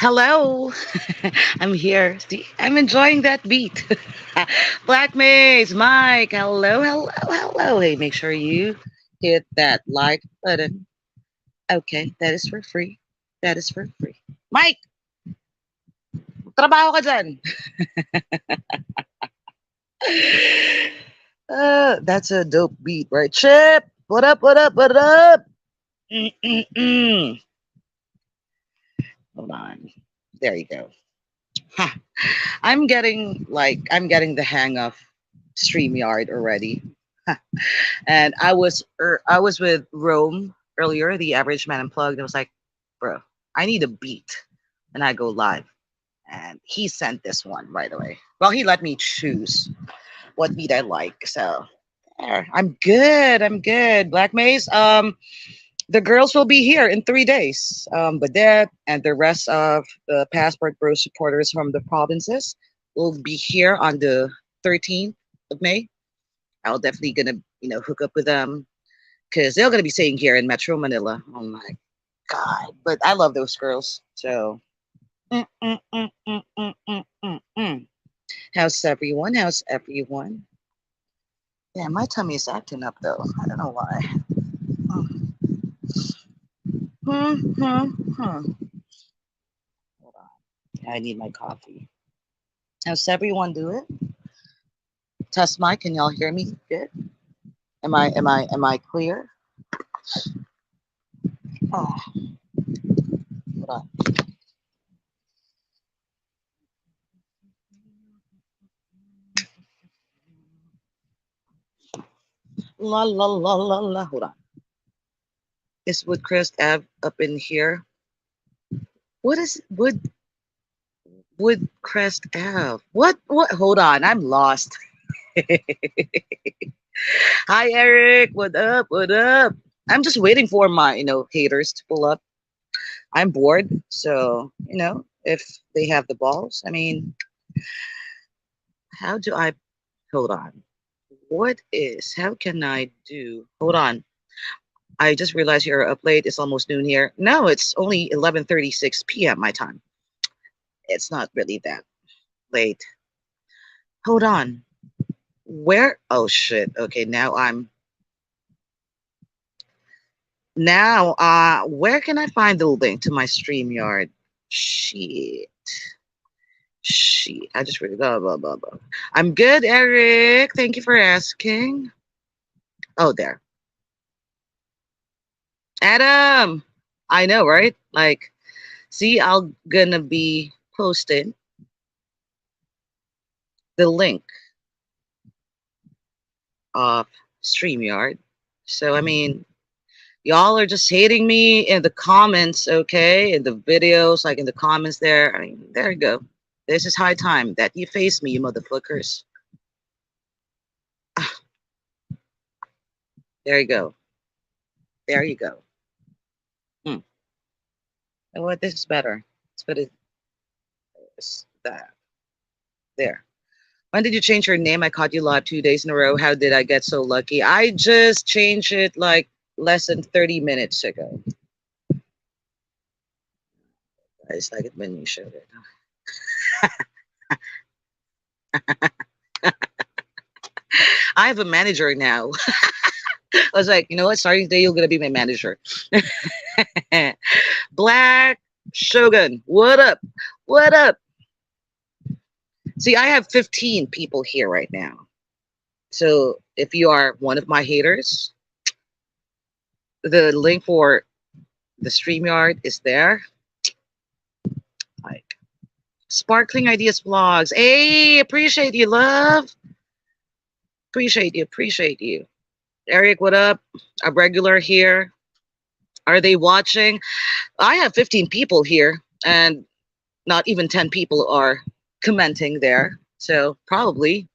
Hello, I'm here. See, I'm enjoying that beat. Black Maze, Mike. Hello, hello, hello. Hey, make sure you hit that like button. Okay, that is for free. That is for free. Mike, trabaho ka dyan. That's a dope beat, right? Chip, what up, what up, what up? Mm-mm-mm. Hold on. There you go. Ha. I'm getting the hang of StreamYard already. And I was with Rome earlier, the average man unplugged. I was like, bro, I need a beat. And I go live. And he sent this one right away. Well, he let me choose what beat I like. So there. I'm good. I'm good. Black Maze. The girls will be here in 3 days. But that and the rest of the Passport Bro supporters from the provinces will be here on the 13th of May. I'll definitely gonna hook up with them because they're gonna be staying here in Metro Manila. Oh my god! But I love those girls. So, mm, mm, mm, mm, mm, mm, mm, mm. How's everyone? How's everyone? Yeah, my tummy is acting up though. I don't know why. Mm. Hmm, hmm, hmm. Hold on. I need my coffee. How's everyone doing? Test mic. Can y'all hear me? Good. Am I clear? Oh, hold on. La la la la la. Hold on. Is Woodcrest Ave up in here? What is Woodcrest Ave? What? Hold on. I'm lost. Hi Eric. What up? What up? I'm just waiting for my haters to pull up. I'm bored, so if they have the balls. I mean, how do I? Hold on. How can I do? Hold on. I just realized you're up late. It's almost noon here. No, it's only 11:36 p.m. my time. It's not really that late. Hold on. Where? Oh shit. Okay, where can I find the link to my StreamYard? Shit. Shit. I just really blah blah blah blah. I'm good, Eric. Thank you for asking. Oh, there. Adam. I know, right? Like, see, I'm gonna be posting the link of StreamYard. So I mean, y'all are just hating me in the comments, okay? In the videos, like in the comments there. I mean, there you go. This is high time that you face me, you motherfuckers. Ah, there you go. There you go. Hmm. You know what? This is better. Let's put it that. There. When did you change your name? I caught you live 2 days in a row. How did I get so lucky? I just changed it like less than 30 minutes ago. I just like it when you showed it. I have a manager now. I was like, you know what? Starting today, you're gonna be my manager. Black Shogun, what up? What up? See, I have 15 people here right now. So if you are one of my haters, the link for the StreamYard is there. Like, Sparkling Ideas Vlogs. Hey, appreciate you, love. Appreciate you. Appreciate you. Eric, what up? A regular here. Are they watching? I have 15 people here, and not even 10 people are commenting there. So probably.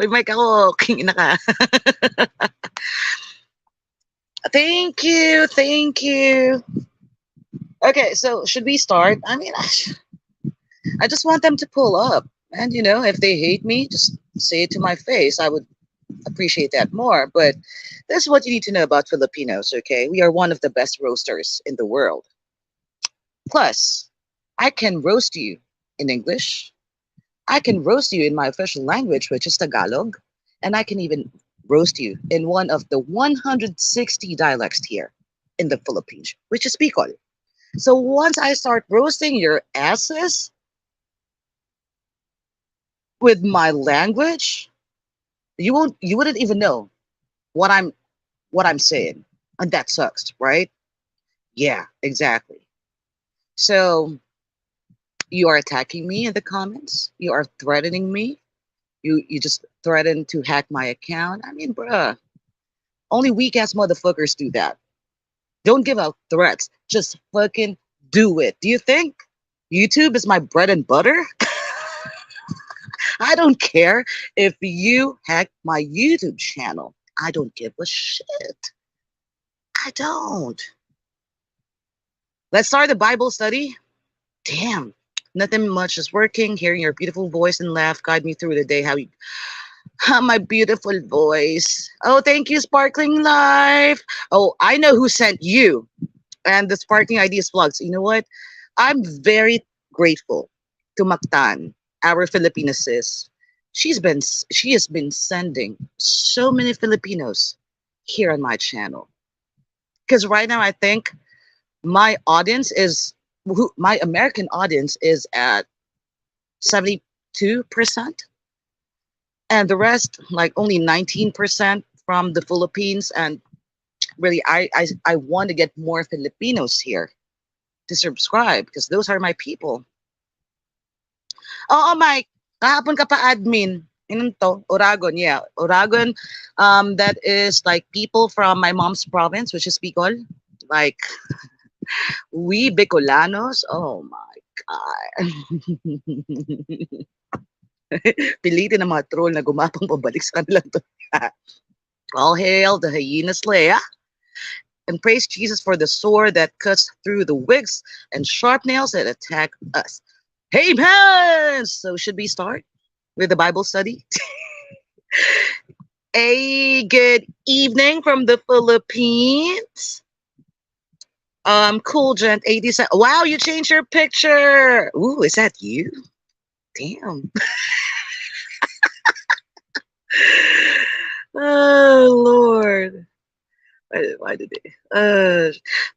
Uy, Mike ako. Kingina ka. Thank you. Thank you. Okay, so should we start? I mean, I just want them to pull up. And, if they hate me, just say it to my face. I would appreciate that more. But this is what you need to know about Filipinos, okay? We are one of the best roasters in the world. Plus, I can roast you in English. I can roast you in my official language, which is Tagalog. And I can even roast you in one of the 160 dialects here in the Philippines, which is Bicol. So once I start roasting your asses with my language, you wouldn't even know what I'm saying. And that sucks, right? Yeah, exactly. So you are attacking me in the comments. You are threatening me. You just threatened to hack my account. I mean, bruh, only weak ass motherfuckers do that. Don't give out threats. Just fucking do it. Do you think YouTube is my bread and butter? I don't care if you hack my YouTube channel. I don't give a shit. I don't. Let's start the Bible study. Damn. Nothing much is working. Hearing your beautiful voice and laugh guide me through the day. My beautiful voice. Oh, thank you, Sparkling Life. Oh, I know who sent you and the Sparkling Ideas vlogs. You know what? I'm very grateful to Mactan, our Filipino sis. She has been sending so many Filipinos here on my channel. Because right now I think my audience is my American audience is at 72%, and the rest, like only 19% from the Philippines. And really, I want to get more Filipinos here to subscribe because those are my people. Oo, Mike. Kahapon ka pa admin. Inon to? Oragon, yeah. Oragon, that is like people from my mom's province, which is Bicol. Like, we Bicolanos, oh my God. Pilitin ng mga troll na gumapang pabalik sa kanilang to. All hail the hyena slayer, and praise Jesus for the sword that cuts through the wigs and sharp nails that attack us. Amen! So should we start with the Bible study? A good evening from the Philippines. Cool gent 87. Wow, you changed your picture. Ooh, is that you? Damn. Oh Lord. Why did they?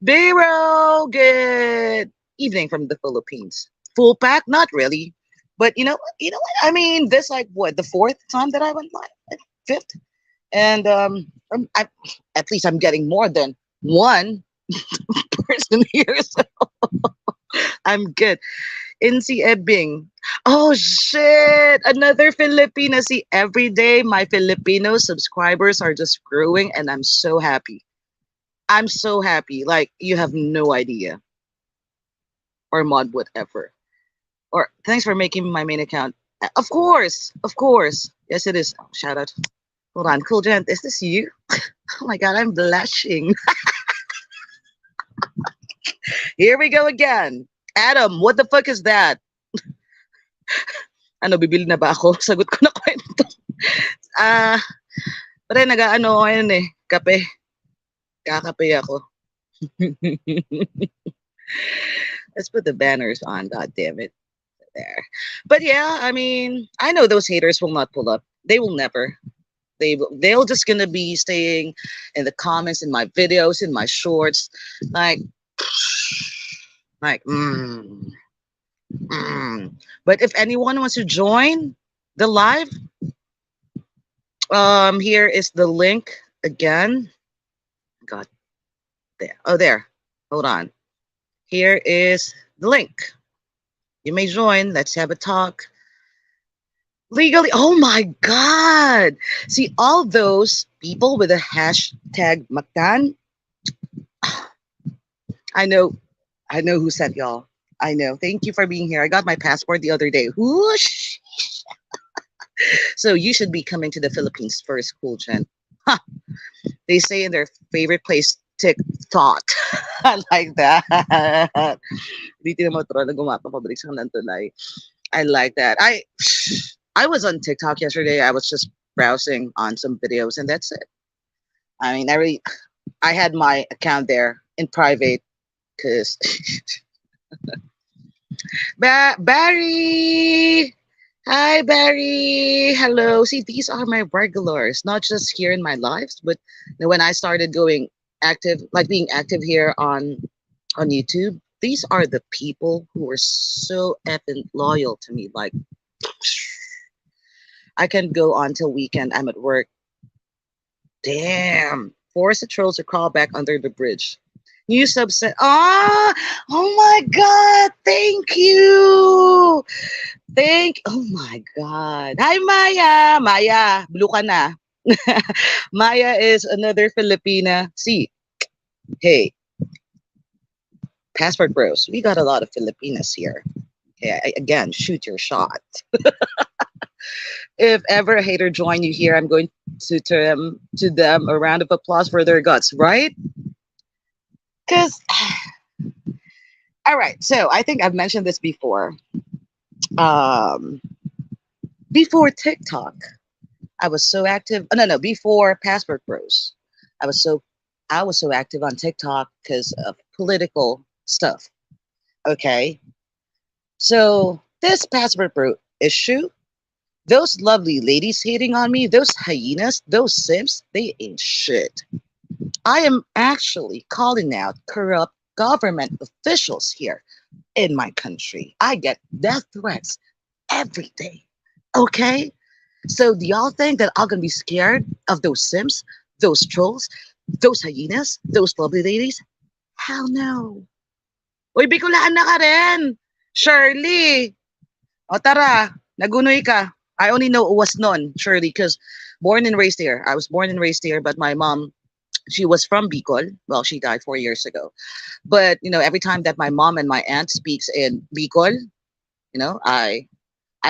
Biro, good evening from the Philippines. Full pack? Not really. But you know what? I mean, this like what the fourth time that I went live, fifth, and at least I'm getting more than one person here, so I'm good. Insi Ebing. Oh shit! Another Filipina. See, every day my Filipino subscribers are just growing, and I'm so happy. I'm so happy. Like you have no idea. Or mod whatever. Or thanks for making my main account. Of course, of course. Yes, it is. Oh, shout out. Hold on, cool gent. Is this you? Oh my god, I'm blushing. Here we go again. Adam, what the fuck is that? Ano, bibili na ba ako? Sagot ko na kwento. Ah, pare nag-ano ko yun eh. Kape. Kakape ako. Let's put the banners on. God damn it. There. But yeah, I mean, I know those haters will not pull up. They will never. They'll just gonna be staying in the comments in my videos, in my shorts, like like mm. But if anyone wants to join the live, here is the link again. God, There. Oh, there. Hold on. Here is the link. You may join. Let's have a talk. Legally. Oh my God. See, all those people with a hashtag Mactan, I know, I know who sent y'all. I know. Thank you for being here. I got my passport the other day. Whoosh. So you should be coming to the Philippines first, cool Jen. Huh. They say in their favorite place, TikTok. I like that. Dito na motor na gumapapabalik sa kanang tulay. I like that. I was on TikTok yesterday. I was just browsing on some videos, and that's it. I mean, I had my account there in private because Barry. Hi, Barry. Hello. See, these are my regulars, not just here in my lives, but when I started going active, like being active here on YouTube, these are the people who are so effing loyal to me. Like, I can go on till weekend. I'm at work. Damn. Force the trolls to crawl back under the bridge. New subset. Ah, oh my God. Thank you. Oh my God. Hi, Maya. Maya, blue ka na. Maya is another Filipina. See, hey, Passport Bros, we got a lot of Filipinas here. Okay, again, shoot your shot. If ever a hater join you here, I'm going to them a round of applause for their guts, right? Because, all right, so I think I've mentioned this before. Um, before TikTok, I was so active. Oh, no, before Passport Bros, I was so I was so active on TikTok because of political stuff. Okay, so this Passport Bro issue, those lovely ladies hating on me, those hyenas, those simps, they ain't shit. I am actually calling out corrupt government officials here in my country. I get death threats every day. Okay? So do y'all think that I'm gonna be scared of those simps, those trolls, those hyenas, those lovely ladies? Hell no. Uy, Bicolaan na ka rin. Shirley. O tara, nagunoy ka. I only know was none, Shirley, because born and raised here. I was born and raised here, but my mom, she was from Bicol. Well, she died 4 years ago. But every time that my mom and my aunt speaks in Bicol, I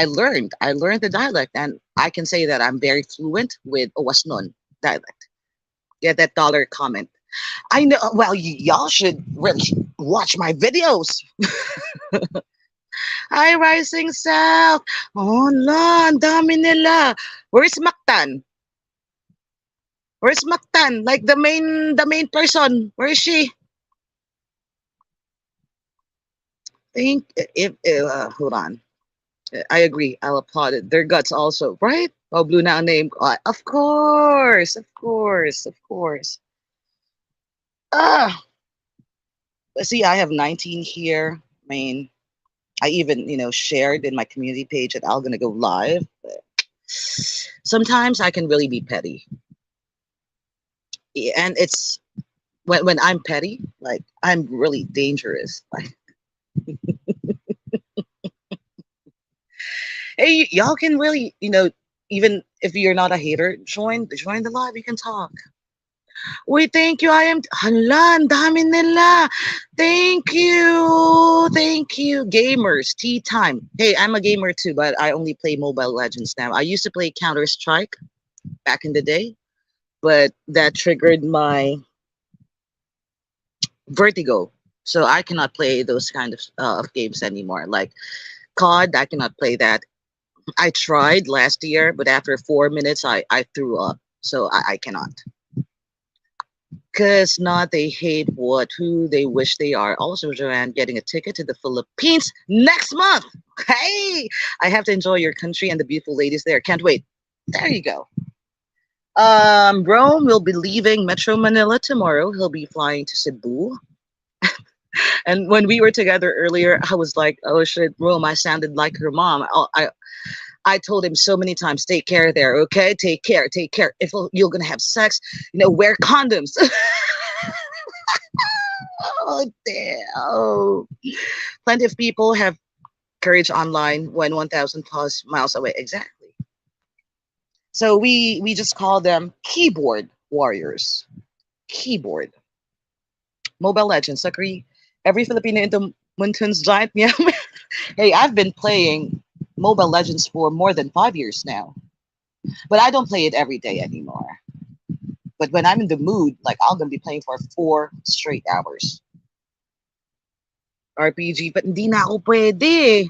learned the dialect, and I can say that I'm very fluent with Owasnon dialect. Get that dollar comment. I know. Well, y'all should really watch my videos. Hi, Rising South. Oh, la, ang dami nila. Where's Mactan? Where's Mactan? Like the main person. Where is she? Hold on. I agree. I'll applaud it. Their guts also, right? Oh, blue now name. Of course, of course, of course. Ah, see, I have 19 here. I mean, I even shared in my community page that I'm gonna go live. But sometimes I can really be petty, and it's when I'm petty, like I'm really dangerous. Like, hey, y'all can really, even if you're not a hater, join the live. You can talk. Wait, thank you. I am. Hala, ang dami nila. Thank you. Thank you. Gamers, tea time. Hey, I'm a gamer too, but I only play Mobile Legends now. I used to play Counter Strike back in the day, but that triggered my vertigo. So I cannot play those kind of games anymore. Like COD, I cannot play that. I tried last year, but after 4 minutes, I threw up. So I cannot. Because not they hate who they wish they are. Also, Joanne, getting a ticket to the Philippines next month. Hey, I have to enjoy your country and the beautiful ladies there. Can't wait. There you go. Rome will be leaving Metro Manila tomorrow. He'll be flying to Cebu. And when we were together earlier, I was like, "Oh shit, Rome! I sounded like her mom." I told him so many times, "Take care there, okay? Take care, take care. If you're gonna have sex, wear condoms." Oh, damn. Plenty of people have courage online when 1,000 plus miles away. Exactly. So we just call them keyboard warriors. Keyboard. Mobile Legends. Agree. Every Filipino in the Muntun's giant meow. Hey, I've been playing Mobile Legends for more than 5 years now, but I don't play it every day anymore. But when I'm in the mood, like I'm gonna be playing for 4 straight hours. RPG, but hindi na ako pwede.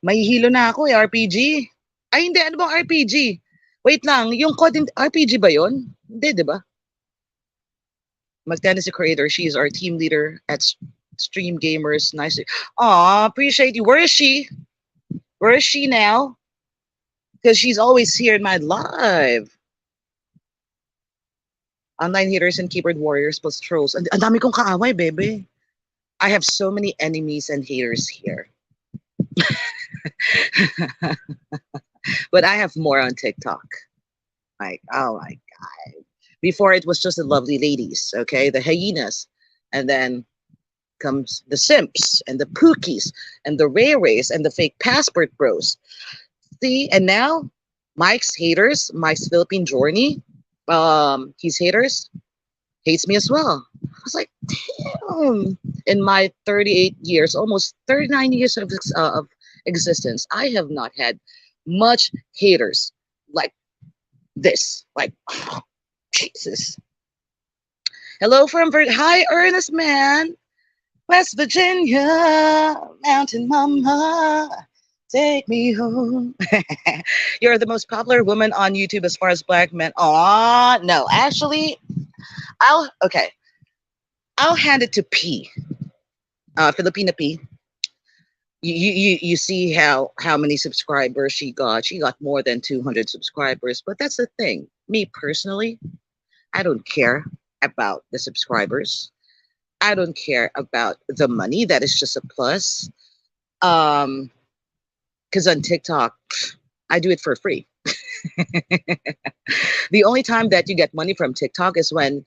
Mahihilo na ako eh, RPG. Ay, hindi. Ano bang RPG? Wait lang, yung code RPG ba yon? Hindi, di ba? Magdan is the creator. She is our team leader at Stream Gamers. Nice. Aw, appreciate you. Where is she? Where is she now? Because she's always here in my live. Online haters and keyboard warriors plus trolls. Ang dami kong kaaway, bebe. I have so many enemies and haters here. But I have more on TikTok. Like, oh my God. Before it was just the lovely ladies, okay? The hyenas. And then comes the simps and the pookies and the Ray Rays and the fake passport bros. See, and now Mike's haters, Mike's Philippine journey, his haters hates me as well. I was like, damn. In my 38 years, almost 39 years of existence, I have not had much haters like this. Like, oh, Jesus. Hello from Hi, Ernest man. West Virginia, Mountain Mama, take me home. You're the most popular woman on YouTube as far as black men. Aw, no, actually, okay. I'll hand it to P, Filipina P. You see how many subscribers she got. She got more than 200 subscribers. But that's the thing. Me personally, I don't care about the subscribers. I don't care about the money. That is just a plus. Because on TikTok, I do it for free. The only time that you get money from TikTok is when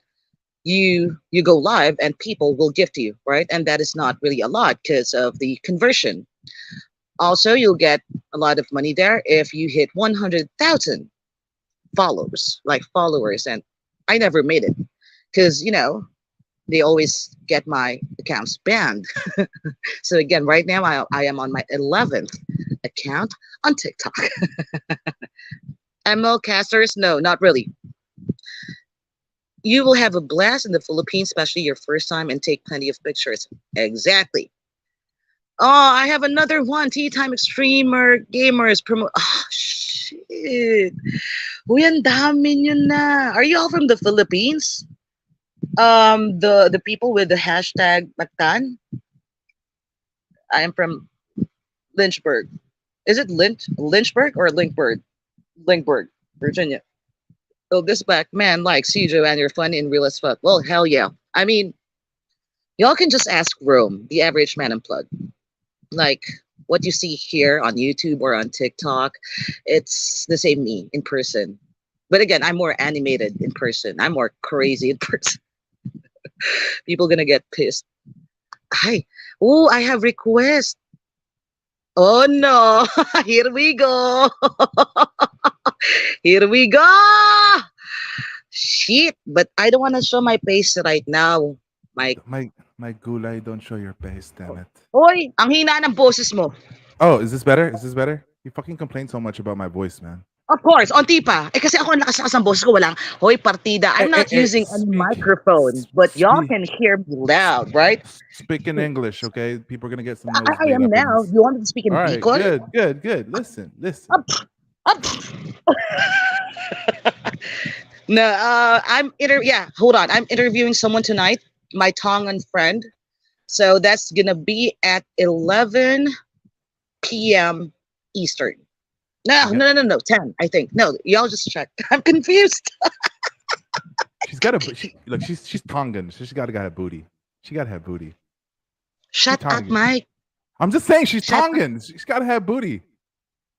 you go live and people will gift you, right? And that is not really a lot because of the conversion. Also, you'll get a lot of money there if you hit 100,000 followers. And I never made it because, they always get my accounts banned. So again, right now I am on my 11th account on TikTok. ML casters, no, not really. You will have a blast in the Philippines, especially your first time, and take plenty of pictures. Exactly. Oh, I have another one. Tea Time Extremer Gamers promote. Oh, shit. Uy, ang dami nyo na. Are you all from the Philippines? The people with the hashtag Mactan. I am from Lynchburg. Is it Lynchburg or Linkburg, Virginia. Oh, this black man likes you, Joanne. You're funny and real as fuck. Well, hell yeah. I mean, y'all can just ask Rome, the average man unplugged. Like what you see here on YouTube or on TikTok, it's the same me in person. But again, I'm more animated in person. I'm more crazy in person. People gonna get pissed. Hi. Oh, I have request. Oh no. Here we go. Here we go. Shit. But I don't want to show my face right now. My gulay, don't show your face, damn it. Hoy, ang hina ng boses mo. Oh, is this better? Is this better? You fucking complain so much about my voice, man. Of course, onti pa. Eh kasi ako ang lakas ang boses ko, walang, hoy, partida. I'm not using a microphone, but y'all can hear me loud, right? Speak in English, okay? People are gonna get some I nosebleed am up in now. this. You want me to speak in All right, Bicol? good. Listen. Up, up. No, hold on. I'm interviewing someone tonight, my Tongan friend. So that's gonna be at 11 p.m. Eastern. Okay. No, 10, I think. No, y'all just check. I'm confused. She's got she's Tongan, so she's gotta have booty. She gotta have booty. Shut up, Tongan. Mike. I'm just saying she's Shut up. Tongan. She's gotta have booty.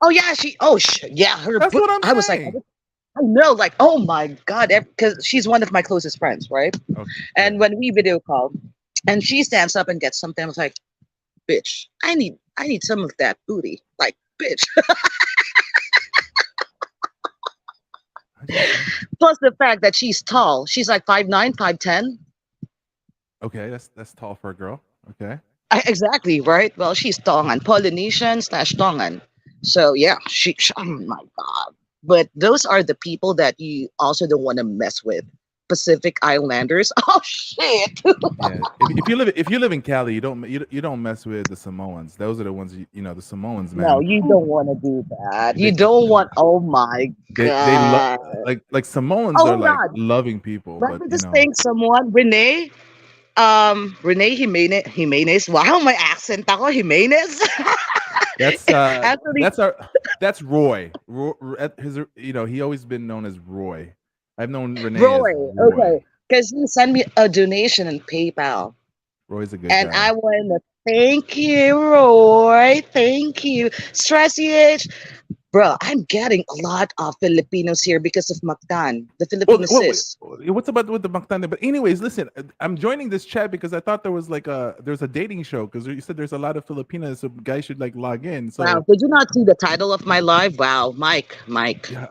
Oh yeah, her. That's what I'm I was like, saying. I know, like, oh my god, because she's one of my closest friends, right? Okay. And when we video call, And she stands up and gets something. I was like, bitch, I need some of that booty. Like, bitch. What'd you just say? Plus the fact that she's tall. She's like 5'9", 5'10". Okay, that's tall for a girl. Okay. Exactly, right? Well, she's Tongan, Polynesian slash Tongan. So yeah, oh my god. But those are the people that you also don't want to mess with. Pacific Islanders. Oh shit. Yeah. If you live in Cali, you don't mess with the Samoans. Those are the ones the Samoans, No, man. you don't want to do that. You They don't want. Oh my they god. like Samoans Oh are hold like on. loving people, Let but me just think. Someone, Renee. Renee Jimenez. Wow, my accent ako, Jimenez. that's Actually, that's our that's Roy. His he always been known as Roy. I've known Renee as Roy. Okay, Roy. because he sent me a donation in PayPal. Roy's a good And guy. I want to thank you, Roy. Thank you. Stress EH. Bro, I'm getting a lot of Filipinos here because of Mactan, the Well, Filipino well, sis. what's about with the Mactande? But anyways, listen, I'm joining this chat because I thought there was like there's a dating show because you said there's a lot of Filipinas, so guys should like log in. Wow, So did you not see the title of my live? Wow, Mike, yeah,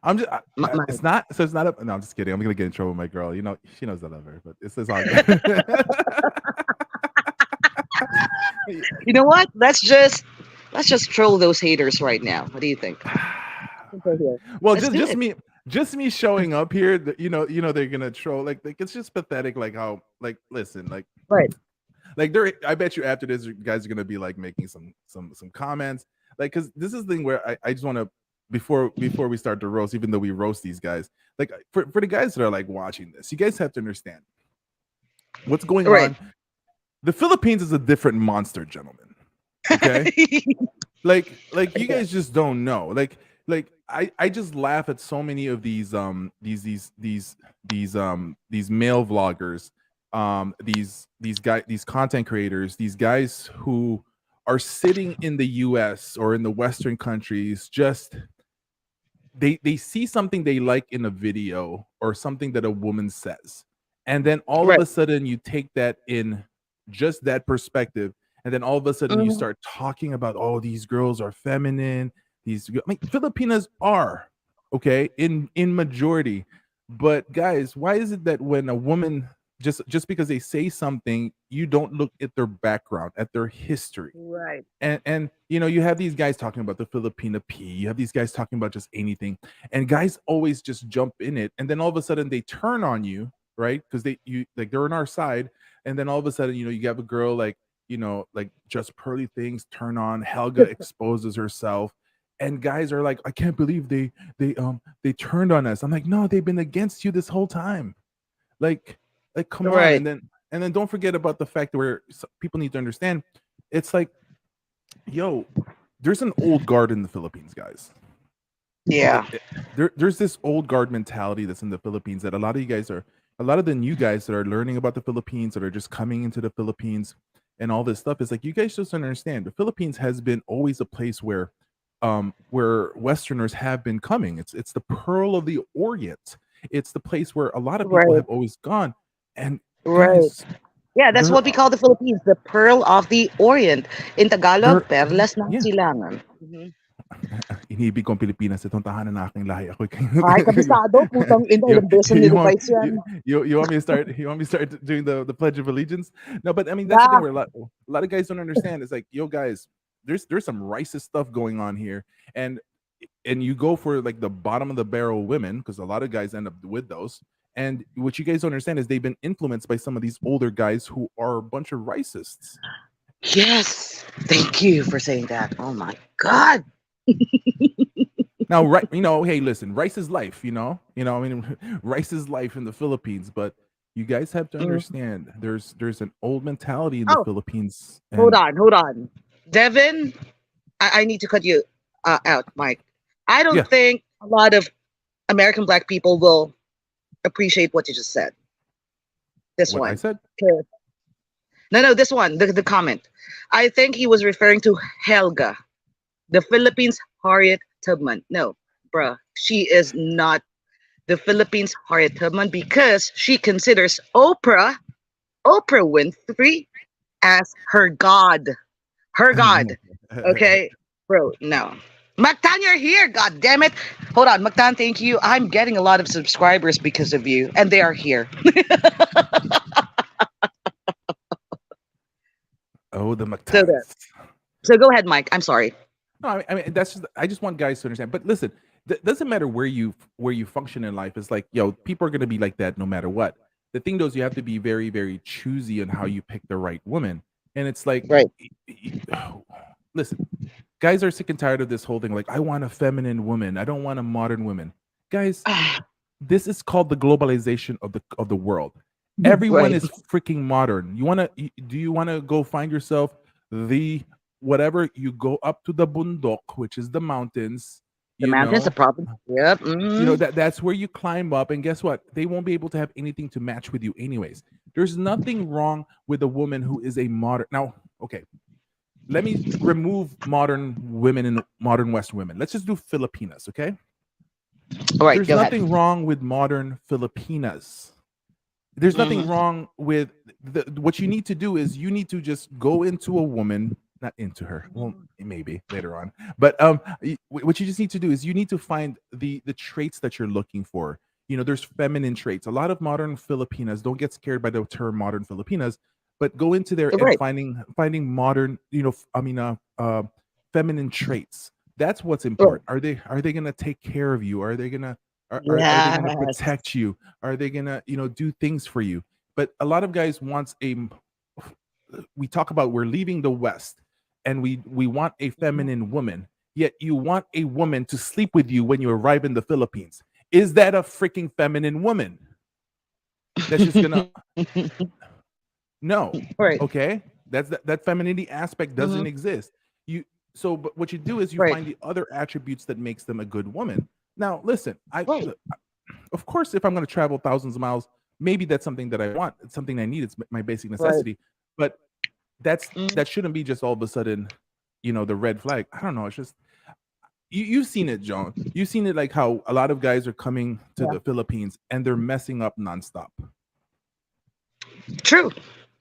I'm just it's Mike. not so it's not a no. I'm just kidding. I'm gonna get in trouble with my girl. She knows I love her, but it's all good. You know what? Let's just troll those haters right now. What do you think? Think we're here. Well, Let's do it. just me showing up here. They're gonna troll. Like it's just pathetic. Like how listen Right. I bet you after this, you guys are gonna be like making some comments. Like, because this is the thing where I just want to before we start to roast, even though we roast these guys, like for the guys that are like watching this, you guys have to understand what's going Right. on. The Philippines is a different monster, gentlemen. Okay, like you Okay. guys just don't know. Like I just laugh at so many of these male vloggers, these content creators, these guys who are sitting in the US or in the Western countries, just they see something they like in a video or something that a woman says, and then all of Right. a sudden you take that in just that perspective, and then all of a sudden you Mhm. start talking about, oh, these girls are feminine, Filipinas are okay in majority, but guys, why is it that when a woman just because they say something, you don't look at their background, at their history? Right. And you have these guys talking about the Filipina P, you have these guys talking about just anything, and guys always just jump in it, and then all of a sudden they turn on you, right? Because they're on our side, and then all of a sudden you have a girl like like just pearly things turn on, Helga exposes herself, and guys are like, I can't believe they turned on us. I'm like, no, they've been against you this whole time. like come on. Right. And then don't forget about the fact where people need to understand, it's like, yo, there's an old guard in the Philippines, guys. Yeah. There's this old guard mentality that's in the Philippines that a lot of the new guys that are learning about the Philippines, that are just coming into the Philippines and all this stuff, is like, you guys just don't understand. The Philippines has been always a place where Westerners have been coming. It's the pearl of the Orient. It's the place where a lot of people Right. have always gone. And Right. guys, Yeah, that's there what we are call the Philippines, the Pearl of the Orient. In Tagalog, there Perlas ng yeah. Silangan. Mhm. Inibig kong Pilipinas, itong tahanan na aking lahi. Ako Ay, kabisado, putang ina, you, ilang beses you want ni-revise yan. you want me to start doing the Pledge of Allegiance? No, but I mean, that's the thing Yeah. where a lot of guys don't understand. It's like, yo, guys, there's some racist stuff going on here, and you go for like the bottom of the barrel women, because a lot of guys end up with those. And what you guys don't understand is they've been influenced by some of these older guys who are a bunch of racists. Yes. Thank you for saying that. Oh my God. Now, right, hey, listen, rice is life, I mean, rice is life in the Philippines, but you guys have to Mm. understand there's an old mentality in the Oh, Philippines, hold and on, hold on. Devin, I need to cut you out, Mike. I don't yeah, think a lot of American black people will appreciate what you just said. This what I one. said. Okay. No, no, this one, the comment. I think he was referring to Helga, the Philippines Harriet Tubman. No, bruh, she is not the Philippines Harriet Tubman because she considers Oprah Oprah Winfrey as her god. Her god. Okay? Bro, no. Mactan, you're here. God damn it. Hold on. Mactan, thank you. I'm getting a lot of subscribers because of you, and they are here. Oh, the So there. McTies. So go ahead, Mike. I'm sorry. No, I mean that's just I just want guys to understand. But listen, doesn't matter where you function in life. It's like yo, people are gonna be like that no matter what. The thing though is you have to be very very choosy on how you pick the right woman. And it's like, Right. listen, guys are sick and tired of this whole thing. Like I want a feminine woman. I don't want a modern woman. Guys, this is called the globalization of the world. Everyone Right. is freaking modern. Do you want to go find yourself the whatever you go up to the bundok, which is the mountains, The you mountains, the know, province. Yep. that's where you climb up, and guess what? They won't be able to have anything to match with you anyways. There's nothing wrong with a woman who is a modern now. Okay, let me remove modern women and modern West women. Let's just do Filipinas, okay? All right. There's Go ahead. nothing wrong with modern Filipinas. There's nothing Mm-hmm. wrong with what you need to do is you need to just go into a woman, not into her, well maybe later on, but what you just need to do is you need to find the traits that you're looking for. There's feminine traits. A lot of modern Filipinas, don't get scared by the term modern Filipinas, but go into there and Right. finding modern, feminine traits. That's what's Right. important. Are they gonna take care of you? Are they gonna are they gonna Yes. protect you? Are they gonna do things for you? But a lot of guys wants we talk about we're leaving the West and we want a Mhm. feminine woman, yet you want a woman to sleep with you when you arrive in the Philippines. Is that a freaking feminine woman that's just gonna no? Right. Okay, that femininity aspect Hmm. doesn't exist. You but what you do is you Right. find the other attributes that makes them a good woman. Now listen, Right. of course, if I'm going to travel thousands of miles, maybe that's something that I want. It's something I need. It's my basic Right. necessity. But Mm. that shouldn't be just all of a sudden, the red flag. I don't know. It's just you've seen it, John. You've seen it like how a lot of guys are coming to Yeah. the Philippines and they're messing up nonstop. True.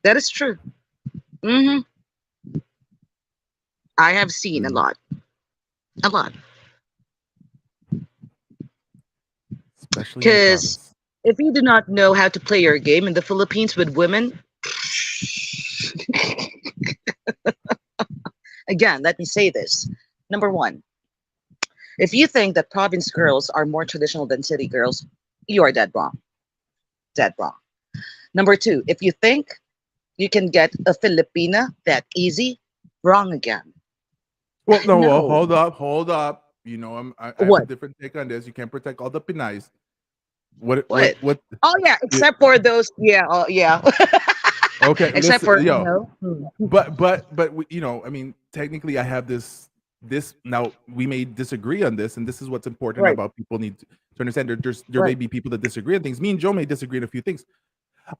That is true. Hmm. I have seen a Mm, lot. A lot. especially in the Because province. if you do not know how to play your game in the Philippines with women, again, let me say this. Number one, if you think that province girls are more traditional than city girls, you are dead wrong. Dead wrong. Number two, if you think you can get a Filipina that easy, wrong again. Well, no, well, No. hold up. I have a What? different take on this. You can't protect all the Pinays. What? What? What? Oh yeah, Yeah, except for those. Yeah. Oh yeah. okay, Except listen, for yo, Hmm. I mean, technically I have this now. We may disagree on this, and this is what's important Right. about people need to understand. There may Right. be people that disagree on things. Me and Joe may disagree on a few things.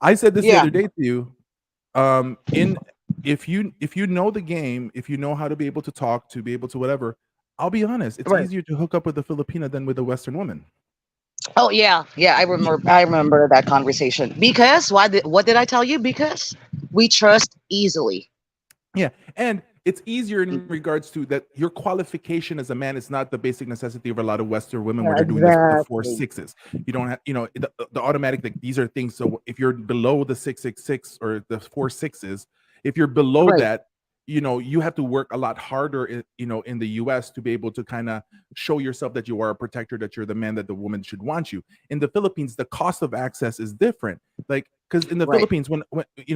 I said this the Yeah. other day to you. In if you know the game, if you know how to be able to talk, to be able to whatever, I'll be honest, it's Right. easier to hook up with a Filipina than with a Western woman. Oh yeah. Yeah. I Y- remember. I remember that conversation. Because what did I tell you? Because we trust easily. Yeah, and it's easier in regards to that your qualification as a man is not the basic necessity of a lot of Western women where Yeah. they're doing the four Exactly. sixes. You don't have, the automatic, like these are things. So if you're below the 666 or the four sixes, if you're below Right. that, you have to work a lot harder in the US to be able to kind of show yourself that you are a protector, that you're the man that the woman should want you. In the Philippines, the cost of access is different. Like, because in the Right. Philippines, when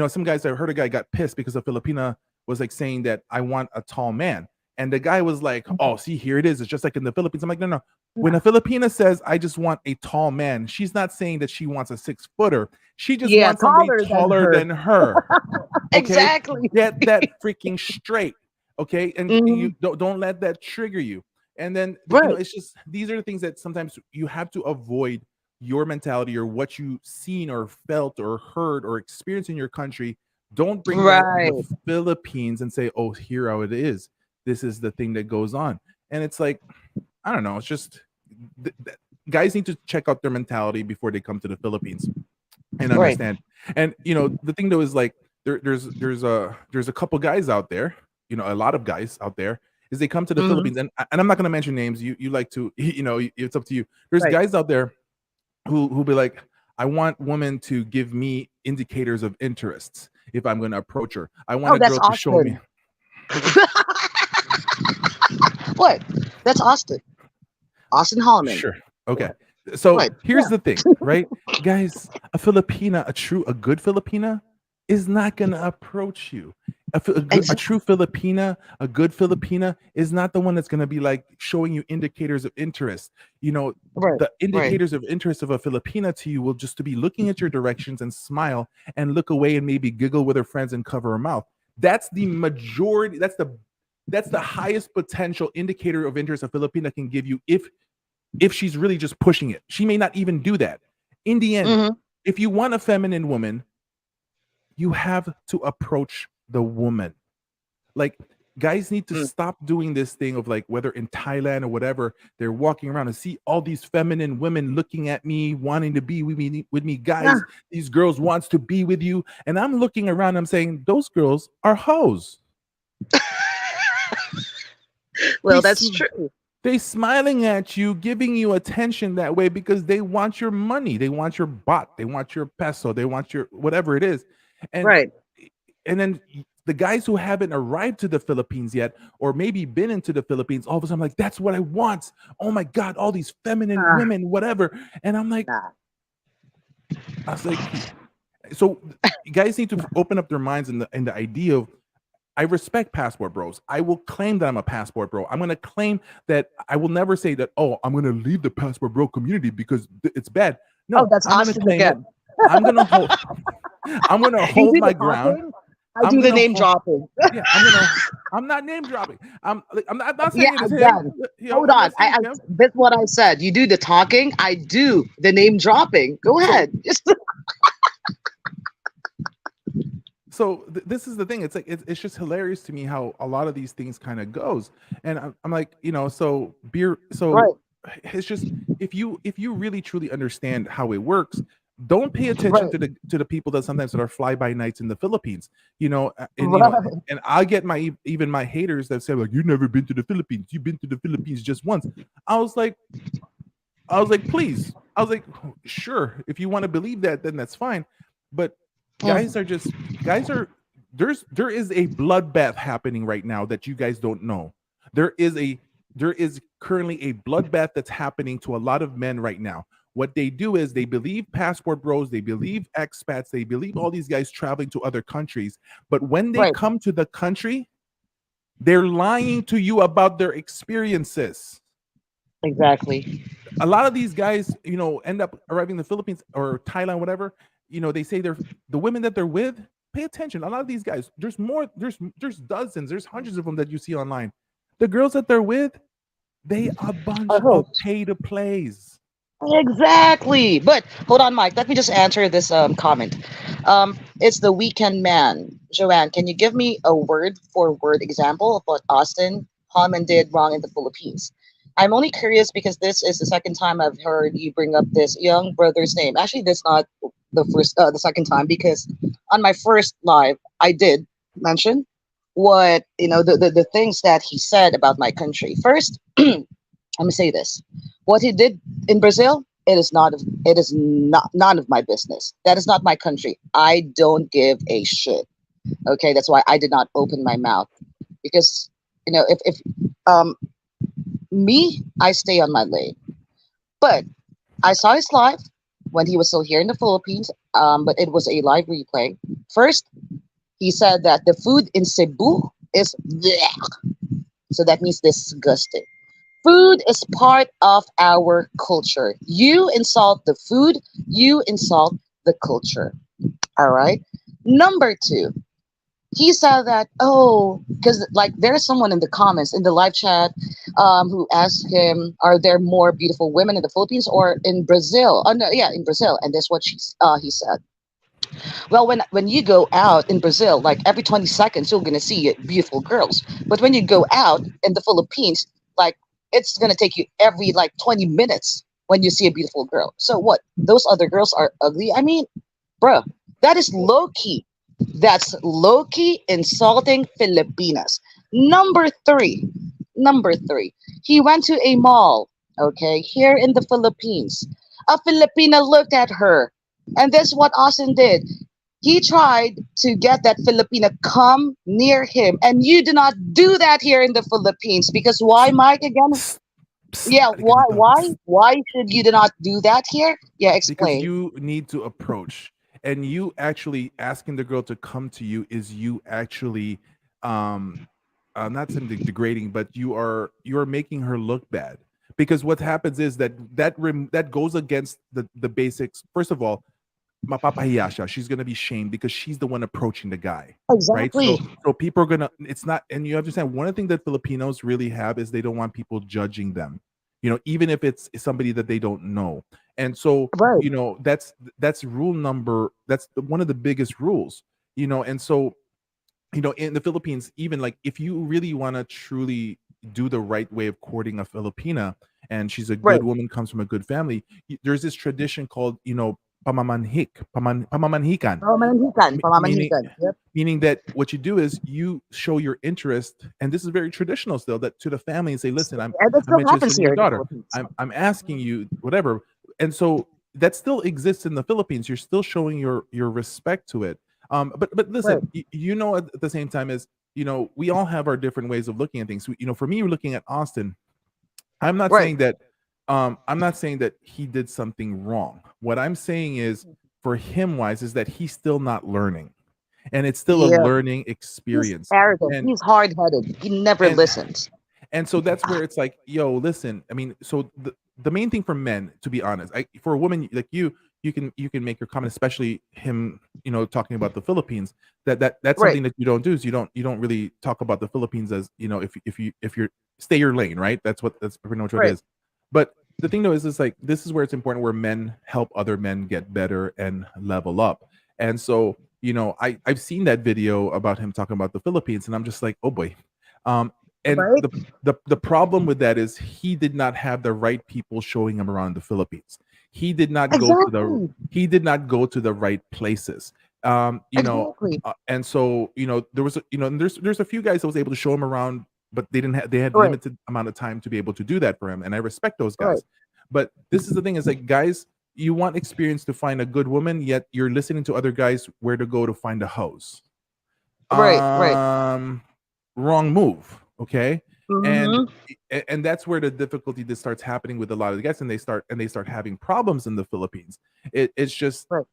some guys, I heard a guy got pissed because a Filipina was like saying that I want a tall man. And the guy was like, Mhm. oh, see, here it is. It's just like in the Philippines. I'm like, no, no. When Yeah. a Filipina says, I just want a tall man, she's not saying that she wants a 6 footer. She just Yeah. wants somebody Taller than taller her. than her. Okay. Exactly. Get that freaking straight. Okay. And Hmm. you don't let that trigger you. And then, Right. it's just these are the things that sometimes you have to avoid your mentality or what you've seen or felt or heard or experienced in your country. Don't bring that to the Right. Philippines and say, oh, here how it is. This is the thing that goes on. And it's like, I don't know. It's just th- th- guys need to check out their mentality before they come to the Philippines. and Right. understand. And the thing though is like there's a couple guys out there, a lot of guys out there, is they come to the Hmm. Philippines, and I'm not going to mention names. You like to, it's up to you. There's Right. guys out there who be like, I want women to give me indicators of interests if I'm going to approach her. I want Oh, a that's girl to show me. Austin. What? That's Austin. Austin Holloman. Sure. Okay. So What? here's Yeah. the thing, right? Guys, a good Filipina is not going to approach you. A Exactly. true Filipina, a good Filipina is not the one that's going to be like showing you indicators of interest. You know, Right. the Right. indicators of interest of a Filipina to you will just to be looking at your directions and smile and look away and maybe giggle with her friends and cover her mouth. That's the majority. That's the highest potential indicator of interest a Filipina can give you if she's really just pushing it. She may not even do that. In the end, Hmm. if you want a feminine woman, you have to approach the woman. Like, guys need to stop doing this thing of like, whether in Thailand or whatever, they're walking around and see all these feminine women looking at me, wanting to be with me. Yeah. Guys, these girls wants to be with you. And I'm looking around, I'm saying, those girls are hoes. They Well, that's true. They smiling at you, giving you attention that way because they want your money, they want your baht, they want your peso, they want your whatever it is. And Right. and then the guys who haven't arrived to the Philippines yet, or maybe been into the Philippines, all of a sudden, I'm like, that's what I want. Oh my God, all these feminine Ah, women, whatever. And nah. I was like, so you guys need to open up their minds in the idea of, I respect passport bros. I will claim that I'm a passport bro. I'm going to claim that I will never say that, oh, I'm going to leave the passport bro community because it's bad. Oh, No, that's I'm going to Austin claim it. again. I'm going to hold I'm going to You hold do the my ground. talking. I I'm do going the to name hold dropping. Yeah, I'm not name dropping. I'm not Yeah, saying it is him. again. Hold I'm on. not saying it's him. That's what I said. You do the talking. I do the name dropping. Go So ahead. Just this is the thing. It's like it's just hilarious to me how a lot of these things kind of goes, and I'm like, so beer. right. So it's just, if you really truly understand how it works, don't pay attention Right. to the people that are fly by nights in the Philippines. And Right. and I get even my haters that say like, you've never been to the Philippines. You've been to the Philippines just once. I was like, please. I was like, sure, if you want to believe that, then that's fine. But guys Mm. are just guys are there is a bloodbath happening right now that you guys don't know. There is a there is currently a bloodbath that's happening to a lot of men right now. What they do is they believe passport bros, they believe expats, they believe all these guys traveling to other countries. But when they Right. come to the country, they're lying to you about their experiences. Exactly. A lot of these guys, end up arriving in the Philippines or Thailand, whatever. They say they're the women that they're with. Pay attention. A lot of these guys, there's more. There's dozens. There's hundreds of them that you see online. The girls that they're with, they a I bunch of hope. pay to plays. Exactly. But hold on, Mike. Let me just answer this comment. It's the weekend man. Joanne, can you give me a word for word example of what Austin Holman did wrong in the Philippines? I'm only curious because this is the second time I've heard you bring up this young brother's name. Actually, that's not the second time because on my first live, I did mention what the things that he said about my country. First, let me say this: what he did in Brazil, it is not none of my business. That is not my country. I don't give a shit. Okay, that's why I did not open my mouth because if um me, I stay on my lane. But I saw his live when he was still here in the Philippines. But it was a live replay. First, he said that the food in Cebu is bleh. So that means disgusting. Food is part of our culture. You insult the food, you insult the culture. All right. Number two, he said that, oh, because like there's someone in the comments in the live chat who asked him, are there more beautiful women in the Philippines or in Brazil? Oh, no, yeah, in Brazil. And that's what he said. Well, when you go out in Brazil, like every 20 seconds, you're gonna see beautiful girls. But when you go out in the Philippines, like it's gonna take you every like 20 minutes when you see a beautiful girl. So what? Those other girls are ugly? I mean, Bruh, that is low key. That's low key insulting Filipinas. Number three. Number three. He went to a mall, okay, here in the Philippines. A Filipina looked at her. And this is what Austin did. He tried to get that Filipina come near him. And you do not do that here in the Philippines. Because why, Mike, again? Psst, psst, Yeah, why, arigato, why? psst. Why should you do not do that here? Yeah, Because explain. you need to approach, and you actually asking the girl to come to you is you actually um not saying degrading, but you are making her look bad. Because what happens is that goes against the basics. First of all, mapapahiya siya. She's gonna be shamed because she's the one approaching the guy, right? Exactly. So people are gonna. It's not, and you understand one of the things that Filipinos really have is they don't want people judging them. Even if it's somebody that they don't know, and so Right, that's rule number. That's one of the biggest rules. And so in the Philippines, even like if you really want to truly do the right way of courting a Filipina, and she's a good right. woman, comes from a good family, there's this tradition called pamamanhikan, Pamamanhikan, meaning pamamanhikan. Yep. that what you do is you show your interest, and this is very traditional still, that to the family, and say, listen, And that I'm still happens interested in here your in the daughter. Philippines. I'm asking you whatever. And so that still exists in the Philippines. You're still showing your respect to it. But Right, listen, at the same time, is we all have our different ways of looking at things. For me, looking at Austin, I'm not right. saying that he did something wrong. What I'm saying is, for him wise, is that he's still not learning, and it's still a Yeah. learning He's experience. arrogant. And He's hard headed. He never and listens. and so that's where it's like, yo, listen, I mean, so the main thing for men, to be honest, for a woman like you can make your comment, especially him, talking about the Philippines. That's Right, something that you don't do, is you don't really talk about the Philippines, as if you're stay your lane, right? That's pretty much what it right. is. But the thing though is like, this is where it's important, where men help other men get better and level up. And so I've seen that video about him talking about the Philippines, and I'm just like, oh boy. um and Right? the problem with that is, he did not have the right people showing him around the Philippines. He did not go to the Exactly. he did not go to the right places. Exactly. And so there was and there's a few guys that was able to show him around, but they had Right, limited amount of time to be able to do that for him, and I respect those right, guys. But this is the thing, is like, guys, you want experience to find a good woman, yet you're listening to other guys where to go to find a house. right. um Wrong move. Okay. and Mm-hmm. and that's where the difficulty that starts happening with a lot of the guys, and they start having problems in the Philippines. It's just, Right.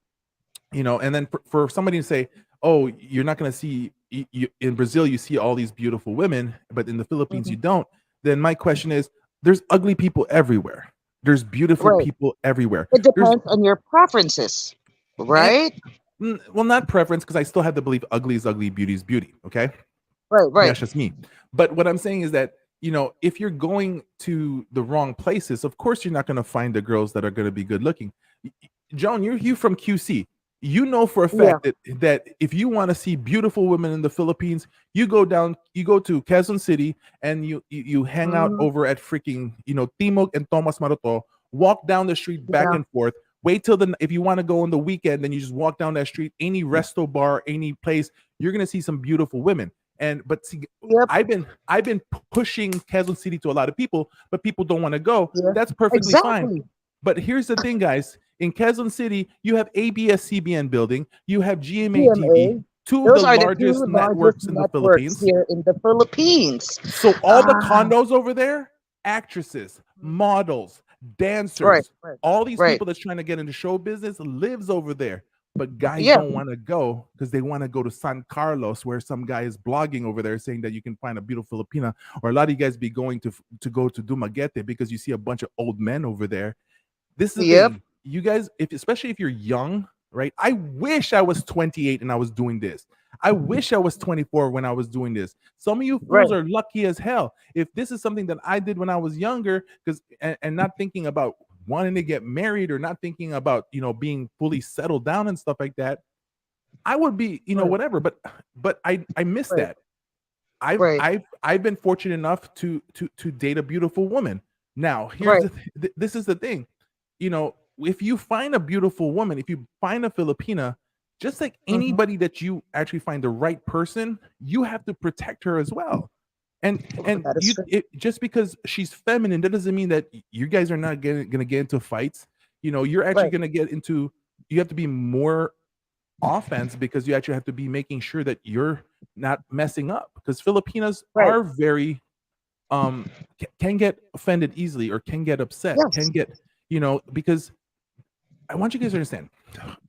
and then for somebody to say, oh, you're not going to see, in Brazil you see all these beautiful women, but in the Philippines Mm-hmm. you don't. Then my question is, there's ugly people everywhere, there's beautiful Right. people everywhere. It There's depends on your preferences. and Right? well, not preference, because I still have to believe ugly is ugly, beauty is beauty. Okay. Right, right. That's just me. But what I'm saying is that, if you're going to the wrong places, of course you're not going to find the girls that are going to be good looking. Joan, you from QC. You know for a Yeah. fact that if you want to see beautiful women in the Philippines, you go to Quezon City, and you hang out Mm-hmm. over at freaking, Timog and Tomas Maroto, walk down the street back Yeah. and forth. Wait till if you want to go on the weekend, then you just walk down that street, any resto bar, any place, you're gonna see some beautiful women. But see, Yep. I've been pushing Quezon City to a lot of people, but people don't want to go. Yeah. That's perfectly fine. Exactly. But here's the thing, guys. In Quezon City, you have ABS-CBN building, you have GMA TV, GMA. two of the Those are the two largest largest networks in the networks Philippines. here in the Philippines. So all the Ah, condos over there, actresses, models, right, dancers, right, all these right. people that's trying to get into show business lives over there. But guys Yeah, don't want to go because they want to go to San Carlos, where some guy is blogging over there saying that you can find a beautiful Filipina. Or a lot of you guys be going to go to Dumaguete because you see a bunch of old men over there. This is the yep, thing, you guys, especially if you're young, right? I wish I was 28 and I was doing this. I wish I was 24 when I was doing this. Some of you fools right, are lucky as hell. If this is something that I did when I was younger, because and not thinking about wanting to get married, or not thinking about being fully settled down and stuff like that, I would be right, whatever. But I miss right, that. I've right, I've I've been fortunate enough to date a beautiful woman. Now, right, this is the thing. You know, if you find a beautiful woman, if you find a Filipina, just like Hmm. anybody that you actually find the right person, you have to protect her as well. And That is you true. just because she's feminine, that doesn't mean that you guys are not gonna get into fights. You're actually Right. gonna get into. You have to be more offense because you actually have to be making sure that you're not messing up because Filipinas Right. are very can get offended easily or can get upset, can Yes. get because I want you guys to understand.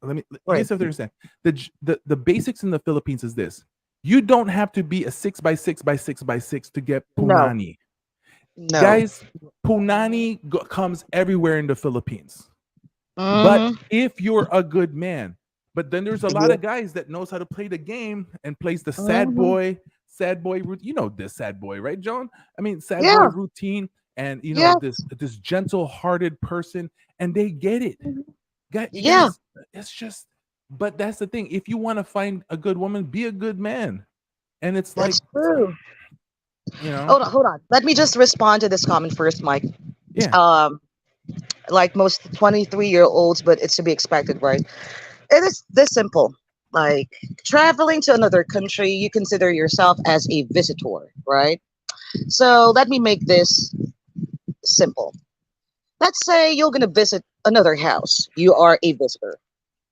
You Right. guys have to understand the basics in the Philippines is this. You don't have to be a 6 by 6 by 6 by 6 to get No. punani. No. Guys, punani comes everywhere in the Philippines. But Hmm. if you're a good man, but then there's a lot Yeah. of guys that knows how to play the game and plays the Hmm. sad boy routine. You know this sad boy, right, John? I mean, sad boy Yeah. routine, and Yeah. this gentle-hearted person, and they get it. Yeah. Guys, it's just. But that's the thing. If you want to find a good woman, be a good man, and it's like, That's true. you know, Hold on. Hold on. Let me just respond to this comment first, Mike. yeah. Um, like most 23-year-olds, but it's to be expected, right? It is this simple. Like traveling to another country, you consider yourself as a visitor, right? So let me make this simple. Let's say you're going to visit another house. You are a visitor,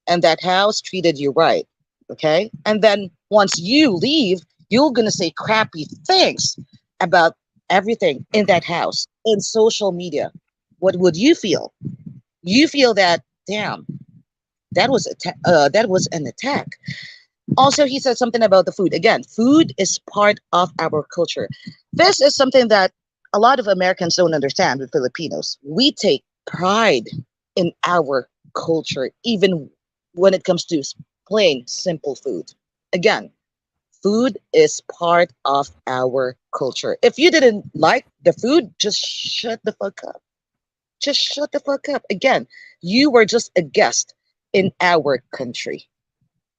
and that house treated you right. Okay. And then once you leave, you're going to say crappy things about everything in that house in social media. What would you feel? You feel that, damn, that was an attack. Also, he said something about the food. Again, food is part of our culture. This is something that a lot of Americans don't understand with Filipinos. We take pride in our culture, even when it comes to plain, simple food. Again, food is part of our culture. If you didn't like the food, just shut the fuck up. Just shut the fuck up. Again, you were just a guest in our country.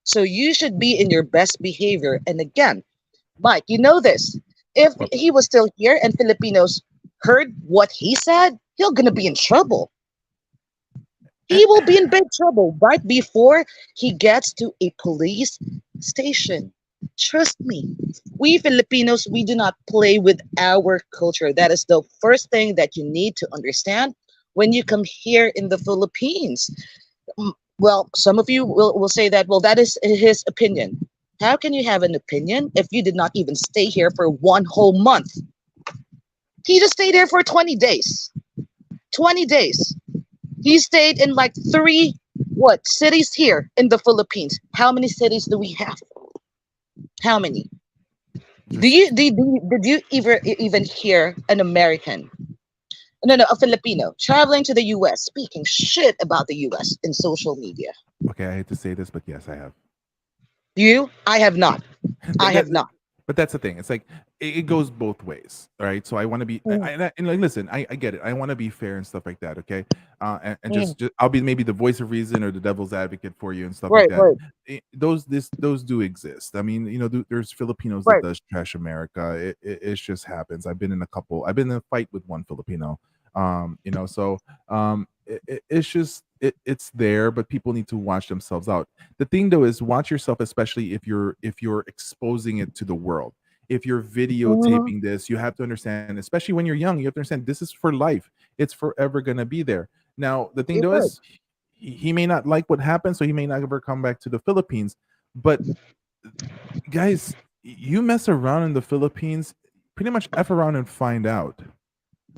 So you should be in your best behavior. And again, Mike, you know this. If Well, he was still here and Filipinos heard what he said, he's gonna be in trouble. He will be in big trouble right before he gets to a police station. Trust me. We Filipinos, we do not play with our culture. That is the first thing that you need to understand when you come here in the Philippines. Well, some of you will say that, well, that is his opinion. How can you have an opinion if you did not even stay here for one whole month? He just stayed here for 20 days. 20 days. He stayed in like three, what, cities here in the Philippines. How many cities do we have? How many? just Did you even hear an American, no, no, a Filipino traveling to the US speaking shit about the US in social media? okay. I hate to say this, but yes, I have. You? I have not. I that, have that, not. but that's the thing. It's like it goes both ways, right? So I want to be, Mhm, and like, listen, I get it. I want to be fair and stuff like that. Okay, and mhm. just I'll be maybe the voice of reason or the devil's advocate for you and stuff like Right, that. right, Those do exist. I mean, there's Filipinos that right. does trash America. It just happens. I've been in a couple. I've been in a fight with one Filipino. So it's just it's there, but people need to watch themselves out. The thing though is watch yourself, especially if you're exposing it to the world. If you're Mhm. videotaping this, you have to understand, especially when you're young, you have to understand this is for life. It's forever gonna be there. Now, the thing You're though right. is he may not like what happened, so he may not ever come back to the Philippines. But guys, you mess around in the Philippines, pretty much F around and find out.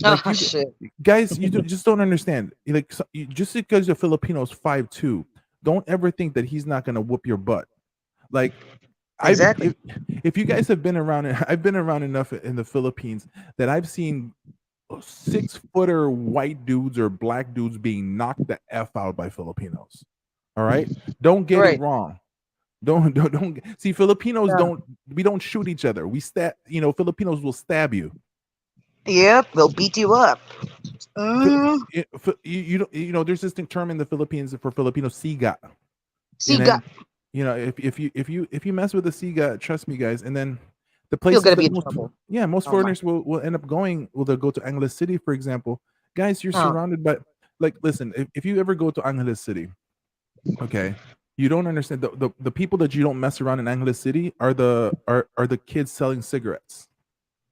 Like Ah, you shit. guys, just don't understand. Like just because you're Filipinos 5'2", don't ever think that he's not gonna whoop your butt. Like I've Exactly. if you guys have been around, I've been around enough in the Philippines that I've seen 6-footer white dudes or black dudes being knocked the f out by Filipinos. All right, don't get it Right. wrong. Don't see Filipinos Yeah. don't we don't shoot each other. We stab. Filipinos will stab you. Yep. We'll beat you up. Mm. There's this term in the Philippines for Filipino siga, and See, then if you mess with a siga, trust me, guys, and then the you're places gonna be that in trouble. most Oh my. foreigners will end up going, will they go to Angeles City, for example, guys, you're Oh. surrounded by. like listen, if you ever go to Angeles City, okay, you don't understand the people that you don't mess around in Angeles City are the kids selling cigarettes.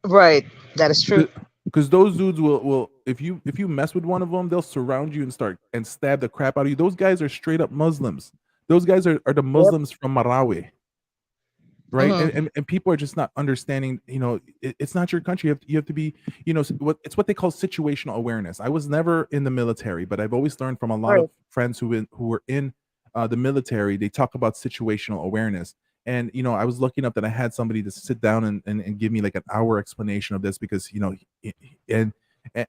Right. That is true. Because those dudes will if you mess with one of them, they'll surround you and start and stab the crap out of you. Those guys are straight up Muslims. Those guys are the Yep. Muslims from Marawi, right? Mm-hmm. And people are just not understanding. It's not your country. You have to be, what they call situational awareness. I was never in the military, but I've always learned from a lot of Right. friends who were in the military. They talk about situational awareness. And I was lucky enough that I had somebody to sit down and give me like an hour explanation of this, because and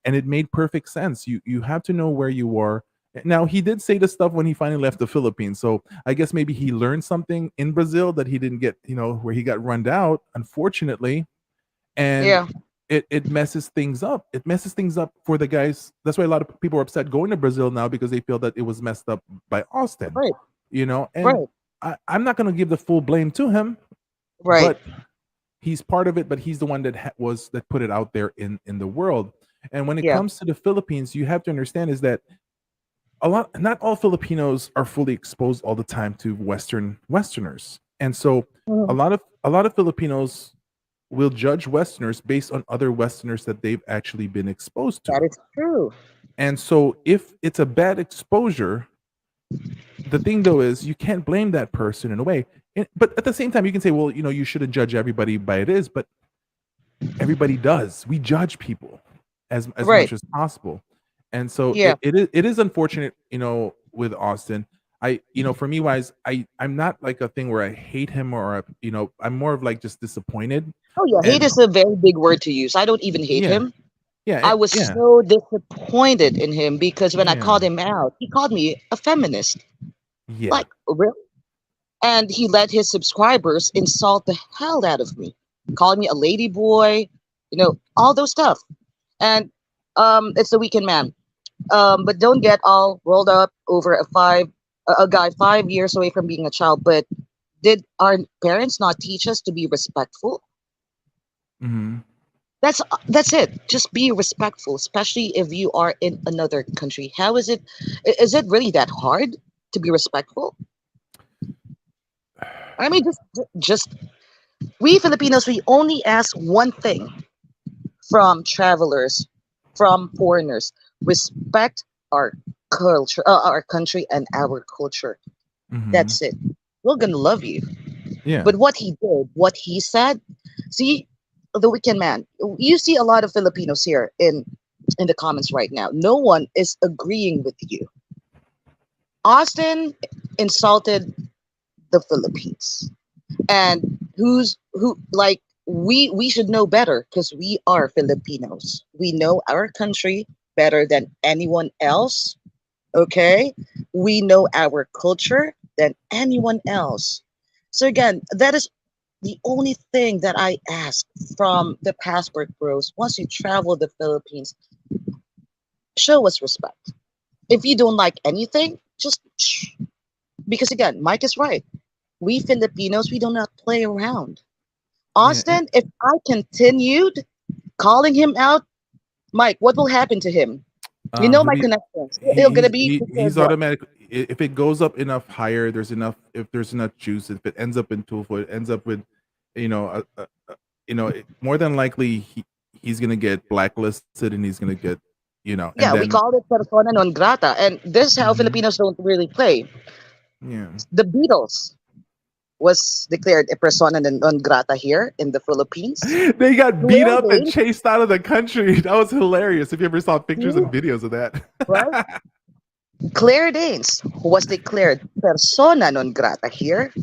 and it made perfect sense. You have to know where you are. Now, he did say this stuff when he finally left the Philippines, so I guess maybe he learned something in Brazil that he didn't get, where he got runned out, unfortunately, and Yeah. it messes things up. It messes things up for the guys. That's why a lot of people are upset going to Brazil now, because they feel that it was messed up by Austin, Right. and Right. I'm not going to give the full blame to him, Right. but he's part of it. But he's the one that that put it out there in the world. And when it Yeah. comes to the Philippines, you have to understand is that not all Filipinos are fully exposed all the time to Westerners. And so Mhm. a lot of Filipinos will judge Westerners based on other Westerners that they've actually been exposed That to. is true. And so if it's a bad exposure, the thing though is you can't blame that person in a way. But at the same time, you can say, well, you shouldn't judge everybody by it is, but everybody does. We judge people as Right. much as possible. And so Yeah. it is unfortunate, with Austin. For me wise, I'm not like a thing where I hate him, or I'm more of like just disappointed. Oh yeah. Hate And is a very big word to use. I don't even hate yeah, him. yeah, I was yeah, so disappointed in him because when I yeah, called him out, he called me a feminist. yeah, Like, really? And he let his subscribers insult the hell out of me, called me a lady boy, all those stuff. And it's the weekend man. But don't get all rolled up over a guy 5 years away from being a child. But did our parents not teach us to be respectful? hmm That's it. Just be respectful, especially if you are in another country. How is it? Is it really that hard to be respectful? I mean, just we Filipinos, we only ask one thing from travelers, from foreigners: respect our culture, our country, and our culture. hmm That's it. We're gonna love you. yeah, But what he did, what he said, see, the weekend man. You see a lot of Filipinos here in the comments right now. No one is agreeing with you. Austin insulted the Philippines, and who like we should know better because we are Filipinos. We know our country better than anyone else. Okay, we know our culture than anyone else. So again, that is the only thing that I ask from the passport bros. Once you travel the Philippines, show us respect. If you don't like anything, just because again, Mike is right. We Filipinos, we do not play around. yeah. Austin, if I continued calling him out, Mike, what will happen to him? You know He'll my be connections. He'll gonna be declared he's what? automatic. If it goes up enough higher, if there's enough juice, if it ends up in Tulfo, it ends up with, more than likely he's gonna get blacklisted, and he's gonna get, and Yeah, then we call it persona non grata, and this is how mhm, Filipinos don't really play. yeah. The Beatles was declared a persona non grata here in the Philippines. They got beat Claire up and Danes, chased out of the country. That was hilarious. If you ever saw pictures and videos of right? that. Claire Danes was declared persona non grata here.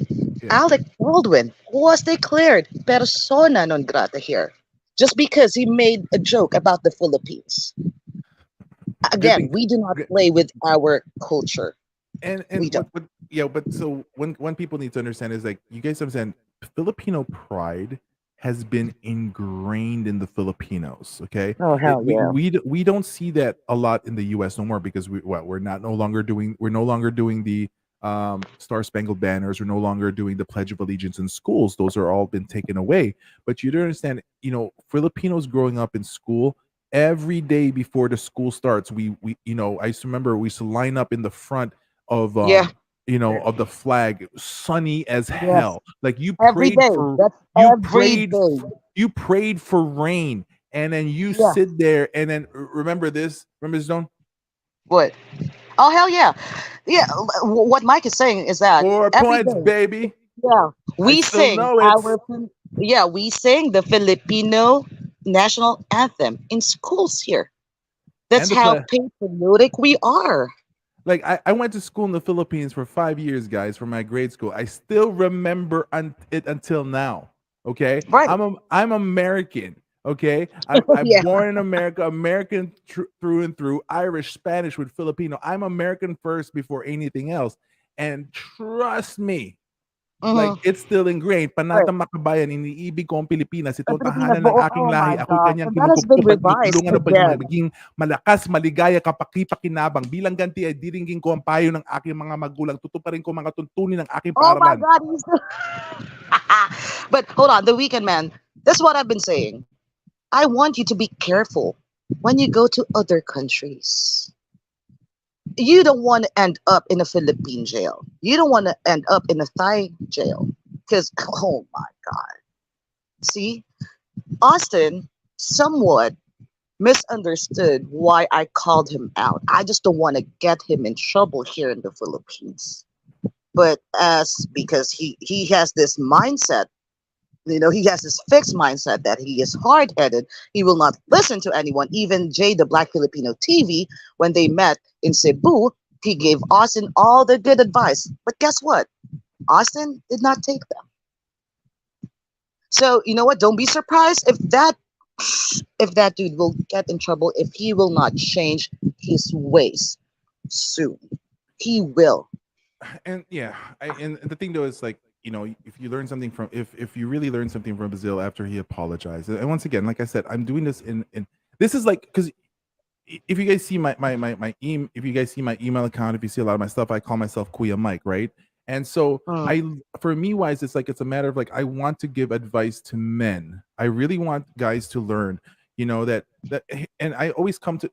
Yeah. Alec Baldwin was declared persona non grata here just because he made a joke about the Philippines. Good Again, thing. we do not play with our culture. And We don't. what yeah, but so when people need to understand is, like, you guys understand, Filipino pride has been ingrained in the Filipinos. Okay, Oh hell yeah! we don't see that a lot in the U.S. no more, because we're no longer doing the Star Spangled Banners. We're no longer doing the Pledge of Allegiance in schools. Those are all been taken away. But you do understand, Filipinos growing up in school, every day before the school starts, we I used to remember we used to line up in the front of Yeah. of the flag, sunny as Yes. hell. Like Every day. That's you every day. you prayed for rain, and then you Yeah. sit there, and then remember this, don't What? Oh hell yeah. Yeah. What Mike is saying is that 4 every points, day. baby. Yeah. I We still sing know it. our. Yeah. We sing the Filipino national anthem in schools here. That's And the how play. patriotic we are. Like I went to school in the Philippines for 5 years, guys, for my grade school. I still remember it until now. Okay, Right. I'm American. Okay, I'm Yeah. born in America, American through and through, Irish, Spanish with Filipino. I'm American first before anything else. And trust me, like, Mm-hmm. it's still ingrained. Right. Panatang makabayan, iniibig ko ang Pilipinas. Ito The ang Filipinas tahanan ng buo. aking Oh lahi. my Ako'y gosh. kanyang And that has been kinukupkup at revised tinutulungan upang again. maging malakas, maligaya, kapakipakinabang. Bilang ganti ay diringgin ko ang payo ng aking mga magulang. Tutuparin ko mga tuntunin ng aking Oh my paaralan. God. But hold on, the weekend man. That's what I've been saying. I want you to be careful when you go to other countries. You don't want to end up in a Philippine jail. You don't want to end up in a Thai jail. Because, oh my God. See, Austin somewhat misunderstood why I called him out. I just don't want to get him in trouble here in the Philippines. But as because he has this mindset, he has this fixed mindset that he is hard headed. He will not listen to anyone. Even Jay, the Black Filipino TV, when they met in Cebu, he gave Austin all the good advice. But guess what? Austin did not take them. So you know what? Don't be surprised if that dude will get in trouble if he will not change his ways soon. He will. And yeah, and the thing though is, like, if you learn something from, if you really learn something from Brazil after he apologized, and once again, like I said, I'm doing this in this is like, because if you guys see if you guys see my email account, if you see a lot of my stuff, I call myself Kuya Mike, right? And so Mm, for me wise, it's like, it's a matter of, like, I want to give advice to men. I really want guys to learn, that and I always come to,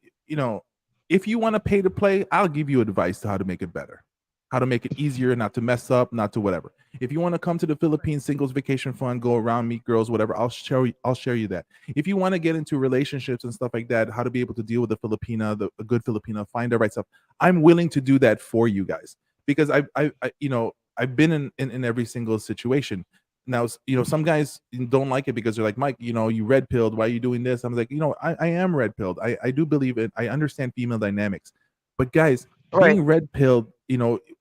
if you want to pay to play, I'll give you advice to how to make it better, how to make it easier, not to mess up, not to whatever. If you want to come to the Philippines Singles Vacation Fund, go around, meet girls, whatever, I'll share you that. If you want to get into relationships and stuff like that, how to be able to deal with a good Filipina, find the right stuff, I'm willing to do that for you guys, because I've been in every single situation. Now, some guys don't like it because they're like, Mike, you red pilled. Why are you doing this? I'm like, I am red pilled. I do believe it. I understand female dynamics. But guys, right. being red pilled,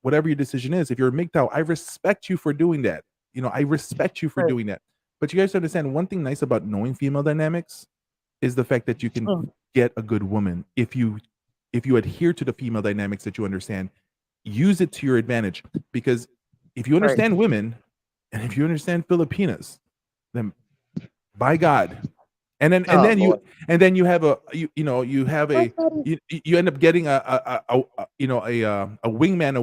whatever your decision is, if you're a MGTOW, I respect you for doing that. I respect you for Right. doing that. But you guys understand, one thing nice about knowing female dynamics is the fact that you can Mm, get a good woman if you adhere to the female dynamics that you understand. Use it to your advantage, because if you right. understand women and if you understand Filipinas, then by God, Oh Lord. and then you have you have Right, a buddy. you end up getting a wingman,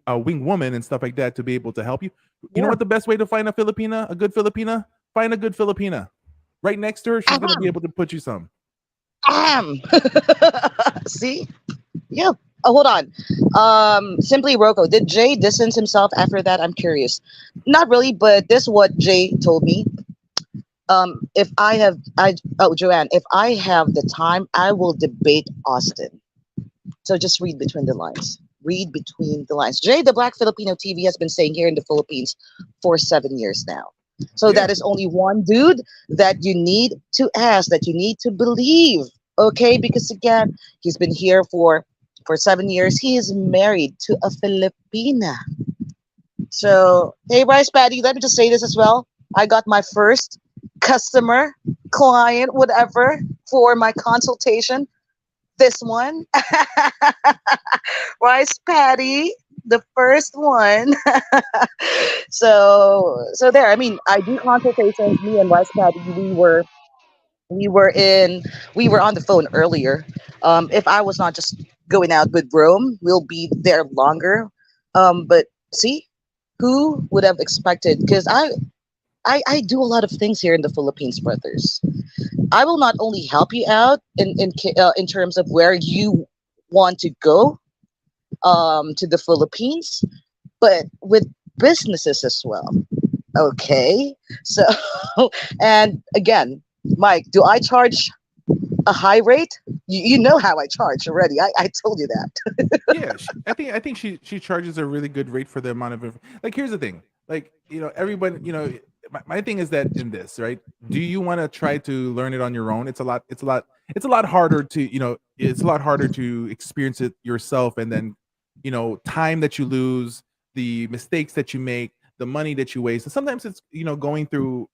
a wing woman and stuff like that, to be able to help you. You know Yeah. what the best way to find a good Filipina? Find a good Filipina. Right next to her, she's gonna be Ahem. able to put you some. Ahem. See? Yeah. Oh, hold on. Simply Rocco. Did Jay distance himself after that? I'm curious. Not really, but this is what Jay told me. If I have, Joanne, if I have the time, I will debate Austin. So just read between the lines. Read between the lines. Jay, the Black Filipino TV, has been saying here in the Philippines for 7 years now. So Yeah. that is only one dude that you need to ask, that you need to believe. Okay, because again, he's been here for 7 years. He is married to a Filipina. So, hey, Rice Patty, let me just say this as well. I got my first customer, client, whatever, for my consultation. This one, Rice Patty, the first one. So there. I mean, I do consultations. Me and Rice Patty, we were in we were on the phone earlier. If I was not just going out with Rome, we'll be there longer. But see, who would have expected? Because I do a lot of things here in the Philippines, brothers. I will not only help you out in terms of where you want to go to the Philippines, but with businesses as well. Okay, so and again, Mike, do I charge a high rate? You know how I charge already. I told you that. Yeah, I think she charges a really good rate for the amount of like. Here's the thing, like everyone, my thing is that in this, right? Do you want to try to learn it on your own? It's a lot harder to it's a lot harder to experience it yourself, and then time that you lose, the mistakes that you make, the money that you waste, and sometimes it's going through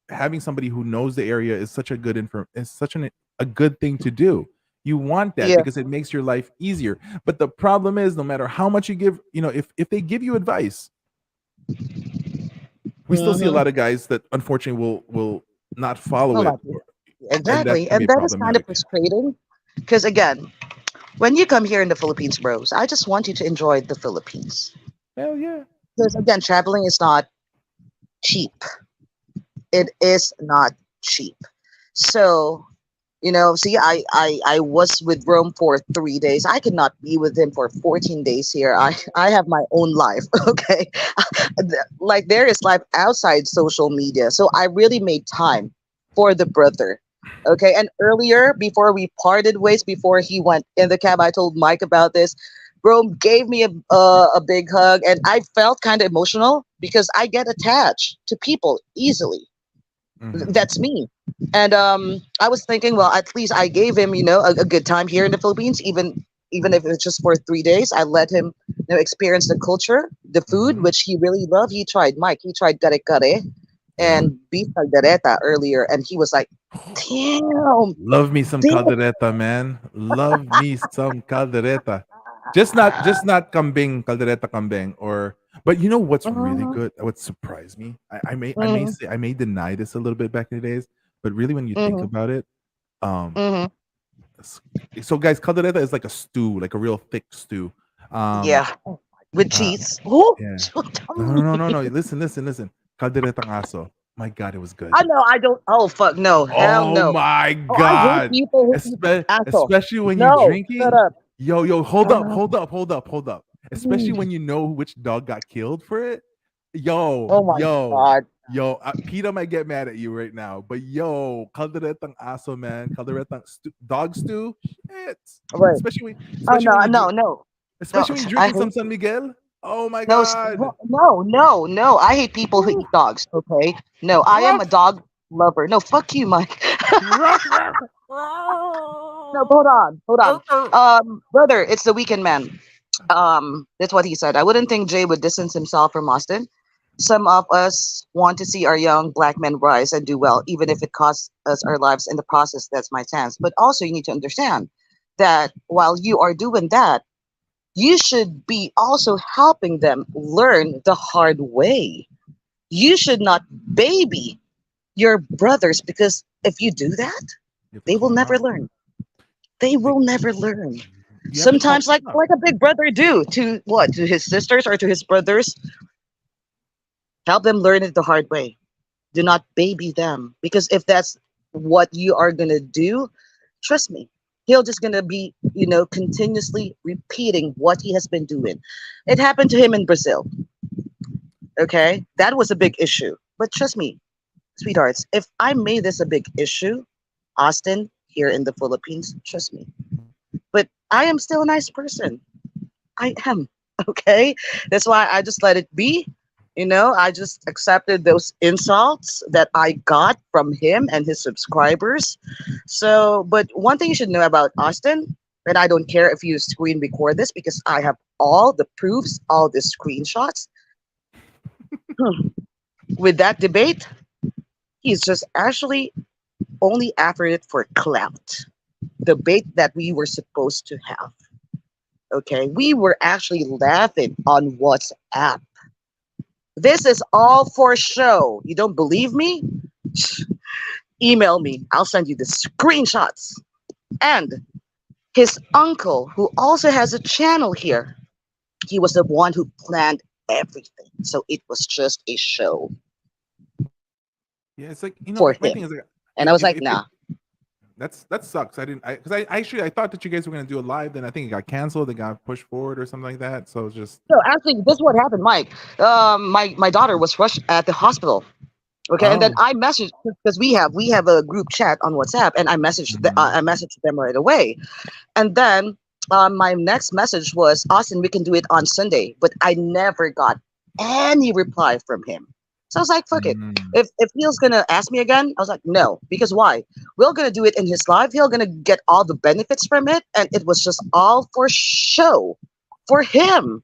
having somebody who knows the area is such a good is such a good thing to do. You want that Yeah. because it makes your life easier. But the problem is, no matter how much you give, if they give you advice, we still see a Mm-hmm. lot of guys that unfortunately will not follow Well, it, not you. and that Exactly, can be and that is kind of problematic. frustrating because again, when you come here in the Philippines, bros, I just want you to enjoy the Philippines. Hell yeah. Because again, traveling is not cheap. It is not cheap. So, see, I was with Rome for 3 days. I could not be with him for 14 days here. I have my own life, okay? Like, there is life outside social media. So I really made time for the brother. Okay. And earlier, before we parted ways, before he went in the cab, I told Mike about this. Rome gave me a big hug, and I felt kind of emotional because I get attached to people easily. Hmm. That's me. And I was thinking, well, at least I gave him, a good time here in the Philippines, even if it's just for 3 days. I let him, experience the culture, the food, Hmm. which he really loved. He tried, Mike. He tried kare kare Yeah. and beef caldereta earlier, and he was like, "Damn, Love me some this." caldereta, man. Love me some caldereta. Just not kambing, caldereta kambing, or but you know what's really Mhm, good? What surprised me? I may mhm, say I may deny this a little bit back in the days, but really when you think mhm, about it, um, mhm. s- so guys, caldereta is like a stew, like a real thick stew. Um, Yeah, with uh, cheese. Ooh, yeah. No, tell no, no, me. no, no. Listen, listen, listen. Calderetang aso. My God, it was good. I know. I don't. Oh fuck no. Hell Oh no. my Oh, I hate God. people who eat asshole. Especially when you No, shut drinking. up. Yo, hold up, Uh, hold up, hold up, hold up. Especially when mm. you know which dog got killed for it. Yo, Oh my yo, god. yo. Peter might get mad at you right now, but yo, calderetang aso, man. Dog stew. Shit. Wait. Especially when, Oh especially no, when you no, drink, no, no. especially when you're I drinking some hate San Miguel. Oh my no, God. no, no, no. I hate people who Woo. eat dogs. Okay. No, I am a Ruff, dog lover. No, fuck you, Mike. ruff, ruff. No, hold on, hold on. Ruff. Brother, it's the weekend man. That's what he said. I wouldn't think Jay would distance himself from Austin. Some of us want to see our young black men rise and do well, even if it costs us our lives in the process. That's my stance. But also, you need to understand that while you are doing that, you should be also helping them learn the hard way. You should not baby your brothers because if you do that, You have to they call will them never out. learn. They Like will never learn. you have to call Sometimes, them like out. like a big brother do to what, to his sisters or to his brothers, help them learn it the hard way. Do not baby them because if that's what you are gonna do, trust me, he'll just gonna be continuously repeating what he has been doing. It happened to him in Brazil. Okay, that was a big issue. But trust me, sweethearts, if I made this a big issue, Austin here in the Philippines, trust me. But I am still a nice person. I am. Okay. That's why I just let it be. I just accepted those insults that I got from him and his subscribers. So, but one thing you should know about Austin, and I don't care if you screen record this because I have all the proofs, all the screenshots. Hmm. With that debate, he's just actually only after it for clout. Debate that we were supposed to have. Okay. We were actually laughing on WhatsApp. This is all for show. You don't believe me? Email me. I'll send you the screenshots. And his uncle, who also has a channel here, he was the one who planned everything. So it was just a show. Yeah, it's like for my thing him. is like And I was like, if it nah. that sucks. I didn't because I actually I thought that you guys were gonna do it live. Then I think it got canceled. It got pushed forward or something like that. So it's just So actually, this is what happened, Mike. My daughter was rushed at the hospital. Okay, and then oh. I messaged because we have a group chat on WhatsApp, and Mhm. I messaged them right away. And then my next message was, Austin, we can do it on Sunday, but I never got any reply from him. So I was like, fuck it. Mm. If Neil's gonna ask me again, I was like, no, because why? We're gonna do it in his life. He's gonna get all the benefits from it, and it was just all for show, for him.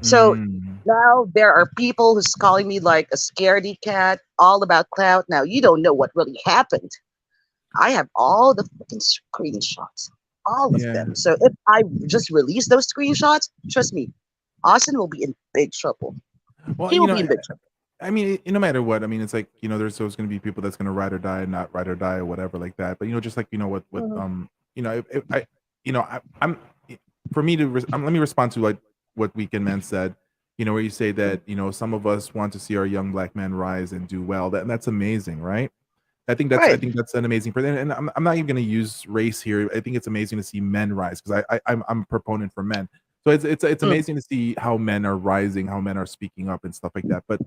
So Mm. now there are people who's calling me like a scaredy cat, all about clout. Now you don't know what really happened. I have all the fucking screenshots, all of Yeah. them. So if I just release those screenshots, trust me, Austin will be in big trouble. Well, He will be in big trouble. I mean, no matter what, I mean, it's like there's always going to be people that's going to ride or die, not ride or die, or whatever like that. But just like what Mhm. if I, I'm for me to let me respond to like what Weekend Man said. Where you say that some of us want to see our young black men rise and do well. That's amazing, right? I Right. think that's an amazing and I'm not even going to use race here. I think it's amazing to see men rise because I'm a proponent for men. So it's Mm, amazing to see how men are rising, how men are speaking up and stuff like that. But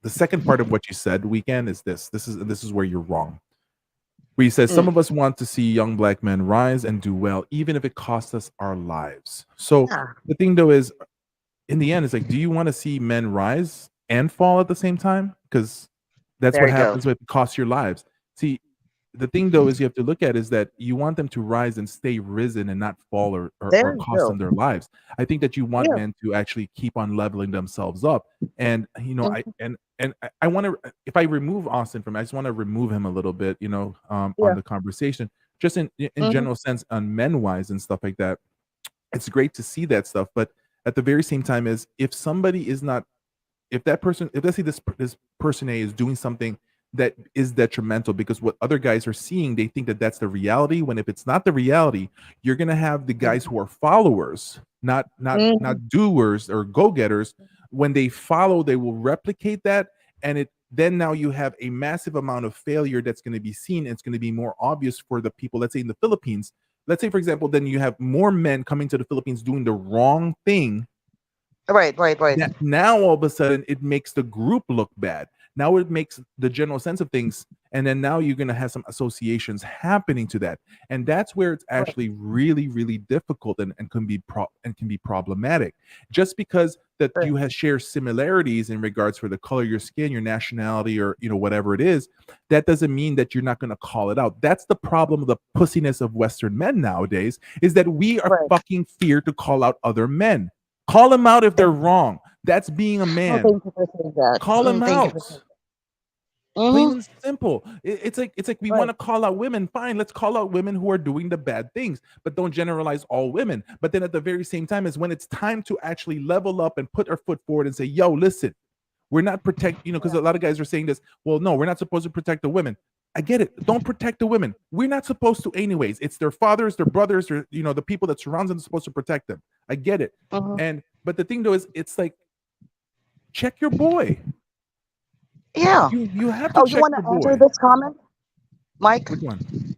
the second part of what you said, Weekend, is this. This is where you're wrong. Where you said some mm. of us want to see young black men rise and do well, even if it costs us our lives. So Yeah, the thing though is, in the end, it's like, do you want to see men rise and fall at the same time? Because that's there what you go. happens when it costs your lives. See, the thing though is you have to look at is that you want them to rise and stay risen and not fall or There you cost them go. their lives. I think that you want Yeah. men to actually keep on leveling themselves up. And I Mhm. and I want to, if I remove Austin from it, I just want to remove him a little bit, on Yeah. the conversation, just in Hmm. general sense on men wise and stuff like that. It's great to see that stuff, but at the very same time, is if somebody is not, if that person, if let's say this person A is doing something that is detrimental because what other guys are seeing, they think that that's the reality. When if it's not the reality, you're gonna have the guys who are followers, not Hmm. doers or go getters. When they follow, they will replicate that, and it then now you have a massive amount of failure that's going to be seen. It's going to be more obvious for the people. Let's say in the Philippines. Let's say, for example, then you have more men coming to the Philippines doing the wrong thing Right, right, right. that now all of a sudden it makes the group look bad. Now it makes the general sense of things, and then now you're going to have some associations happening to that, and that's where it's Right, actually really really difficult and can be problematic. Just because that right, you have share similarities in regards for the color of your skin, your nationality, or whatever it is, that doesn't mean that you're not going to call it out. That's the problem of the pussiness of Western men nowadays, is that we are right. fucking feared to call out other men. Call them out if they're wrong. That's being a Oh, man. thank you for saying that. Call them Thank you for saying out. that. Plain Mm-hmm. and simple. It's like we want Right, to call out women. Fine, let's call out women who are doing the bad things, but don't generalize all women. But then at the very same time, is when it's time to actually level up and put our foot forward and say, "Yo, listen, we're not protect." Because a lot of guys are saying this. Well, no, we're not supposed to protect the women. I get it. Don't protect the women. We're not supposed to, anyways. It's their fathers, their brothers, or the people that surround them are supposed to protect them. I get it. mm-hmm. And but the thing though is, it's like, check your boy. Yeah. You have to Oh, you check want your to answer boy. this comment, Mike? Which one?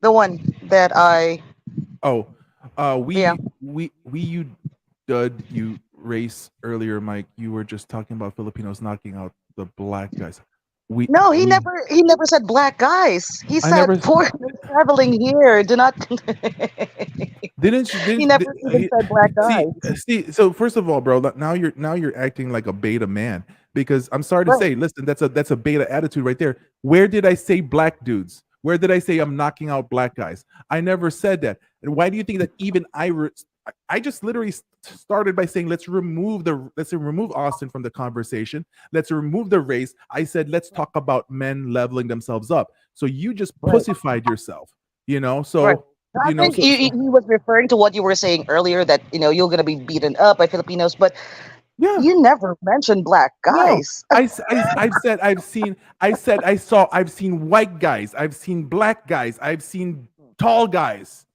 The one that I, Oh, yeah. we you dud you race earlier, Mike. You were just talking about Filipinos knocking out the black guys. We No, we he never said black guys. He I said never foreigners traveling here do not. didn't you He didn't never even said black see guys. see. So first of all, bro, now you're acting like a beta man, because I'm sorry to Right. say, listen, that's a beta attitude right there. Where did I say black dudes? Where did I say I'm knocking out black guys? I never said that. And why do you think that even I just literally started by saying, let's remove Austin from the conversation. Let's remove the race. I said, let's talk about men leveling themselves up. So you just Right. pussified yourself, Right. so I think he was referring to what you were saying earlier, that you're gonna be beaten up by Filipinos, but yeah. you never mentioned black No, guys. I've said I've seen white guys, I've seen black guys, I've seen tall guys.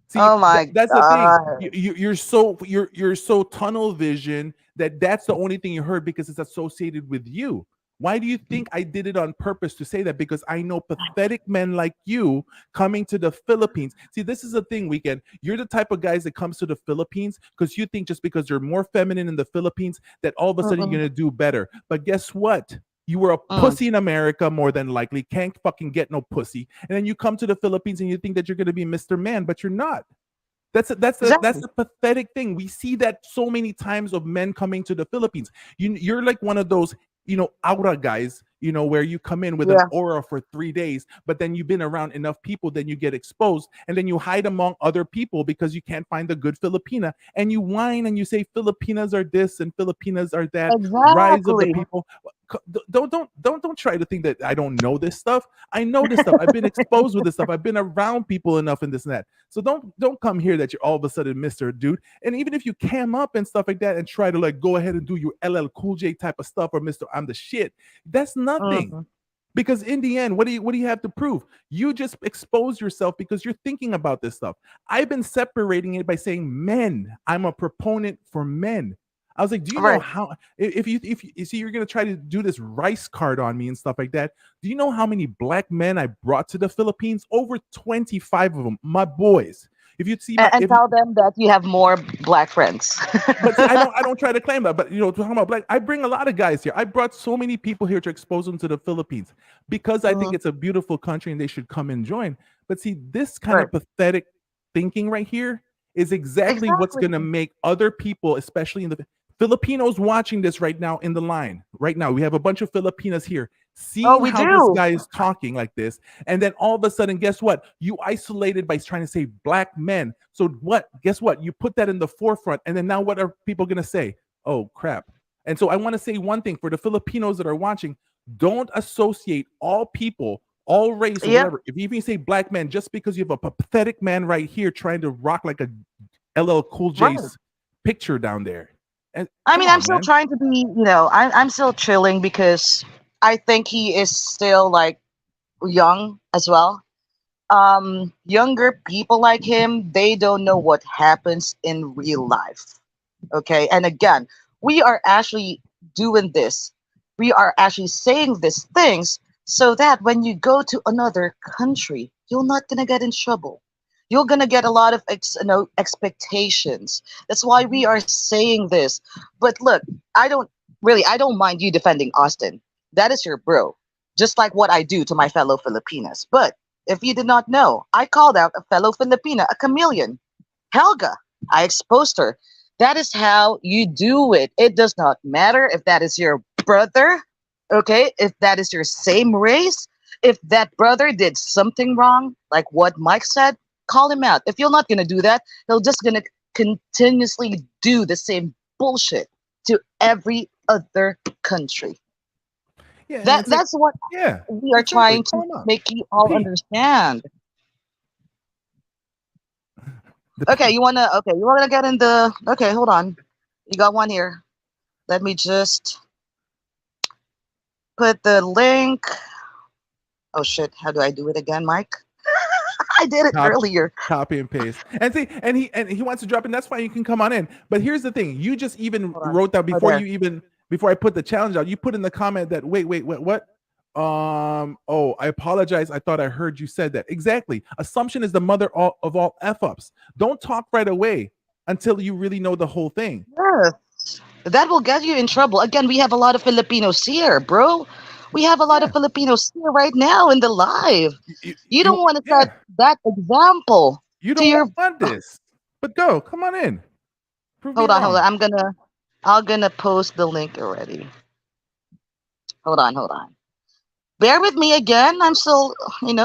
See, Oh my that's the thing. god. You're so tunnel vision that that's the only thing you heard because it's associated with you. Why do you think I did it on purpose to say that? Because I know pathetic men like you coming to the Philippines. See, this is the thing, Weekend. You're the type of guys that comes to the Philippines because you think just because you're more feminine in the Philippines that all of a sudden you're Mm-mm. gonna do better. But guess what? You were a Mm. pussy in America more than likely, can't fucking get no pussy. And then you come to the Philippines and you think that you're gonna be Mr. Man, but you're not. That's Exactly. a pathetic thing. We see that so many times of men coming to the Philippines. You're like one of those, aura guys, where you come in with an Yeah. aura for 3 days, but then you've been around enough people, then you get exposed, and then you hide among other people because you can't find a good Filipina, and you whine and you say Filipinas are this and Filipinas are that. Rise of the Exactly. people. Don't try to think that I don't know this stuff. I know this stuff. I've been exposed with this stuff. I've been around people enough in this and that. So don't come here that you're all of a sudden Mr. Dude. And even if you cam up and stuff like that and try to like go ahead and do your LL Cool J type of stuff or Mr. I'm the shit, that's nothing. Mm. Because in the end, what do you have to prove? You just expose yourself because you're thinking about this stuff. I've been separating it by saying men. I'm a proponent for men. I was like, do you know Right. how if you see you're gonna try to do this rice card on me and stuff like that? Do you know how many black men I brought to the Philippines? Over 25 of them, my boys. If you see my And if tell them that you have more black friends. but see, I don't try to claim that. But talking about black, I bring a lot of guys here. I brought so many people here to expose them to the Philippines because I think Mhm. it's a beautiful country and they should come and join. But see, this kind Right. of pathetic thinking right here is exactly what's Exactly. going to make other people, especially in the Filipinos watching this right now in the line. Right now, we have a bunch of Filipinas here Oh, seeing we how this do. guy is talking like this. And then all of a sudden, guess what? You isolated by trying to say black men. So what? Guess what? You put that in the forefront. And then now what are people going to say? Oh, crap. And so I want to say one thing for the Filipinos that are watching, don't associate all people, all race or Yep. whatever. If you even say black men, just because you have a pathetic man right here trying to rock like a LL Cool Right. J's picture down there. And I come mean, I'm on, still man. trying to be, I'm still chilling because I think he is still like young as well. Younger people like him, they don't know what happens in real life. Okay. And again, we are actually doing this. We are actually saying these things so that when you go to another country, you're not gonna get in trouble. You're gonna get a lot of expectations. That's why we are saying this. But look, I don't mind you defending Austin. That is your bro. Just like what I do to my fellow Filipinas. But if you did not know, I called out a fellow Filipina a chameleon. Helga. I exposed her. That is how you do it. It does not matter if that is your brother, okay? If that is your same race, if that brother did something wrong, like what Mike said, call him out. If you're not gonna do that, he'll just gonna continuously do the same bullshit to every other country. Yeah, and That it's like, that's what yeah, we are exactly. trying Call to him out. make you The all P. understand. The Okay, P. you wanna get in the okay, hold on. You got one here. Let me just put the link. Oh shit, how do I do it again, Mike? I did it Copy, earlier. copy and paste. And see, and he wants to drop in. That's fine. You can come on in. But here's the thing: you just even Hold on. wrote that Oh there. before I put the challenge out. You put in the comment that wait, what? Oh, I apologize. I thought I heard you said that. Exactly. Assumption is the mother of all f ups. Don't talk right away until you really know the whole thing. Yes. That will get you in trouble. Again, we have a lot of Filipinos here, bro. We have a lot of Yeah. Filipinos here right now in the live. You don't want to set Yeah. that example You to don't your want this, but go. Come on in. Prove me hold on. wrong. I'm gonna post the link already. Hold on. Bear with me again. I'm still,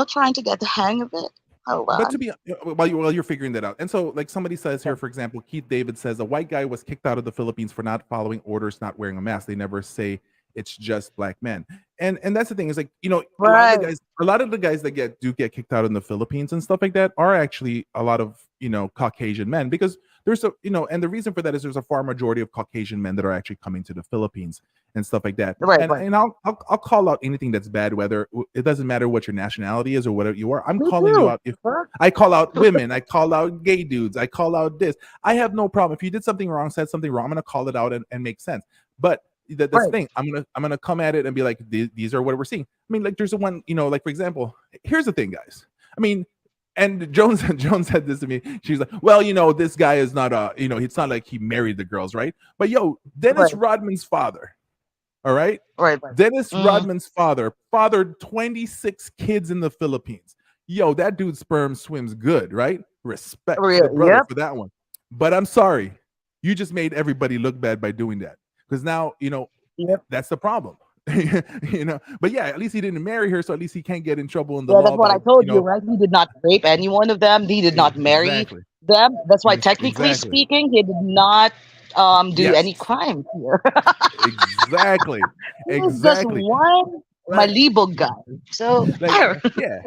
trying to get the hang of it. Hold But to on. be while you're figuring that out, and so like somebody says here, for example, Keith David says a white guy was kicked out of the Philippines for not following orders, not wearing a mask. They never say it's just black men, and that's the thing is like Right. a lot of the guys that get kicked out in the Philippines and stuff like that are actually a lot of Caucasian men because there's and the reason for that is there's a far majority of Caucasian men that are actually coming to the Philippines and stuff like that. Right. And Right. and I'll call out anything that's bad, whether it doesn't matter what your nationality is or whatever you are. I'm Me calling you too. out. If Huh? I call out women, I call out gay dudes, I call out this. I have no problem. If you did something wrong, said something wrong, I'm gonna call it out and make sense. But That's the Right. thing. I'm gonna come at it and be like, these are what we're seeing. I mean, like there's a one, like for example, here's the thing, guys. I mean, and Jones Jones said this to me. She's like, well, this guy is not it's not like he married the girls, right? But yo, Dennis Right. Rodman's father, all right? Right. Right. Dennis Mm-hmm. Rodman's father fathered 26 kids in the Philippines. Yo, that dude's sperm swims good, right? Respect to the brother Yep. for that one. But I'm sorry, you just made everybody look bad by doing that. Because now, Yep. that's the problem. But yeah, at least he didn't marry her, so at least he can't get in trouble in the Yeah, that's law what I by, told you, right? He did not rape any one of them. He did not marry exactly. them. That's why, technically Exactly. speaking, he did not do Yes. any crime here. Exactly. He is just Exactly. one Like, Malibog guy. So like yeah.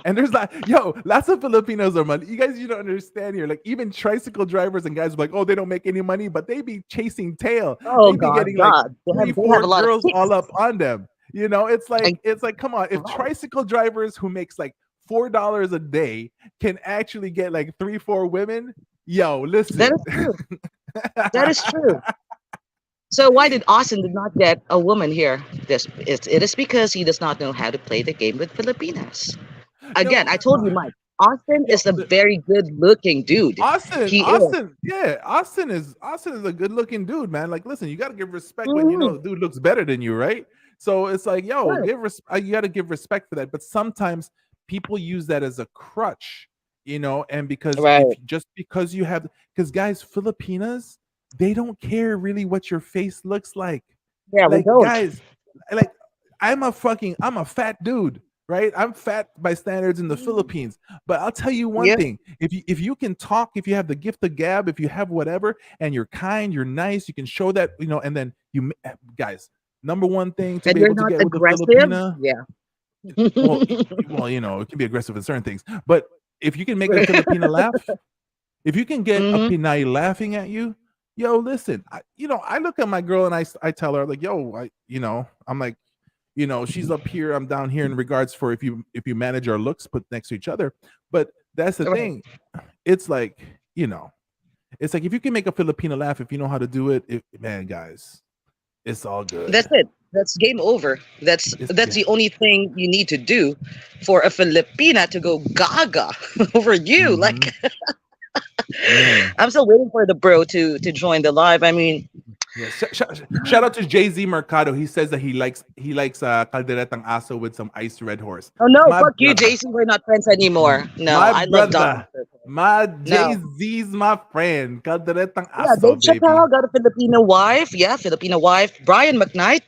And there's like, yo, lots of Filipinos are money. You guys, you don't understand here. Like even tricycle drivers and guys are like, oh, they don't make any money, but they be chasing tail. oh They be God, getting like God, three, they have four a lot of girls kicks. all up on them. And It's like, come on, if tricycle drivers who makes like $4 a day can actually get like 3, 4 women, yo, that listen. is true. That is true. So why did Austin did not get a woman here? It is because he does not know how to play the game with Filipinas. Again, No, I told you, Mike. Austin yo, is a very good-looking dude. He is. Austin is a good looking dude, man. Like, listen, you got to give respect when Mhm. dude looks better than you, right? So it's like, yo, Right. you got to give respect for that. But sometimes people use that as a crutch, and because Right. if just because you have, because guys, Filipinas, they don't care really what your face looks like. Yeah, we Like, don't. guys, like I'm a fat dude, right? I'm fat by standards in the Philippines. But I'll tell you one Yeah. thing: if you can talk, if you have the gift of gab, if you have whatever, and you're kind, you're nice, you can show that, and then guys, number one thing to And be you're able to not get with a aggressive. Filipina, Yeah. well, it can be aggressive in certain things, but if you can make a Filipina laugh, if you can get a Hmm. Pinay laughing at you, yo, listen, I look at my girl and I tell her like, yo, I'm like, she's up here, I'm down here in regards for if you manage our looks put next to each other. But that's the Right. thing. It's like, it's like if you can make a Filipina laugh, if you know how to do it, man, guys, it's all That's good. it. That's game over. That's It's that's the only thing you need to do for a Filipina to go gaga over you. mm-hmm. Like Yeah. I'm still waiting for the bro to join the live. I mean, Yeah, shout out to Jay Z Mercado. He says that he likes calderetang aso with some iced red horse. oh no, My fuck you, brother, JC. We're not friends anymore. No, my I love Dom. brother, my Jay No. Z's my friend. Calderetang Yeah, aso, Dave baby. Chappelle got a Filipino wife. Yeah, Filipino wife. Brian McKnight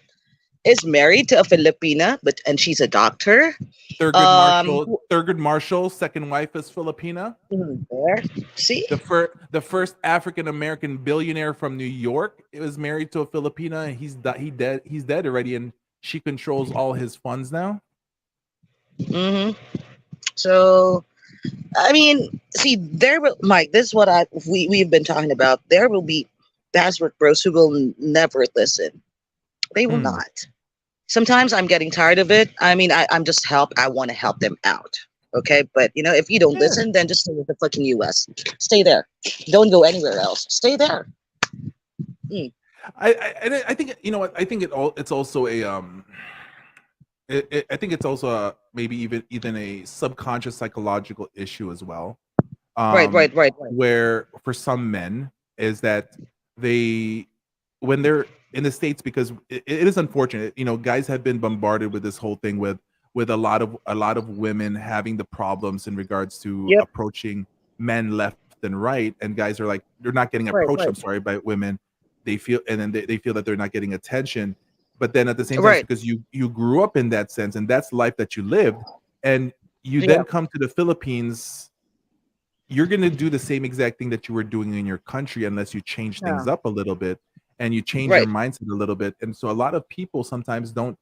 is married to a Filipina, and she's a doctor. Who, Thurgood Marshall, second wife is Filipina. there. See? The first African American billionaire from New York was married to a Filipina, and he's dead already, and she controls all his funds now. Hmm. So I mean, see, there will Mike. This is what we've been talking about. There will be password bros who will never listen. They will Hmm. not. Sometimes I'm getting tired of it. I mean, I'm just I want to help them out. Okay, but if you don't Yeah. listen, then just stay with the fucking U.S. Stay there. Don't go anywhere else. Stay there. Mm. I think what I think it's also a I think it's also maybe even a subconscious psychological issue as well. Right, um right, right, right. where for some men is that they, when they're in the States, because it is unfortunate, guys have been bombarded with this whole thing with a lot of women having the problems in regards to Yep. approaching men left and right, and guys are like, they're not getting Right, approached, right, I'm sorry, by women. They feel, and then they feel that they're not getting attention, but then at the same time, it's right. because you grew up in that sense, and that's life that you lived, and you Yeah. then come to the Philippines. You're going to do the same exact thing that you were doing in your country, unless you change Yeah. things up a little bit and you change your Right. mindset a little bit. And so a lot of people sometimes don't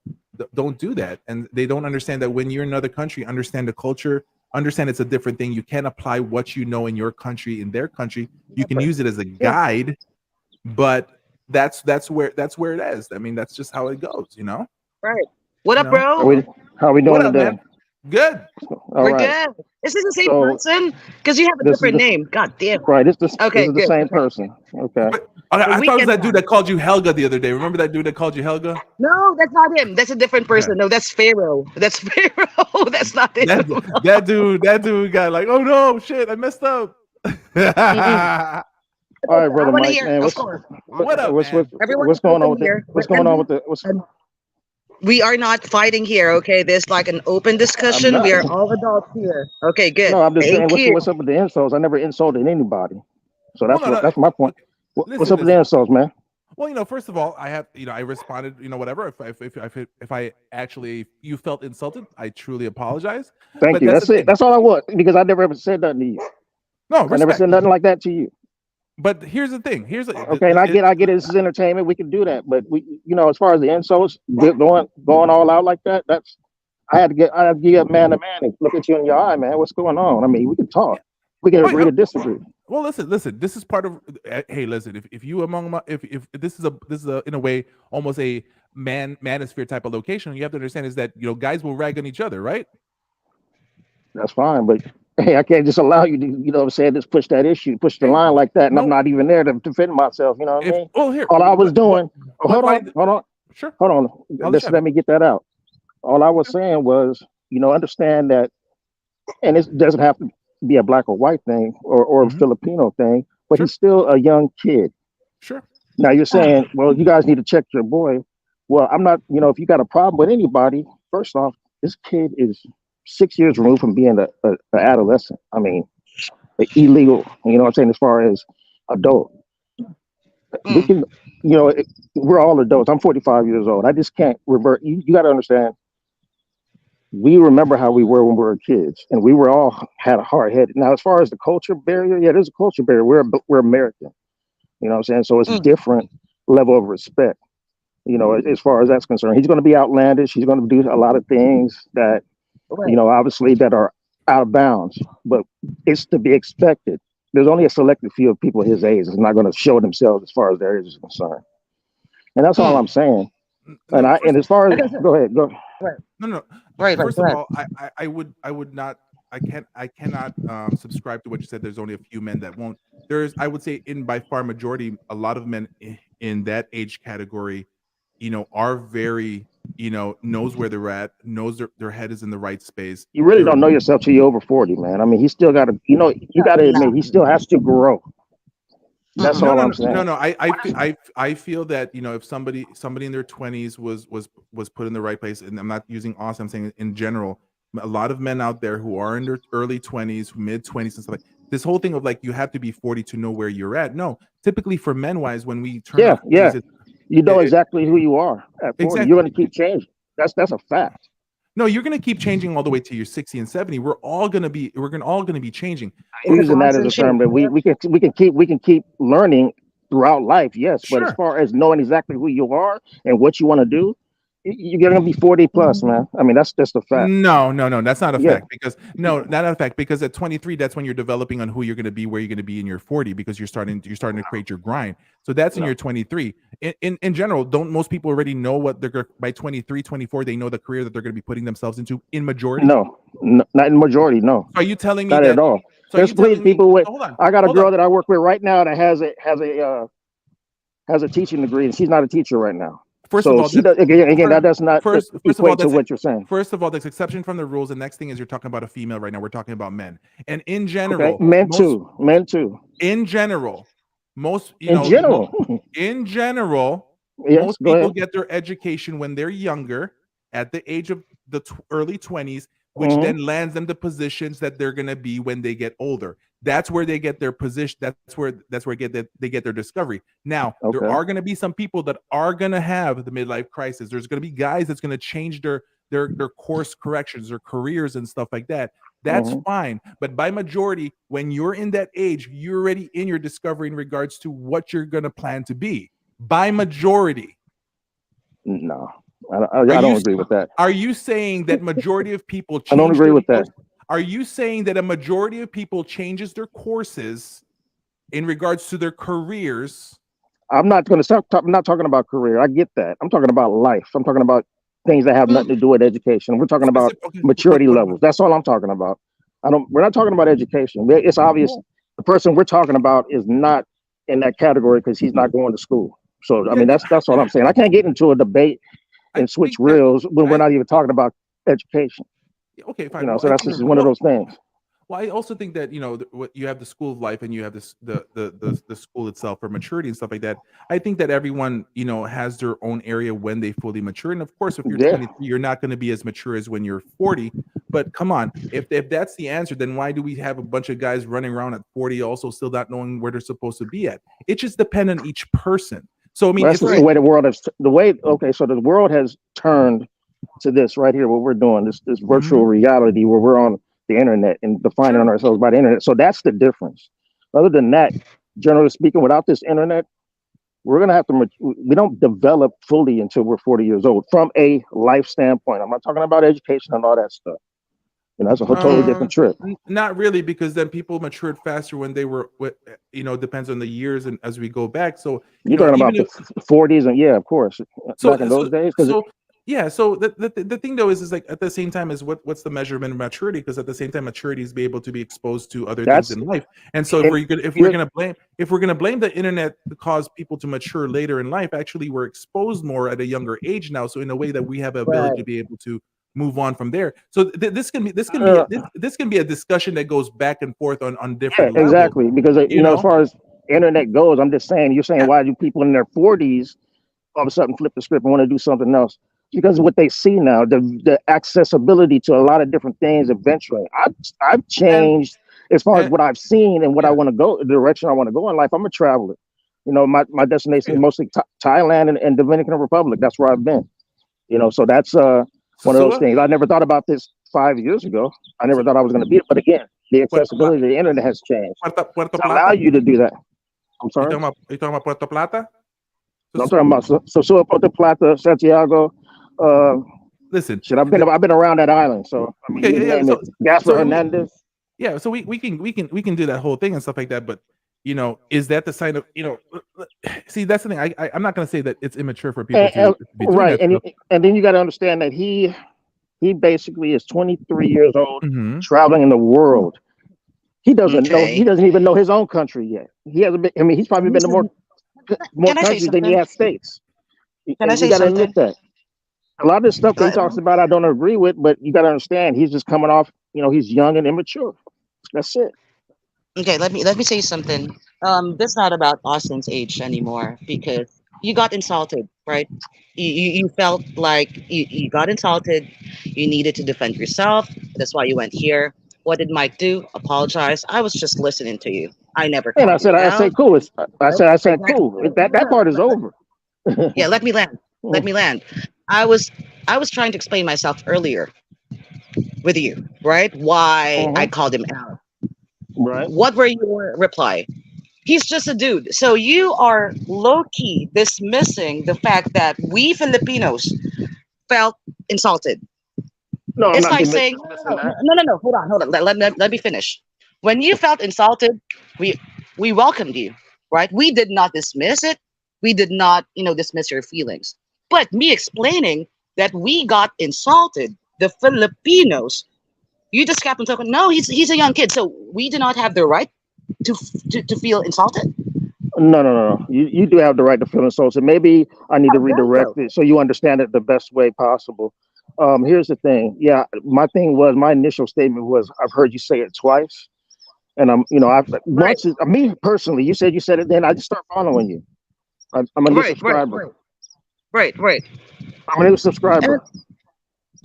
do that, and they don't understand that when you're in another country, understand the culture, understand it's a different thing. You can't apply what you know in your country in their country. You can use it as a Yeah. guide, but that's where it is. I mean, that's just how it goes. Right. What you up, know How bro? we what doing up, man? today? Good. All We're right. good. Is this the same So person? Because you have a this is different the name. God damn. right. This Okay, is the good. same Okay. person. Okay. But Okay, The I thought it was weekend that dude one. that called you Helga the other day. Remember that dude that called you Helga? No, that's not him. That's a different Okay. person. No, that's Pharaoh. That's Pharaoh. That's not him. That that dude got like, oh no, shit, I messed up. Mm-mm. All right, I brother want to Mike, hear, man. of course. What up, man? Everyone What's is going on open with the here. what's going on with the what's And we are not fighting here, okay? There's like an open I'm discussion. not. We are all adults here. Okay, good. No, I'm just saying Thank you. what's up with the insults. I never insulted anybody, so Well, no, no. that's my point. Okay. What's Listen, up with the listen. insults, man? Well, first of all, I have, I responded, whatever. If I actually you felt insulted, I truly apologize. Thank But you. that's the That's it. thing. That's all I want because I never ever said nothing to you. No, I never respect. said nothing like that to you. But here's the thing. Here's Okay, and I get it. This is entertainment. We can do that, but as far as the insults going all out like that, that's I had to get man to man and look at you in your eye, man. What's going on? I mean, we can yeah. talk. We can Wait, agree to disagree. well, listen. This is part of. Hey, listen. If you among my, if this is a in a way almost a manosphere type of location, you have to understand is that guys will rag on each other, right? That's fine, but hey, I can't just allow you to, what I'm saying, just push the Hey, line like that, and I'm no. not even there to defend myself. You know what I If mean? here, All I was doing. Oh, what why? Sure, hold I'll on. let Just you have it. let me get that out. All I was saying was, understand that, and it doesn't have to be a black or white thing or a Mhm. Filipino thing, but Sure, he's still a young kid. sure. Now you're saying, well, you guys need to check your boy. Well, I'm not. If you got a problem with anybody, first off, this kid is 6 years removed from being a adolescent. I mean, illegal. You know what I'm saying? As far as adult, we Mm. can. We're all adults. I'm 45 years old. I just can't revert. You got to understand. We remember how we were when we were kids, and we were all had a hard head. Now, as far as the culture barrier, yeah, there's a culture barrier. We're American. You know what I'm saying? So it's a Mm. different level of respect. As far as that's concerned, he's going to be outlandish. He's going to do a lot of things that, Right. obviously that are out of bounds, but it's to be expected. There's only a selected few of people his age that's not going to show themselves as far as their age is concerned. And that's all Mm. I'm saying. And No, first, as far as, Like I said, go ahead, go. right, no, no. right. First Go of ahead. all, I would not. I cannot subscribe to what you said. There's only a few men that won't. I would say, in by far majority, a lot of men in that age category, are very, knows where they're at, knows their head is in the right space. You really They're don't know yourself till you're over 40, man. I mean, he still got to, you got to admit, No. he still has to grow. That's Mm-mm. no, all no, I'm no, no, saying. no. I feel that if somebody in their 20s was put in the right place, and I'm not using us, I'm saying in general, a lot of men out there who are in their early 20s, mid 20s, and stuff like this whole thing of like you have to be 40 to know where you're at. No, typically for men wise, when we turn Yeah, our 40s, yeah. You know exactly who you are at 40. You're exactly. going to keep changing. That's a fact. No, you're gonna keep changing all the way to your 60 and 70. All gonna be changing. It's But a Using that as a constant term, shift. but Yep. we can keep learning throughout life, yes. But as sure. far as knowing exactly who you are and what you want to do, you're gonna be 40 plus, man. I mean, that's just a fact. No, no, no, that's not a Yeah, fact because no, not a fact because at 23, that's when you're developing on who you're going to be, where you're going to be in your 40 because you're starting to create your grind. So that's in no, your 23. In general, don't most people already know what they're by 23, 24, they know the career that they're going to be putting themselves into in majority? no, not in majority. No, So are you telling me not at that all. so are There's you plenty of telling me people with. hold on. I got a Hold on. girl that I work with right now that has a teaching degree, and she's not a teacher right now. First of So all, she that's does again. That does not first of all, equate to what you're saying. first of all, that's exception from the rules. The next thing is you're talking about a female right now. We're talking about men. And Okay, most men too. in general, most In general, in general, yes. most Go people ahead. get their education when they're younger, at the age of the early 20s, which Hmm. then lands them to positions that they're going to be when they get older. That's where they get their position. They get their discovery. Now, there Okay. are going to be some people that are going to have the midlife crisis. There's going to be guys that's going to change their course corrections, their careers and stuff like that. That's Hmm. fine. But by majority, when you're in that age, you're already in your discovery in regards to what you're going to plan to be. By majority. No, Are I you don't agree with that. are you saying that majority of people I don't change agree their with that. course? Are you saying that a majority of people changes their courses in regards to their careers? I'm not going to stop. I'm not talking about career. I get that. I'm talking about life. I'm talking about things that have nothing Mm. to do with education. We're talking about Specific, okay, maturity levels. That's all I'm talking about. I don't. We're not talking about education. It's obvious the person we're talking about is not in that category because he's not going to school. So I Yeah, mean, that's all I'm saying. I can't get into a debate I and switch think that reels when we're I not even talking about education. okay, fine. Well, So I that's think just one of those things. well, I also think that what you have the school of life and you have this the school itself for maturity and stuff like that. I think that everyone has their own area when they fully mature, and of course, if you're Yeah, 23, you're not going to be as mature as when you're 40. But come on, if that's the answer, then why do we have a bunch of guys running around at 40 also still not knowing where they're supposed to be at? It just depends on each person. So I mean, well, that's if just the Right. way the world has. The way okay, so the world has turned to this right here. What we're doing, this virtual Mhm. reality where we're on the internet and defining Sure. ourselves by the internet. So that's the difference. Other than that, generally speaking, without this internet, we're gonna have to. We don't develop fully until we're 40 years old from a life standpoint. I'm not talking about education and all that stuff. That's a whole totally Mm-hmm. different trip. Not really, because then people matured faster when they were, depends on the years and as we go back. So, You're talking even about the if 40s, and yeah, of course, so, back in so, those days, because so, yeah. So the thing though is like at the same time is what's the measurement of maturity? Because at the same time, maturity is be able to be exposed to other things that's in life. And so and if we're you're gonna blame the internet to cause people to mature later in life, actually we're exposed more at a younger age now. So in a way that we have the ability to Right. be able to move on from there. So uh, this can be a discussion that goes back and forth on yeah, different levels. exactly. Because You as know? far as internet goes, I'm just saying. You're saying Yeah. why do people in their 40s all of a sudden flip the script and want to do something else? Because of what they see now, the accessibility to a lot of different things. Eventually, I've And changed as far as and what I've seen and what I yeah. want to go, the direction I want to go in life. I'm a traveler. My destination is Yeah. mostly Thailand and Dominican Republic. That's where I've been. So that's one of those Susua? things. I never thought about this 5 years ago. I never thought I was going to be it. But again, the Puerto, Pla- accessibility of the internet has changed Puerto to allow Plata? you to do that. I'm sorry. You talking about Puerto Plata? No, I'm Sus- talking about so Puerto Plata, Santiago. Uh, Listen, shit, I've been around that island. So I mean, okay, you yeah, yeah. name it. Gasper So we, Hernandez. yeah, so we can do that whole thing and stuff like that. But is that the sign of see, that's the thing. I'm not gonna say that it's immature for people to be doing Right, that stuff. and then you got to understand that he basically is 23 years old, Hmm. traveling in the world. He doesn't know. He Okay. doesn't even know his own country yet. He hasn't been. I mean, he's probably And been this to is, more can I say countries than he something? has states. Can I And you say got to admit something? that. A lot of the stuff that he Let- talks about, I don't agree with, but you got to understand, he's just coming off. He's young and immature. That's it. Okay, let me say something. This not about Austin's age anymore because you got insulted, right? You felt like you got insulted. You needed to defend yourself. That's why you went here. What did Mike do? Apologize. I was just listening to you. I never And I called you said, I out. said, cool. Right? I said, Exactly. cool. No, no, That no. part is over. Yeah, let me land. Let me land. I was I was trying to explain myself earlier with you, right? Why I Mhm. called him out. Right. What were your reply? He's just a dude. So you are low key dismissing the fact that we Filipinos felt insulted. No, I'm It's not like saying, dismissing that. no, hold on. Let me finish. When you felt insulted, we we welcomed you, right? We did not dismiss it. We did not, dismiss your feelings. But me explaining that we got insulted, the Filipinos, you just kept on talking. No, he's a young kid, so we do not have the right to to feel insulted. No, no, no, no. You do have the right to feel insulted. Maybe I need to Oh, there you redirect go. it so you understand it the best way possible. Here's the thing. Yeah, my initial statement was I've heard you say it twice, and I Right, me personally, you said it, then I just start following you. I'm a new right, right, subscriber. right, right, right. I'm a new subscriber.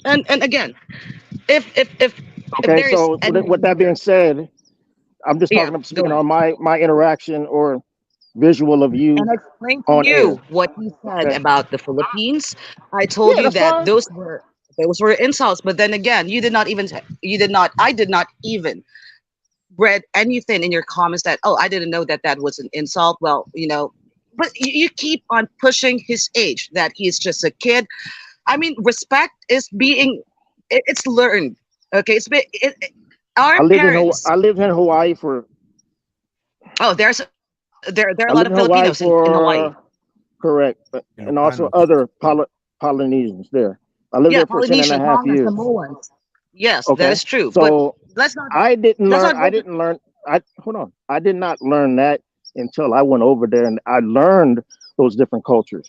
And and again, if Okay, there is so with anything that being here, said, I'm just yeah, go speaking ahead. on my interaction or visual of And you I explained to on air. you what he said Okay, about the Philippines. I told yeah, you that's that fine. those were insults. But then again, you did not I did not even read anything in your comments that, oh, I didn't know that that was an insult. Well, but you keep on pushing his age, that he's just a kid. I mean, respect is it's learned. Okay, our parents. I lived in Hawaii for Oh, there are a I lot lived of in Hawaii Filipinos in Hawaii. for correct, and also Ilocanos. other Polynesians there. I lived Yeah, there for 10 and a Polynesian, half Tongan, years. Samoans. Yes, that Okay, is true. But so let's not I didn't let's learn. not I go to. didn't learn. I hold on. I did not learn that until I went over there and I learned those different cultures.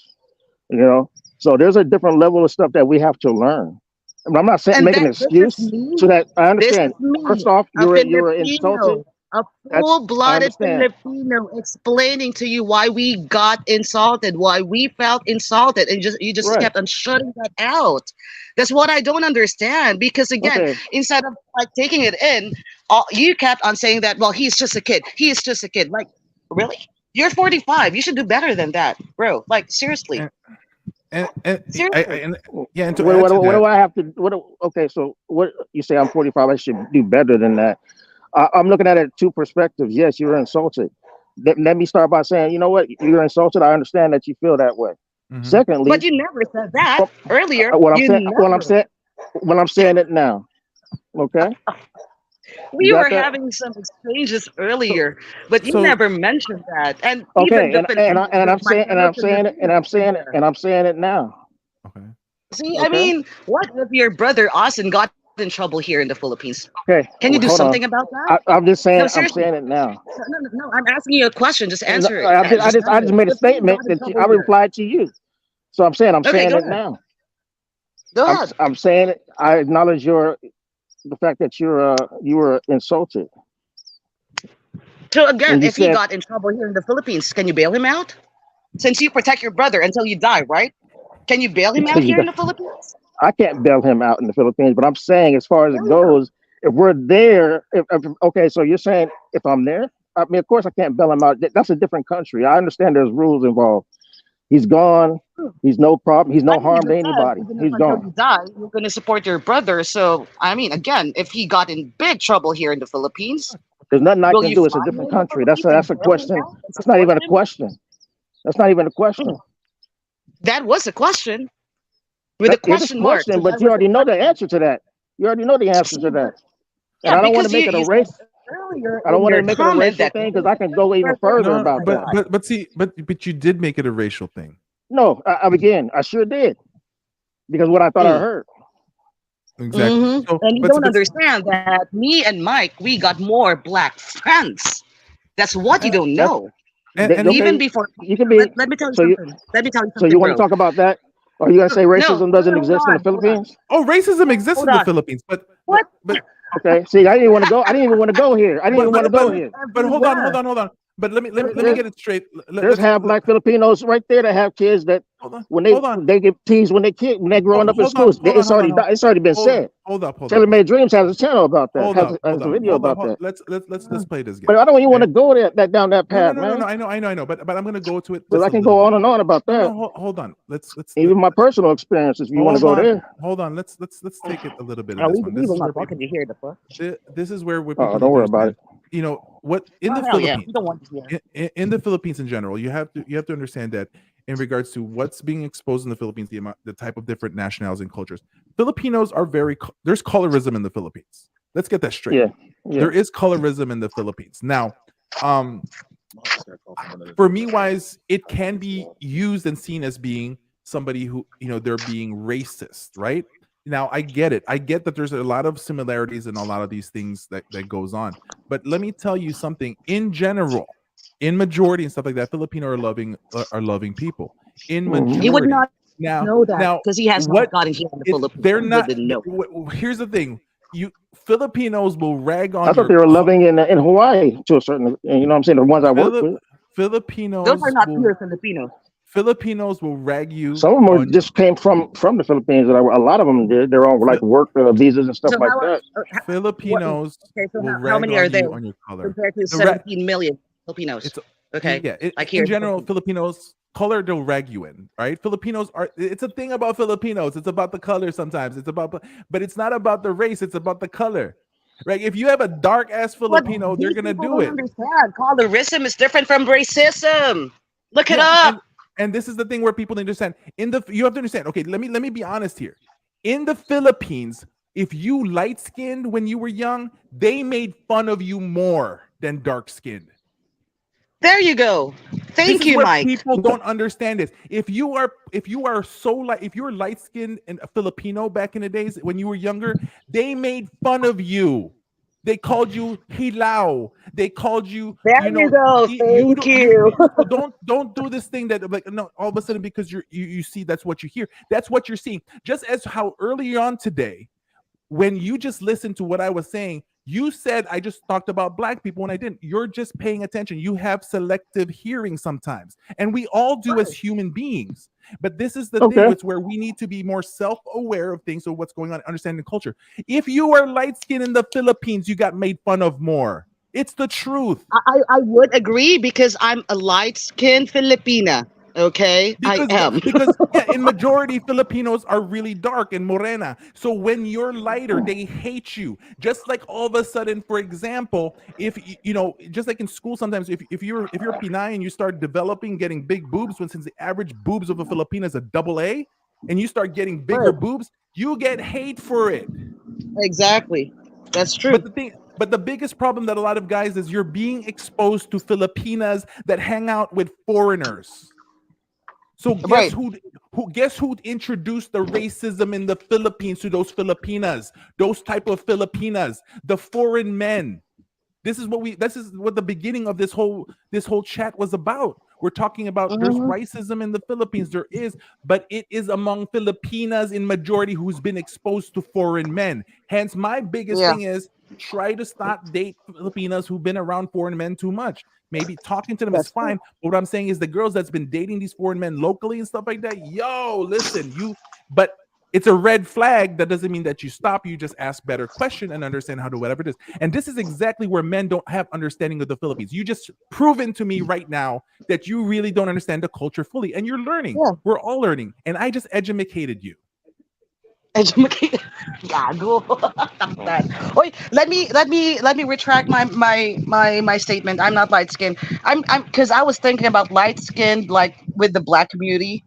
You know, so there's a different level of stuff that we have to learn. And I'm not saying And make an that this is excuse me. so that I This understand. is me, First off, a you were insulted. Filipino, a That's I full-blooded understand. Filipino, explaining to you why we got insulted, why we felt insulted, and just you just Right. kept on shutting that out. That's what I don't understand. Because again, Okay. instead of like taking it in, you kept on saying that. Well, he's just a kid. He is just a kid. Like, really? You're 45. You should do better than that, bro. Like, seriously, And and seriously. and yeah, and to add to What do that, I have to? Okay, so what you say? I'm 45. I should do better than that. I'm looking at it two perspectives. Yes, you were insulted. Let me start by saying, you know what? You're insulted. I understand that you feel that way. mhm. But Secondly, you never said that what earlier. what I'm You saying, never. when I'm saying it now. Okay, you We got were that? having some exchanges So, earlier, but you So never mentioned that. And even okay, the Filipinos, and the, I'm my saying fellow Filipinos in there. and I'm saying it now. okay. See, I Okay, mean, what if your brother Austin got in trouble here in the Philippines? okay. Can you do Hold something on. about that? I'm just No, saying. I'm seriously. saying it now. No, no, no, no. I'm asking you a question. Just No, answer it. Just I answer just it. made a If he statement got in that trouble I here, replied to you. So I'm okay, saying go it ahead. now. Go ahead. I'm saying it. I acknowledge your the fact that you were insulted So again, when you if he said got in trouble here in the Philippines, can you bail him out? Since you protect your brother until you die, right? Can you bail him until out you here die. in the Philippines? I can't bail him out in the Philippines, but I'm saying as far as it There you go. goes, if we're there, if okay, so you're saying if I'm there, I mean, of course I can't bail him out. That's a different country. I understand there's rules involved. He's gone. He's no problem. He's I no mean, you harm to just said anybody. even if He's until gone. you die, you're going to support your brother. So, I mean, again, if he got in big trouble here in the Philippines, There's nothing I will can you do. It's a fly here different in the country. Philippines and That's a bail him question. out and That's not support even a him? question. That's not even a question. Hmm. That was a question with a That is a question mark. So question, but that you was a already know the question. answer to that. You already know the answer See, to that. And yeah, I don't want to because make it a you said race. earlier I don't in want your to make it a comment racial that thing you because I can go even brother further No, about had that. died. but see, but you did make it a racial thing. No, again, I sure did because what I thought I Mm. heard. Exactly. Mm-hmm. So, And you don't understand that me and Mike, we got more black friends. That's what you and don't That's know. and Even okay. before, You can be let me tell you so you something. Let me tell you so you something, want to bro. talk about that? Or you gonna say No, racism doesn't hold exist in the on, hold on. Philippines? oh, racism exists Hold in the on. Philippines, What? Okay. See, I didn't want to go. I didn't even want to go here. I didn't but even want but to go but here. but Everywhere. hold on. But let me There's get it straight. there's half black Filipinos right there that have kids that Hold on, when they get teased when they growing up in schools, it's already been said. hold Taylor up, Made Dreams has a channel about that. hold Has a up, video about that. let's play this But game. I don't even want Okay? to go there that down that No, no, path, no, no, no. man. I know. But I'm gonna go to it Because just I a can little go bit. on and on about No, that. no, hold on. Even my personal experiences, if you want to go there. Hold on. Let's take it a little bit of No, this one. we This will is not where talk people. to hear the fuck. This is where Oh, people don't need to worry about understand. it. You know what in Oh the hell yeah, Philippines, we don't want to hear. in the Philippines in general, you have to understand that in regards to what's being exposed in the Philippines, the type of different nationalities and cultures. Filipinos are there's colorism in the Philippines. Let's get that straight. Yeah. Yeah. There is colorism in the Philippines. Now, um, for me wise, it can be used and seen as being somebody who, they're being racist, right? Now I get it. I get that there's a lot of similarities in a lot of these things that goes on. But let me tell you something. In general, in majority and stuff like that, Filipino are loving people. In Mhm. He would majority. not know that Now because he has not what gotten here in the it's Philippines. they're He not. wouldn't know. Here's the thing: you Filipinos will rag I on thought your they were loving in Hawaii to a certain, you know what I'm saying? The ones I work Philip with. Those are Filipinos not will pure Filipinos. rag you Some of them on just came from the Philippines. A lot of them did. They're on like work visas and stuff So like how? that. What? Filipinos Okay, so will how rag many are on there you on your color. compared to The ra- 17 million Filipinos? it's Okay, yeah. like here In in the general, Philippines. Filipinos color they'll rag you in, right? Filipinos are. It's a thing about Filipinos. It's about the color sometimes. But it's not about the race. It's about the color, right? If you have a dark ass What Filipino, they're these gonna people do don't it. understand, colorism is different from racism. Look it Yeah, up. and this is the thing where people understand. You have to understand. Okay, let me be honest here. In the Philippines, if you light skinned when you were young, they made fun of you more than dark skinned. There you go. This Thank is you, where Mike. people don't understand this. If you are so light, if you were light skinned and a Filipino back in the days when you were younger, they made fun of you. They called you Hilao. They called you, There you you know, go. you Thank don't you you. so don't do this thing that like no all of a sudden because you see that's what you hear. That's what you're seeing. Just as how early on today when you just listened to what I was saying, you said I just talked about black people when I didn't. You're just paying attention. You have selective hearing sometimes, and we all do as Right. human beings. But this is the thing, Okay. it's where we need to be more self-aware of things, of what's going on, understanding culture. If you are light skinned in the Philippines, you got made fun of more. It's the truth. I would agree because I'm a light skinned Filipina. Okay, I am. Because yeah, in majority Filipinos are really dark and morena. So when you're lighter, they hate you. Just like all of a sudden, for example, if you know, just like in school, sometimes if you're Pinay and you start developing getting big boobs, when since the average boobs of a Filipina is a double A, and you start getting bigger Right. boobs, you get hate for it. Exactly. That's But true. the biggest problem that a lot of guys is you're being exposed to Filipinas that hang out with foreigners. So Right. guess who introduced the racism in the Philippines to those Filipinas, those type of Filipinas, the foreign men. This is what the beginning of this whole chat was about. We're talking about there's Hmm. racism in the Philippines. There is, but it is among Filipinas in majority who's been exposed to foreign men. Hence, my biggest Yeah. thing is try to stop date Filipinas who've been around foreign men too much. Maybe talking to them is That's true. fine. But what I'm saying is the girls that's been dating these foreign men locally and stuff like that, yo, listen, but it's a red flag. That doesn't mean that you stop. You just ask better question and understand how to whatever it is. And this is exactly where men don't have understanding of the Philippines. You just proven to me right now that you really don't understand the culture fully, and you're learning. Yeah. We're all learning, and I just educated you. Educate. Gago. That. Wait, let me retract my statement. I'm not light skinned. I'm because I was thinking about light skinned like with the black community.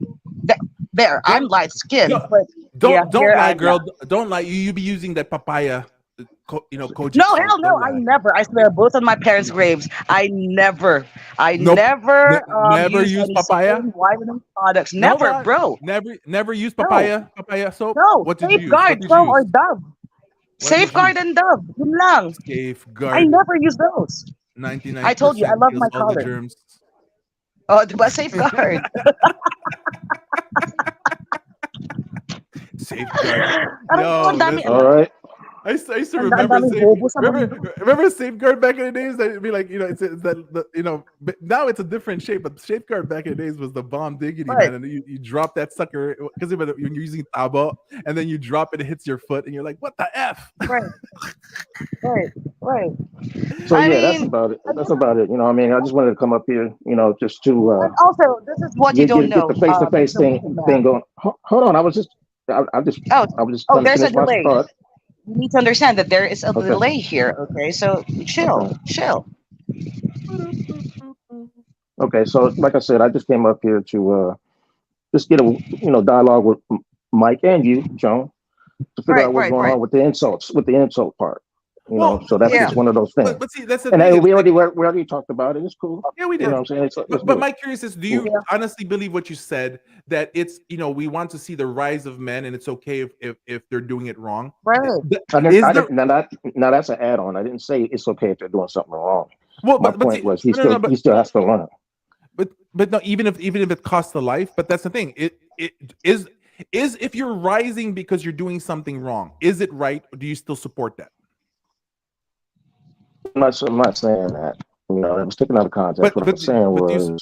Th- There, I'm Don't light skinned, don't but yeah, don't here lie, I'm not. girl. Don't lie. You be using that papaya, No, kojutsu. hell no, Don't I lie. never. I swear, both on my parents' graves. I Nope. never Never use use any papaya. skin whitening products. No, Never, but bro. never use No, papaya soap. no. What did you use? What Safeguard, did you bro, or use? Dove. What did you Safeguard use? and Dove. Yun lang. I Safeguard. never use those. I told you, I 99% love kills my all the color. germs. Oh, diba? Safeguard. Safeguard. Aray ko, Yo, ang dami, All listen. right. I used to ang remember daming bobo sa mundo. remember Safeguard back in the days that it'd be like it's that but now it's a different shape, but Safeguard back in the days was the bomb diggity, Right, man, and you drop that sucker because when you're using tabo and then you drop it, it hits your foot and you're like, what the f. right, right, right. So I yeah, that's mean, about it. and That's about it. You know, what I mean, I just wanted to come up here, just to also, this is what you don't get the know, face to face Mr. Wicked thing Man. going. Hold on, Oh, I was just oh, trying to there's a finish my delay. thought. You need to understand that there is a Okay, delay here. Okay, so chill, okay, chill. okay. So like I said, I just came up here to just get a dialogue with Mike and you, Joan, to figure Right, out what's right, going right. on with the insults, with the insult part. Well, So that's Yeah. just one of those things. but see, that's the And thing. It's like we already talked about it. It's cool. yeah, we You know did. what I'm saying? It's But good. my curious is, do Cool. you Yeah. honestly believe what you said that it's we want to see the rise of men and it's okay if they're doing it wrong? Right. Is there Now that's an add-on. I didn't say it's okay if they're doing something wrong. well, My but point see, was no, he still has to learn. but no, even if it costs a life, but that's the thing. It is if you're rising because you're doing something wrong, is it right? Or do you still support that? I'm not saying that. It was taken out of context. But What I but was saying but do you?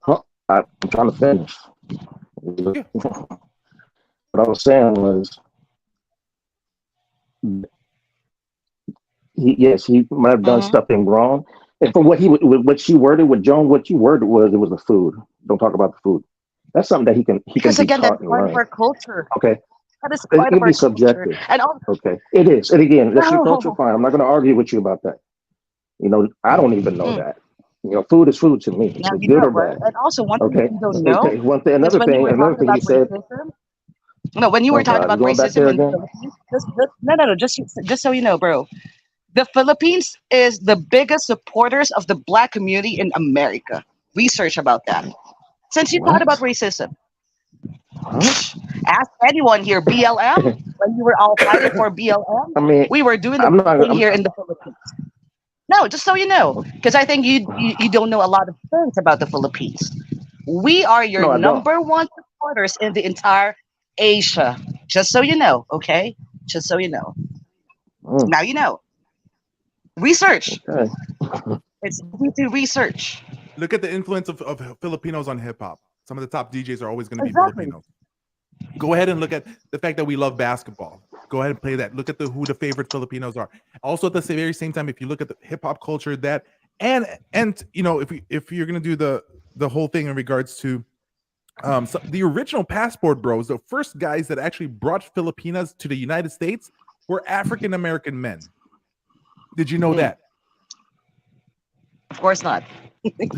was, I'm trying to finish. Yeah. What I was saying was, he might have done Mm-hmm. something wrong. And for what she worded, what you worded was it was the food. Don't talk about the food. That's something that he can Because be again, that's taught and part of learn. our culture. Okay, That is it part can of be our culture. subjective. And also, Okay, it is. And again, that's your culture. no. Fine. I'm not going to argue with you about that. I don't even know Mm, that. Food is food to me. now It's you good know, or right? bad. And also, one thing that Okay. you don't know Okay. One thing. is when you were Another talking thing about you said. racism. No, when you were Oh talking God, you about going back racism there in the again? Philippines, no, just so you know, bro. The Philippines is the biggest supporters of the black community in America. Research about that. Since you thought about What? racism, Huh? ask anyone here, BLM. when you were all fighting for BLM, I mean, we were doing the I'm same not. thing here in the Philippines. No, just so you know, because I think you don't know a lot of things about the Philippines. We are your No, I don't. number one supporters in the entire Asia. Just so you know, okay? Just so you know. Mm, Now you know. Research. okay. It's easy to research. Look at the influence of Filipinos on hip hop. Some of the top DJs are always going to be Exactly. Filipinos. Go ahead and look at the fact that we love basketball. Go ahead and play that. Look at who the favorite Filipinos are. Also, at the very same time, if you look at the hip hop culture, that and you know, if you're gonna do the whole thing in regards to so the original passport bros, the first guys that actually brought Filipinas to the United States were African American men. Did you know Mm, that? of course not.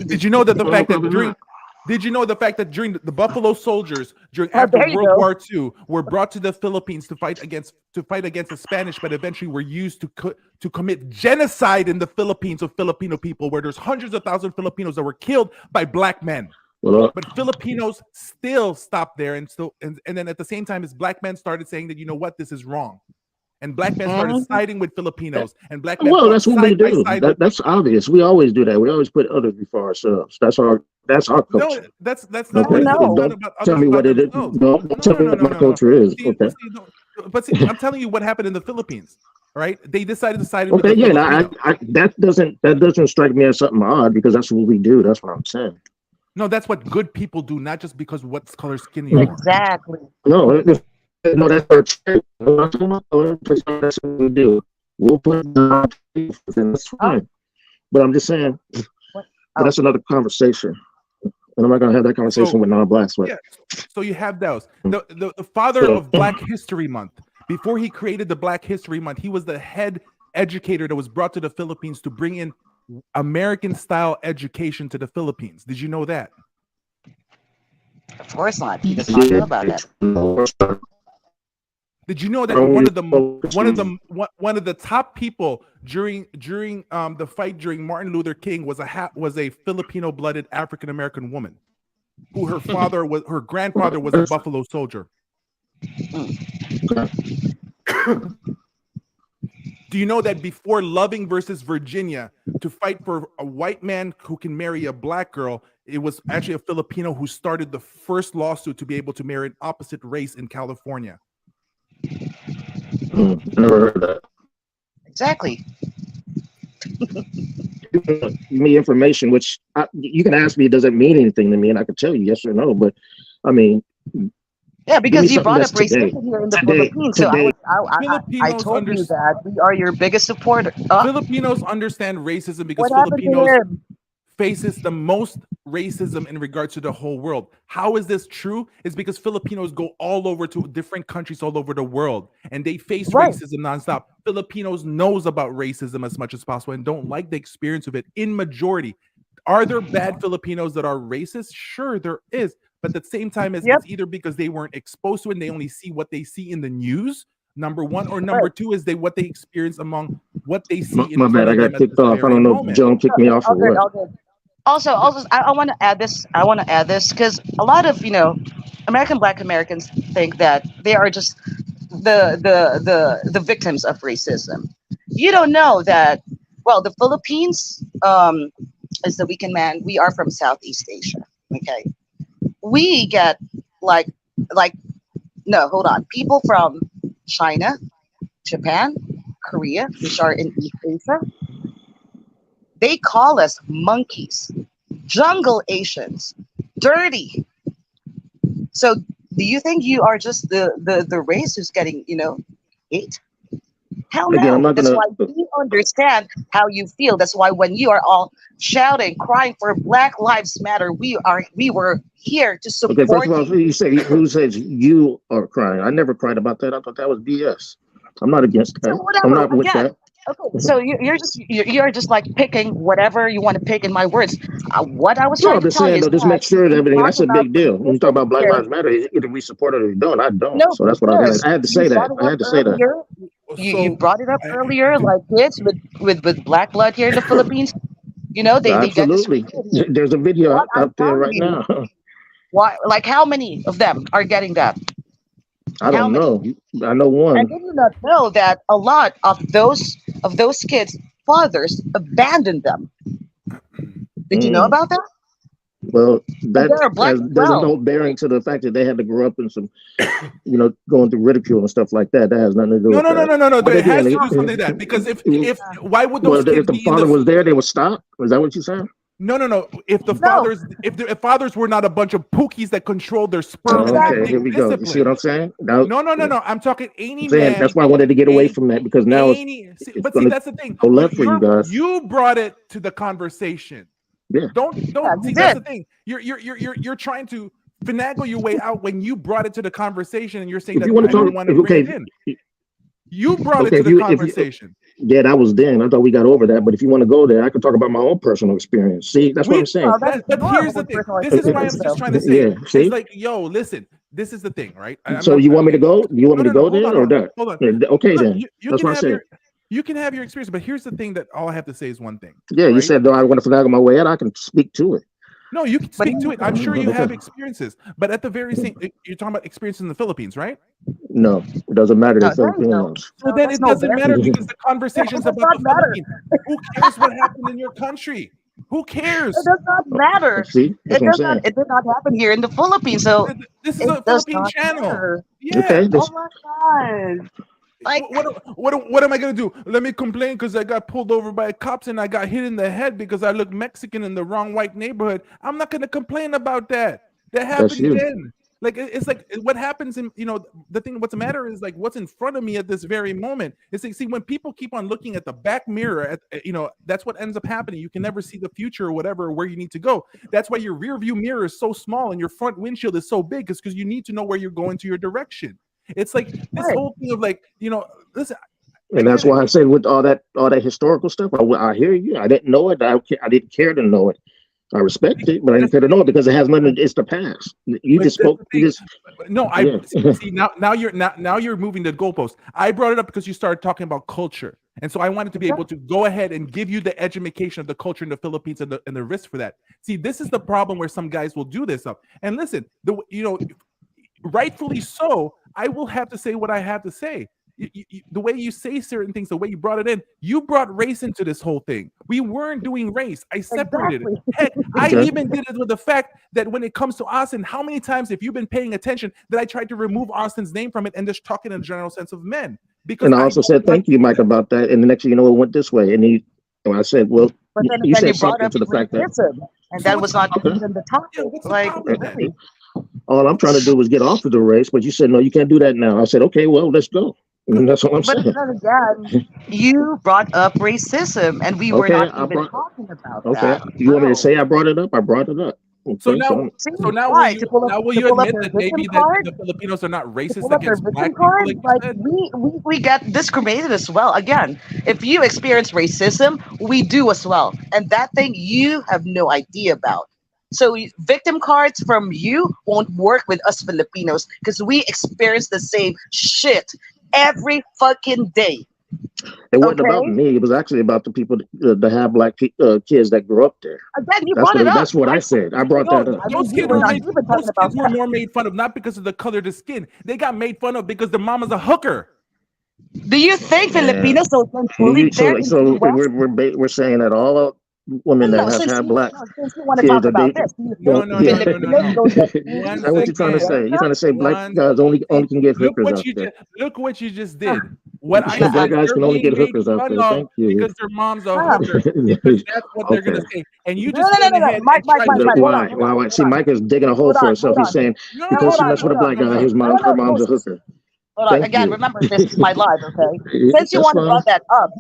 Did you know that the Well, fact that probably during not. did you know the fact that during the Buffalo Soldiers during Oh, after there you World go. War II were brought to the Philippines to fight against the Spanish, but eventually were used to commit genocide in the Philippines of Filipino people, where there's hundreds of thousands of Filipinos that were killed by black men. Well, But Filipinos still stopped there, and then at the same time as black men started saying that, you know what, this is wrong, and black men started Mhm. siding with Filipinos, and black men well, fought that's what we side by do. side with. That's obvious. We always do that. We always put others before ourselves. That's our No, culture. that's not Oh Okay, what it is. It's no. not don't about tell others me about what it is. themselves. Don't No, tell no, me no, what no, my no, no. culture is. See, Okay. see, no, but see, I'm telling you what happened in the Philippines. All right, they decided to side with Okay. the Yeah. And Filipinos. that doesn't strike me as something odd because that's what we do. That's what I'm saying. No, that's what good people do, not just because what color skin you Like, are. Exactly. no, no, that's our trade. No, I'm talking about color, that's what we do. We'll put and that's Oh, fine. But I'm just saying. what? But Oh, that's another conversation. And I'm not gonna have that So conversation with non-blacks. But yeah, so you have those. The father so of Black History Month. Before he created the Black History Month, he was the head educator that was brought to the Philippines to bring in American style education to the Philippines. Did you know that? of course not. He does not know yeah, about that. Did you know that only one of the top people during the fight during Martin Luther King was a Filipino blooded African American woman who her grandfather was a Buffalo soldier. Do you know that before Loving versus Virginia, to fight for a white man who can marry a black girl, it was actually a Filipino who started the first lawsuit to be able to marry an opposite race in California? never heard of that. Exactly. Give me information, which you can ask me, does it mean anything to me, and I can tell you yes or no. But I mean, Yeah, give me because you something brought up that's today, racism here in the today, Philippines. So today. I Filipinos told under, you that we are your biggest supporter. Filipinos understand racism because What happened to Filipinos him? faces the most racism in regards to the whole world. How is this true? It's because Filipinos go all over to different countries all over the world and they face Right. racism nonstop. Filipinos knows about racism as much as possible and don't like the experience of it in majority. Are there bad Filipinos that are racist? Sure, there is. But at the same time, Yep. it's either because they weren't exposed to it and they only see what they see in the news, number one, or number Right. two is what they experience among what they My, see in my front bad, I of them got at kicked this off. I very don't know if moment. Joan kicked me off All or good. what. All good. Also, I want to add this. I want to add this because a lot of Black Americans think that they are just the victims of racism. You don't know that. Well, the Philippines is the weekend man. We are from Southeast Asia. Okay, we get like like no, hold on. People from China, Japan, Korea, which are in East Asia, they call us monkeys, jungle Asians, dirty. So, do you think you are just the race who's getting hate? Hell Again, I'm no. not That's gonna. why we understand how you feel. That's why when you are all shouting, crying for Black Lives Matter, we were here to Okay, first support of all, you. you say who says you are crying? I never cried about that. I thought that was BS. I'm not against So that. I'm whatever, not with again. that. Okay, so you're just like picking whatever you want to pick in my words. What I was No, trying I'm to just tell you saying is though. Just that make sure that you everything. talk That's a about big deal. When you talk racism about Black here. Lives Matter, either we support it or we don't. I don't. No, So that's what because I had to you say that. brought it I up had to say that. earlier. You So, brought it up I, earlier, do, like kids with black blood here in the Philippines. They get Absolutely. discriminated here. There's a video What I'm out there telling right you, now. why? Like how many of them are getting that? I How don't many? know. I know And one. did you not know that a lot of those kids' fathers abandoned them? Did you know Mm. about that? Well, And that there are black has as there's well. no bearing to the fact that they had to grow up in some, going through ridicule and stuff like that. That has nothing to do No, with no, no, that. no, no, no. But It again, has to do something like that because if Uh, why would those well, kids if the be in father the was there, they would stop. Is that what you're saying? no, no, no. If the no, fathers, if fathers were not a bunch of pookies that controlled their sperm and Okay, didn't here take exactly. we go. You see what discipline. I'm saying? Now, No, no, no, I'm no. I'm talking any saying man, that's why I wanted to get away any, from that because now any. See, it's but see, going to that's the thing. go left for you guys. You brought it to the conversation. Yeah, Yeah, Don't you see. That's the did. thing. You're trying to finagle your way out when you brought it to the conversation, and you're saying if that you want to I talk, don't want to bring it okay, in. You brought it okay, to the if you conversation. yeah, that was then. I thought we got over that. But if you want to go there, I can talk about my own personal experience. See, that's what I'm We saying. Well, that's but your here's the own thing. personal This is why experience, I'm just though. trying to say Yeah, it. It's see. like, yo, listen. This is the thing, right? I'm So not. you want me to go? You want No, me to no, no. go there or that? Hold on. Yeah, okay, Look, then. you That's can what I have said. your experience, but here's the thing that all I have to say is one thing, Yeah, you right? said, though, I want to finagle my way out. I can speak to it. No, you can But speak to it. I'm sure you Okay. have experiences, but at the very same, you're talking about experiences in the Philippines, right? No, it doesn't matter. They're no, there you go. Filipinos. So No, then there's it no doesn't matter bearing. because the It conversation's does about not the matter. Philippines. Who cares what happened in your country? Who It cares? does not matter. See, that's It what I'm does not. saying. It did not happen here in the Philippines, so This is it a does Philippine not channel. matter. Yeah. Okay, Oh this, my god! Like, What am I gonna do? Let me complain because I got pulled over by cops and I got hit in the head because I look Mexican in the wrong white neighborhood. I'm not gonna complain about that. That that's happened you. then. Like it's like what happens in the thing. What's the matter is like what's in front of me at this very moment. It's like see when people keep on looking at the back mirror, that's what ends up happening. You can never see the future or whatever where you need to go. That's why your rear view mirror is so small and your front windshield is so big. Is because you need to know where you're going to your direction. It's like this right? whole thing of like listen, I And get that's it. why I said with all that historical stuff, I hear you. I didn't know it. I didn't care to know it. I respect it, but I didn't That's care the to know thing. it because it has nothing. It's the past. You But just that's spoke. the You thing. just No, I yeah. see now you're moving the goalpost. I brought it up because you started talking about culture. And so I wanted to be able Exactly. to go ahead and give you the education of the culture in the Philippines and the risk for that. See, this is the problem where some guys will do this stuff. And listen, rightfully so, I will have to say what I have to say. The way you say certain things, the way you brought it in, you brought race into this whole thing. We weren't doing race. I separated it. Exactly. Heck, I Okay. even did it with the fact that when it comes to Austin, how many times, if you've been paying attention, that I tried to remove Austin's name from it and just talk in a general sense of men because And I I also don't said want thank you, to do Mike, that. about that. And the next thing you know, it went this way. And I said, well, But you then said you brought something up to the fact that racism, and So that what's was the not okay, even the yeah? topic. What's the Like, problem then? really? all I'm trying to do was get off of the race, but you said no, you can't do that now. I said, okay, well, let's go. And that's all I'm But saying. then again, you brought up racism, and we were Okay, not I even brought. talking about Okay, that. you want me to Bro, say I brought it up? I brought it up. So Okay, now, so see so why now will to you pull up admit their that victim maybe that card? the Filipinos are not To racist pull up their against victim black people, card, like you like said? we get discriminated as well. Again, if you experience racism, we do as well, and that thing you have no idea about. So victim cards from you won't work with us Filipinos because we experience the same shit every fucking day. it wasn't about Okay? me. It was actually about the people that have kids that grew up there. Again, you brought it up. That's what I said. I brought No, that up. I those mean, we kids were were not made. even talking Those about kids were that. more made fun of not because of the color of the skin. They got made fun of because their mama's a hooker. Do you think Yeah. Filipinos don't get You, bullied there in the so US? we're saying that all women No, that no. have had black Since you want to kids talk that about they this, do you No, think don't. no, Yeah. no, no, no, Filipinos no. don't get One bullied Is that what in you're trying to second. say? You're America? trying to say black One guys only can get Look hookers what out you there. just look what you just Huh, did. What I Black said, guys they're can only being get made hookers out fun there. of Thank you. because their mom's a huh. hooker. Because that's what they're gonna Okay. say. And you No, just no, no, went no, no. ahead Mike, and Mike, tried Mike, to Mike. Hold on, Why? hold on, Why? hold See, on, Mike is digging a hole hold for on, himself. hold He's on. saying no, No, because hold she on, messed with hold a on. black guy, No, her no, no. mom's a hooker. Hold on. Thank Again, you. remember, this is my live, okay? Since you That's want to fine. brought that up,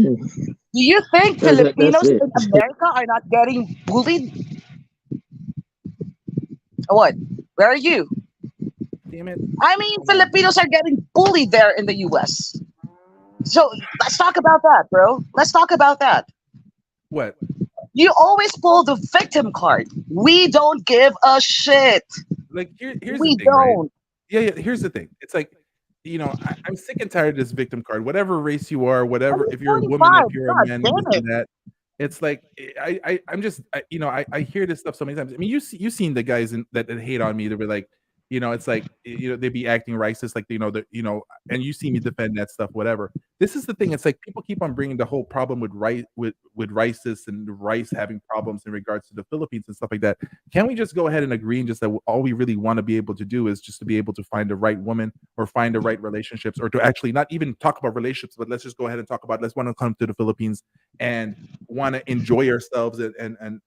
do you think That's Filipinos it. in America are not getting bullied? Or what? Where are you? damn it. I mean, Hold on. Filipinos are getting bullied there in the US. So let's talk about that, bro. Let's talk about that. What? You always pull the victim card. We don't give a shit. Like here's the We thing, right? don't. Yeah. Here's the thing. It's like, I'm sick and tired of this victim card. Whatever race you are, And whatever, you're if you're a woman, if 45. you're a God man, this damn and it. that. It's like I'm just I hear this stuff so many times. I mean, you seen the guys that hate on me. They were like, It's like they be acting racist, like and you see me defend that stuff, whatever. This is the thing. It's like people keep on bringing the whole problem with rice with racists and rice having problems in regards to the Philippines and stuff like that. Can we just go ahead and agree and just that all we really want to be able to do is just to be able to find the right woman or find the right relationships, or to actually not even talk about relationships, but let's just go ahead and talk about, let's want to come to the Philippines and want to enjoy ourselves and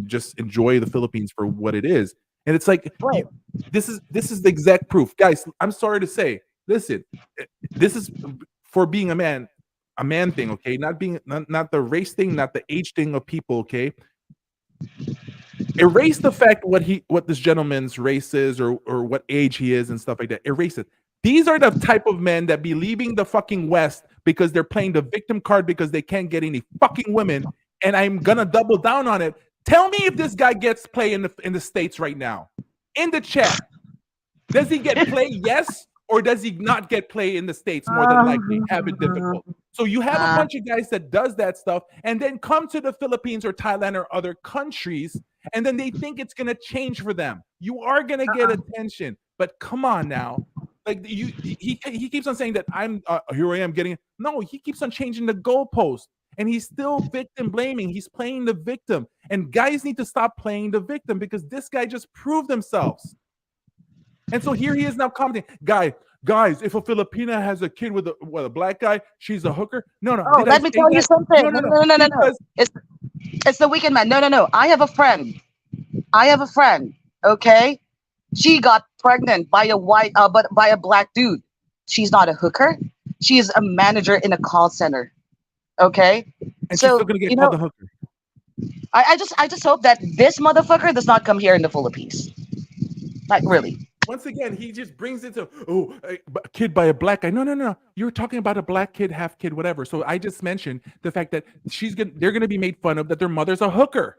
just enjoy the Philippines for what it is. And it's like Right. this is the exact proof, guys. I'm sorry to say, listen, this is for being a man thing, okay? Not being not the race thing, not the age thing of people, okay? Erase the fact what this gentleman's race is or what age he is and stuff like that. Erase it. These are the type of men that be leaving the fucking West because they're playing the victim card because they can't get any fucking women. And I'm gonna double down on it. Tell me if this guy gets play in the States right now. In the chat. Does he get play? Yes. Or does he not get play in the States more than likely? Have it difficult. So you have a bunch of guys that does that stuff and then come to the Philippines or Thailand or other countries, and then they think it's gonna change for them. You are gonna get attention, but come on now. Like he keeps on saying that I'm here I am getting. No, he keeps on changing the goalpost. And he's still victim blaming. He's playing the victim. And guys need to stop playing the victim because this guy just proved themselves. And so here he is now commenting, guys, if a Filipina has a kid with a black guy, she's a hooker. No. Oh, let me tell you something. No. Because It's the weekend man. No. I have a friend. Okay, she got pregnant by by a black dude. She's not a hooker. She is a manager in a call center. Okay, and so she's still gonna get called a hooker. I just hope that this motherfucker does not come here in the Philippines. Like really. Once again, he just brings it to a kid by a black guy. No. You're talking about a black kid, half kid, whatever. So I just mentioned the fact that they're gonna be made fun of that their mother's a hooker.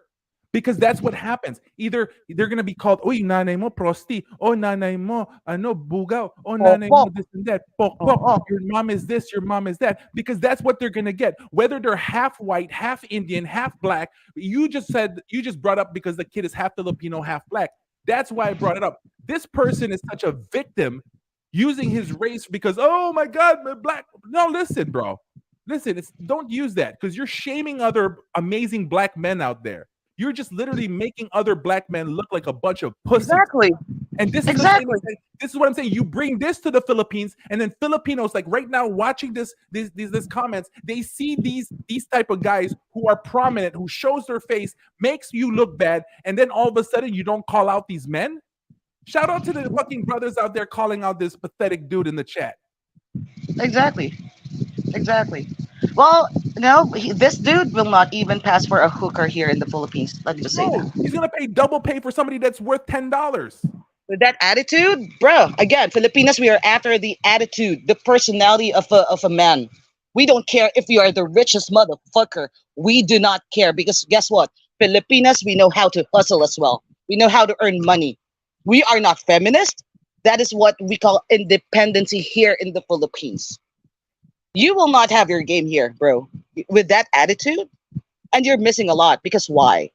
Because that's what happens. Either they're gonna be called, "Oy, nanay mo prosti," "Oh, nanay mo ano bugaw," "Oh, nanay mo this and that," "Pok pok." Your mom is this, your mom is that. Because that's what they're gonna get. Whether they're half white, half Indian, half black. You just brought up because the kid is half Filipino, half black. That's why I brought it up. This person is such a victim, using his race because, oh my God, my black. No, listen, bro. Listen, don't use that because you're shaming other amazing black men out there. You're just literally making other black men look like a bunch of pussies. Exactly. And this is this is what I'm saying. You bring this to the Philippines, and then Filipinos, like right now, watching these comments, they see these type of guys who are prominent, who shows their face, makes you look bad, and then all of a sudden you don't call out these men. Shout out to the fucking brothers out there calling out this pathetic dude in the chat. Exactly. Well, no, this dude will not even pass for a hooker here in the Philippines. Let me just say that. He's gonna pay double pay for somebody that's worth $10. With that attitude, bro. Again, Filipinas, we are after the attitude, the personality of a man. We don't care if you are the richest motherfucker. We do not care because guess what? Filipinas, we know how to hustle as well. We know how to earn money. We are not feminist. That is what we call independency here in the Philippines. You will not have your game here, bro, with that attitude. And you're missing a lot because why?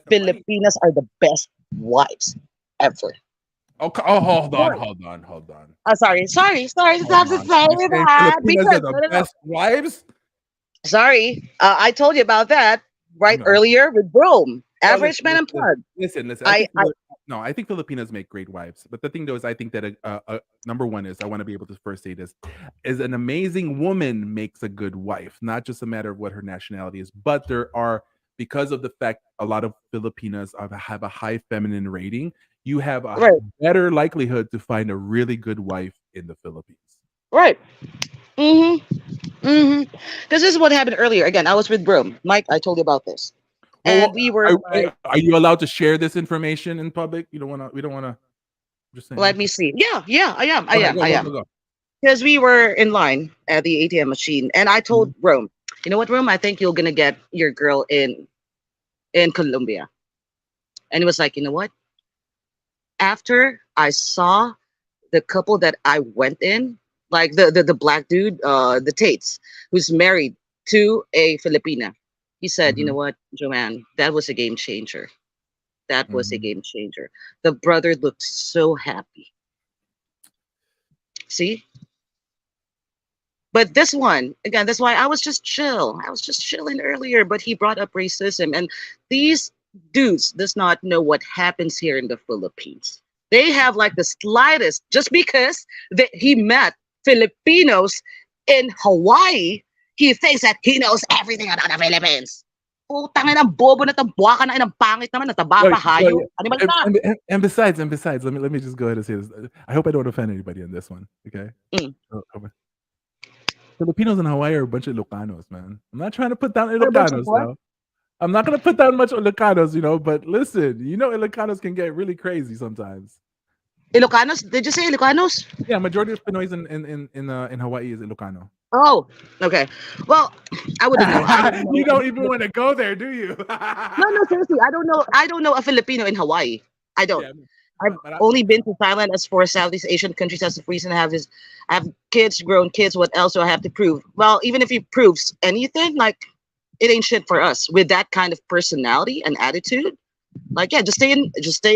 Filipinas are the best wives ever. Okay. Oh, hold on. Sorry. Stop to say that. Filipinas are the best wives. Sorry, I told you about that earlier with Rome. Average man unplugged. Listen. I think Filipinos make great wives. But the thing though is I think that number one is I want to be able to first say this is an amazing woman makes a good wife, not just a matter of what her nationality is, but there are, because of the fact a lot of Filipinas have a high feminine rating, you have a better likelihood to find a really good wife in the Philippines. Right. Because this is what happened earlier. Again, I was with Rome. Mike, I told you about this. And we were. Are you allowed to share this information in public? We don't want to. Just saying. Let me see. Yeah, I am. Go. Because we were in line at the ATM machine, and I told Rome, you know what, Rome? I think you're gonna get your girl in Colombia. And it was like, you know what? After I saw the couple that I went in, like the black dude, the Tates, who's married to a Filipina. He said, you know what, Joanne, that was a game changer. That was a Mhm. game changer. The brother looked so happy. See, but this one, again, that's why I was just chill. I was just chilling earlier, but he brought up racism. And these dudes does not know what happens here in the Philippines. They have like the slightest, just because he met Filipinos in Hawaii, he thinks that he knows everything about the Philippines. Putang ina, bobo na tabwa ka na, ng pangit naman, nataba No, pa, no, hayop. yeah. Animal ka. And besides, let me just go ahead and say this. I hope I don't offend anybody on this one. Okay. Mm. Filipinos in Hawaii are a bunch of Ilocanos, man. I'm not trying to put down Or a bunch of Ilocanos what? now. I'm not gonna put down much Ilocanos, but listen, Ilocanos can get really crazy sometimes. Ilocanos? Did you say Ilocanos? Yeah, majority of Pinoys in Hawaii is Ilocano. Oh, okay. Well, I wouldn't know. I don't You know. don't even want to go there, do you? No, no, seriously, I don't know. I don't know a Filipino in Hawaii. I don't. Yeah, I've but only been to Thailand as for Southeast Asian countries as of recent. I have kids, grown kids. What else do I have to prove? Well, even if he proves anything, like it ain't shit for us with that kind of personality and attitude. Like, yeah, just stay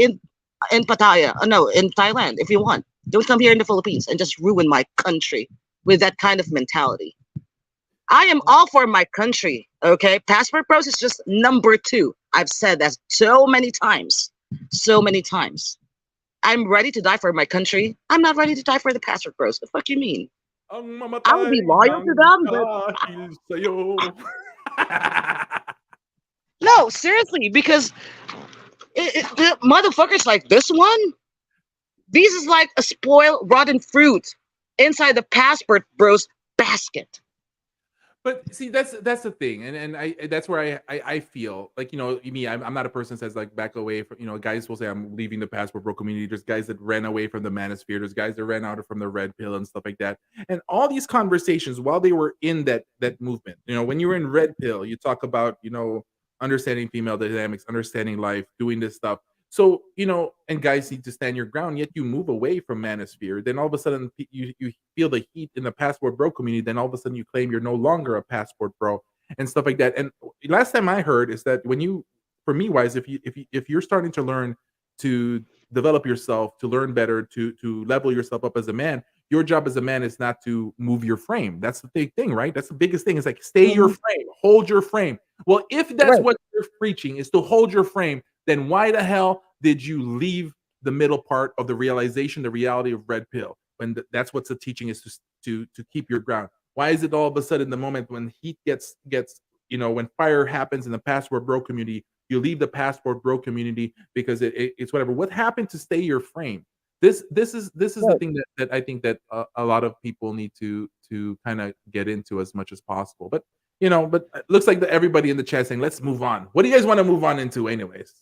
in Pattaya. No, in Thailand if you want. Don't come here in the Philippines and just ruin my country with that kind of mentality. I am all for my country. Okay, passport bros is just number two. I've said that so many times, so many times. I'm ready to die for my country. I'm not ready to die for the passport bros. The fuck you mean? ang I will mamatay be loyal ng to them, but dahil sa'yo. no, seriously, because the motherfuckers like this one, these is like a spoiled, rotten fruit inside the passport bros basket. But see, that's the thing, and I that's where I feel like me. I'm not a person that says like back away from guys will say I'm leaving the passport bro community. There's guys that ran away from the manosphere. There's guys that ran out from the red pill and stuff like that. And all these conversations while they were in that movement. When you were in red pill, you talk about understanding female dynamics, understanding life, doing this stuff. So and guys need to stand your ground. Yet you move away from manosphere. Then all of a sudden you feel the heat in the passport bro community. Then all of a sudden you claim you're no longer a passport bro and stuff like that. And last time I heard is that when you, for me wise, if you're starting to learn to develop yourself, to learn better, to level yourself up as a man, your job as a man is not to move your frame. That's the big thing, right? That's the biggest thing. Is like stay your Mhm. frame, hold your frame. Well, if that's Right. what you're preaching is to hold your frame, then why the hell did you leave the middle part of the realization, the reality of red pill, when that's what the teaching is to keep your ground? Why is it all of a sudden the moment when heat gets when fire happens in the passport bro community, you leave the passport bro community because it's whatever? What happened to stay your frame? This is the Right. thing that I think that a lot of people need to kind of get into as much as possible. But but it looks like everybody in the chat saying let's move on. What do you guys want to move on into, anyways?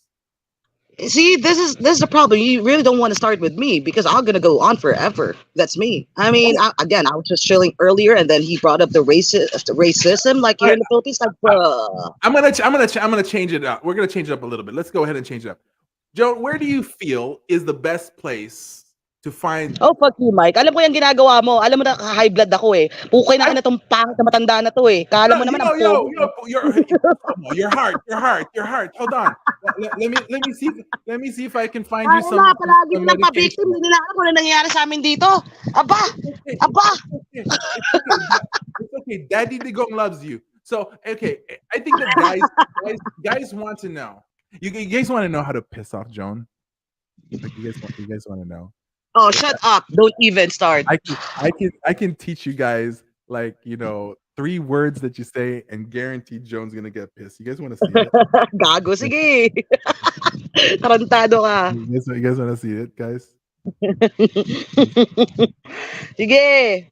See, this is the problem. You really don't want to start with me because I'm gonna go on forever. That's me. I mean, again, I was just chilling earlier, and then he brought up the racism, like All here right, in the Philippines. Like, bruh. I'm gonna change it up. We're gonna change it up a little bit. Let's go ahead and change it up. Joe, where do you feel is the best place to find? Oh, fuck you, Mike. Alam ko yung ginagawa mo. Alam mo na high blood ako eh. Pukay na I ka na tong pangit na matanda na to eh. Kala no, mo naman ang pogi ko. your heart. Hold on. Let me see if I can find you Kaya na, palagi some nilang pa-victim. medication. Hindi nila alam kung ano nangyayari sa amin dito. Aba! It's okay. Aba! It's okay. It's okay. Daddy Digong loves you. So okay, I think that guys want to know. You guys want to know how to piss off Joan? Like you guys want to know. Oh, shut up. Don't even start. I can teach you guys like 3 words that you say and guarantee Joan's gonna get pissed. You guys want to see it? Gago, sige. Tarantado ka. You guys want to see it, guys? Sige.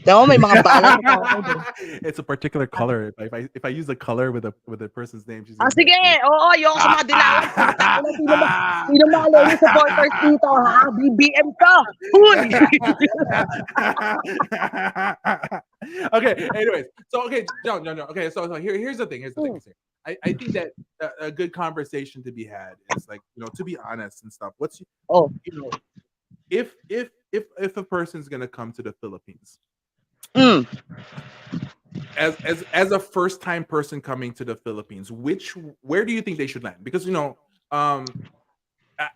Tama, may mga bala na tao ko. It's a particular color. If I use a color with a person's name, she's Ah, gonna sige. get Oo, ayoko sa mga dilawan. Putang ina, sino malo yung supporters dito, ha? BBM ka. Huy! Okay. Anyways, so okay, no. Okay, so here's the thing. Here's the thing. I think that a good conversation to be had is like to be honest and stuff. What's Oh, you know if a person's gonna come to the Philippines mm. as a first time person coming to the Philippines, where do you think they should land? Because um, uh,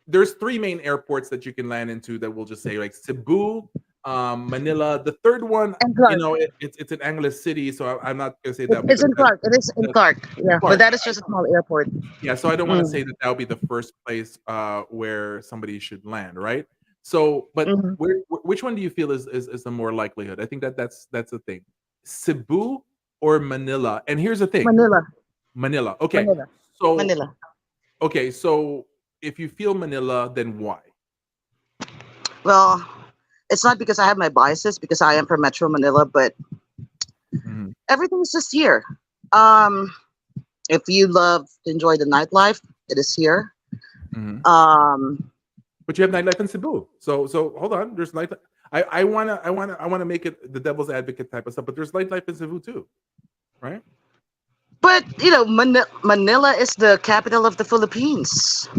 there's three main airports that you can land into that we'll just say like Cebu, Manila. The third one, And Clark. it's an Angeles city, so I'm not gonna say that It's because in Clark. It is in that's Clark. Yeah, but Clark. that is just a small airport. Yeah, so I don't want to Mm, say that that would be the first place where somebody should land, right? So, but mhm. which one do you feel is the more likelihood? I think that's the thing. Cebu or Manila? And here's the thing, Manila. Manila. Okay, Manila. so Manila. so if you feel Manila, then why? Well, it's not because I have my biases because I am from Metro Manila, but Hmm. everything's just here. Um, if you love to enjoy the nightlife, it is here. Hmm. Um, But you have nightlife in Cebu. So hold on. There's nightlife. I wanna make it the devil's advocate type of stuff, but there's nightlife in Cebu too, right? but Manila is the capital of the Philippines.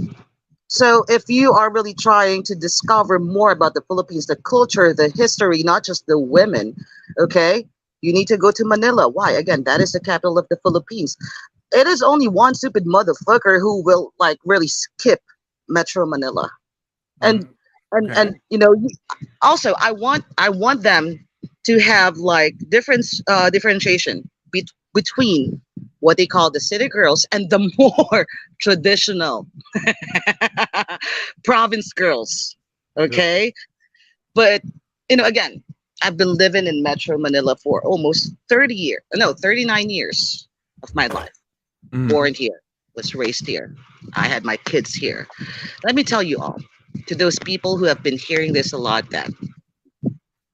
So if you are really trying to discover more about the Philippines, the culture, the history, not just the women, okay, you need to go to Manila. Why? Again, that is the capital of the Philippines. It is only one stupid motherfucker who will like really skip Metro Manila. And Mm, okay. also I want them to have like differentiation between what they call the city girls and the more traditional province girls. Yep. Okay, but again, I've been living in Metro Manila for almost 30 years, no, 39 years of my life. Mhm. Born here, was raised here, I had my kids here. Let me tell you all, to those people who have been hearing this a lot, that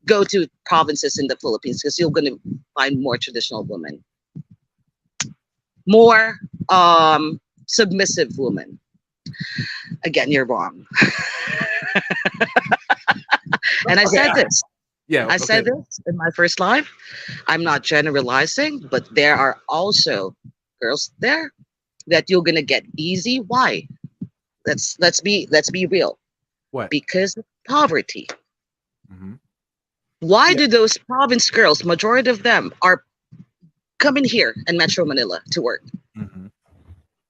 go to provinces in the Philippines because you're going to find more traditional women, more submissive women. Again, you're wrong. And Okay. Yeah. I Okay. said this in my first live. I'm not generalizing, but there are also girls there that you're gonna get easy. Why? Let's be real. What? Because of poverty. Hmm. Why Yeah. do those province girls, majority of them, are coming here in Metro Manila to work? Hmm.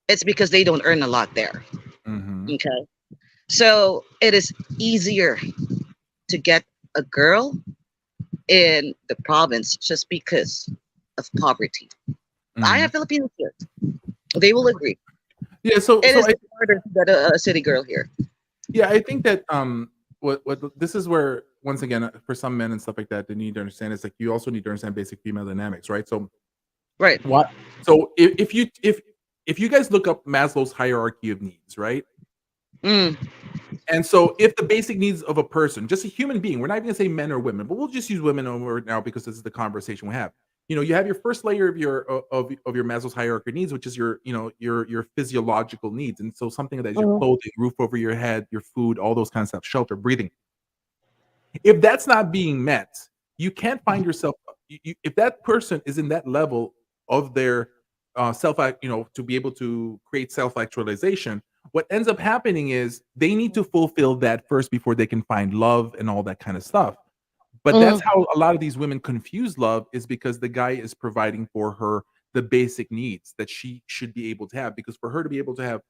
It's because they don't earn a lot there. Hmm. Okay. So it is easier to get a girl in the province just because of poverty. I Hmm. have Filipinos here. They will agree. Yeah. So It so is I harder to get a city girl here. yeah I think that what this is where once again for some men and stuff like that they need to understand is like you also need to understand basic female dynamics, right? So Right. what? So if you guys look up Maslow's hierarchy of needs, right? Mm, And so, if the basic needs of a person, just a human being, we're not even gonna say men or women, but we'll just use women over now because this is the conversation we have. You have your first layer of your Maslow's hierarchy of needs, which is your physiological needs, and so something that is your mm, clothing, roof over your head, your food, all those kind of stuff, shelter, breathing. If that's not being met, you can't find yourself. If that person is in that level of their self, to be able to create self actualization, what ends up happening is they need to fulfill that first before they can find love and all that kind of stuff. But that's mm, how a lot of these women confuse love is because the guy is providing for her the basic needs that she should be able to have. Because for her to be able to have,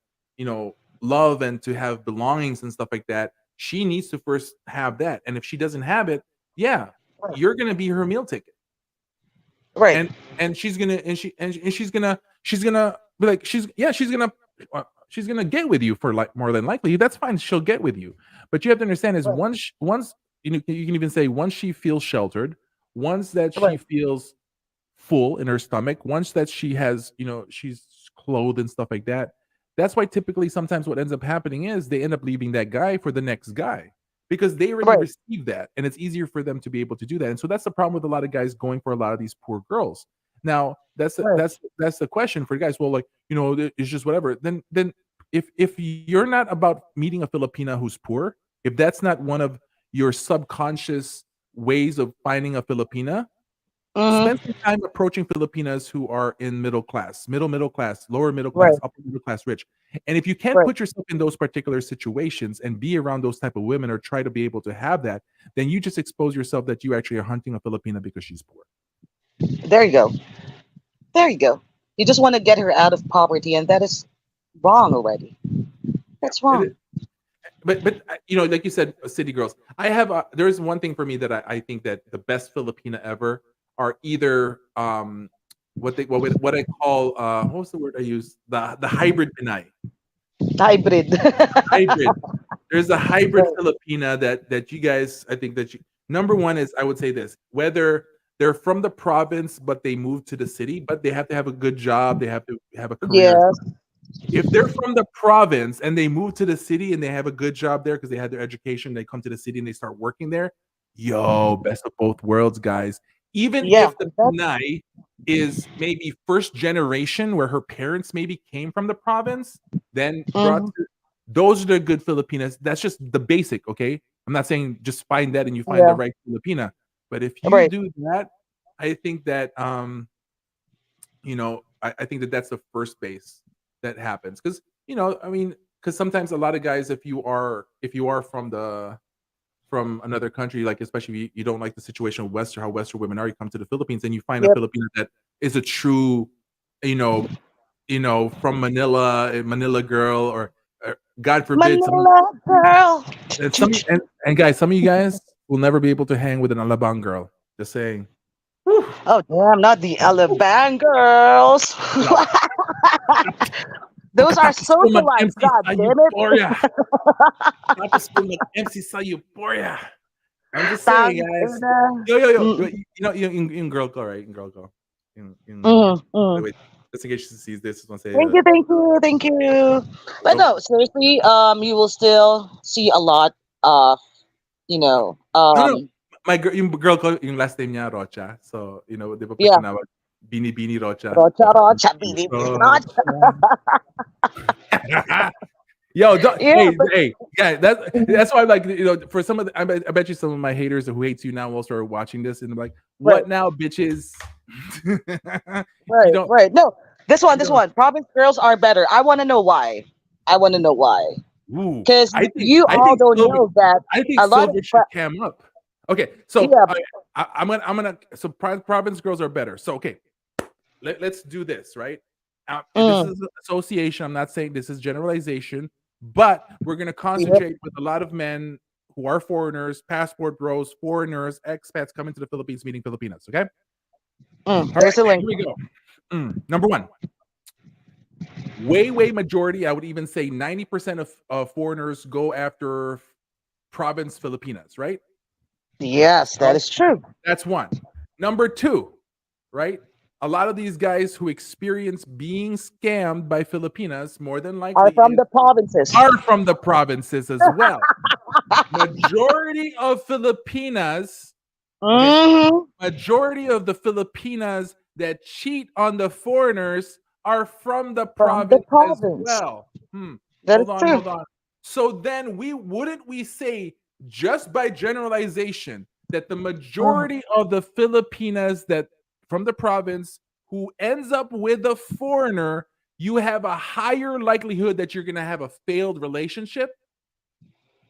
love and to have belongings and stuff like that, she needs to first have that. And if she doesn't have it, yeah, you're gonna be her meal ticket. right. And she's gonna and she's gonna be like she's gonna get with you for like more than likely. That's fine. She'll get with you. But you have to understand is Right. once you can even say once she feels sheltered, once that she Right. feels full in her stomach, once that she has, she's clothed and stuff like that. That's why typically sometimes what ends up happening is they end up leaving that guy for the next guy because they already Right. received that and it's easier for them to be able to do that. And so that's the problem with a lot of guys going for a lot of these poor girls. Now, Right. that's the question for guys. Well, like, it's just whatever. Then if you're not about meeting a Filipina who's poor, if that's not one of your subconscious ways of finding a Filipina, spend Mm-hmm. some time approaching Filipinas who are in middle class, lower middle class, Right. upper middle class, rich. And if you can't Right. put yourself in those particular situations and be around those type of women or try to be able to have that, then you just expose yourself that you actually are hunting a Filipina because she's poor. There you go. There you go. You just want to get her out of poverty, and that is wrong already. Yeah, That's wrong. but you know, like you said, city girls. I have there's one thing for me that I think that the best Filipina ever are either what I call what was the word I use, the hybrid Pinay. Hybrid. Hybrid. There's a hybrid Right. Filipina that you guys, I think that you, number one is, I would say this, whether they're from the province but they move to the city, but they have to have a good job, they have to have a career. Yes. If they're from the province and they move to the city and they have a good job there because they had their education, they come to the city and they start working there. Yo, best of both worlds, guys. Even Yeah. if the That's, Pinay is maybe first generation where her parents maybe came from the province, then brought mhm. those are the good Filipinas. That's just the basic, okay? I'm not saying just find that and you find the Yeah. right Filipina, but if you Right. do that, I think that you know, I think that that's the first base that happens because you know, I mean, because sometimes a lot of guys, if you are from another country, like especially if you don't like the situation of Western how Western women are, you come to the Philippines and you find a Yep. Filipino that is a true, you know, from Manila, a Manila girl, or God forbid, Manila girl. and guys, some of you guys will never be able to hang with an Alabang girl. Just saying. Whew. Oh damn! Not the Alabang girls. No. Those are Pagkatapos ko socialites. mag-MC God sa damn it. Euphoria. Tapos ko mag-MC sa Euphoria. I'm just saying, Tang guys. ina. Yo. Mm, You know, yung girl ko, right? Yung girl ko. mm, mm. Wait, just in case she sees this, just want to say, Thank you, thank you, thank you. But so, no, seriously, you will still see a lot of, you know, no. My girl, yung girl ko, yung last name niya, Rocha. So, you know, di ba pag yeah, tinawag, Bini Rocha. rocha, So, rocha, bini, bini, rocha. Rocha. Yo, Yeah, hey, yeah, that's why I'm like, you know, for some of the, I bet you some of my haters who hates you now will start watching this and they're like, right, what now, bitches? you right, don't, right. No, this one, you this don't. one. Province girls are better. I want to know why. I want to know why. Ooh, Because you I all think don't Silver, know that I think a lot of, Silver should cam up. Okay, so yeah, I'm gonna. So province girls are better. So okay, let's do this, right? This mm, is an association. I'm not saying this is generalization, but we're going to yep, concentrate with a lot of men who are foreigners, passport bros, foreigners, expats coming to the Philippines meeting Filipinas. Okay. All right. there's a link. Here we go. Number one, way majority. I would even say 90% of foreigners go after province Filipinas. Right. Yes, that So is true. that's one. Number two, right? A lot of these guys who experience being scammed by Filipinas more than Are likely from the provinces. are from the provinces as well. Majority of Filipinas, okay, Hmm. majority of the Filipinas that cheat on the foreigners are from the From the province as province. well. That is Hold on, true. hold on. So then we say just by generalization that the Mm, majority of the Filipinas that from the province who ends up with a foreigner, you have a higher likelihood that you're going to have a failed relationship.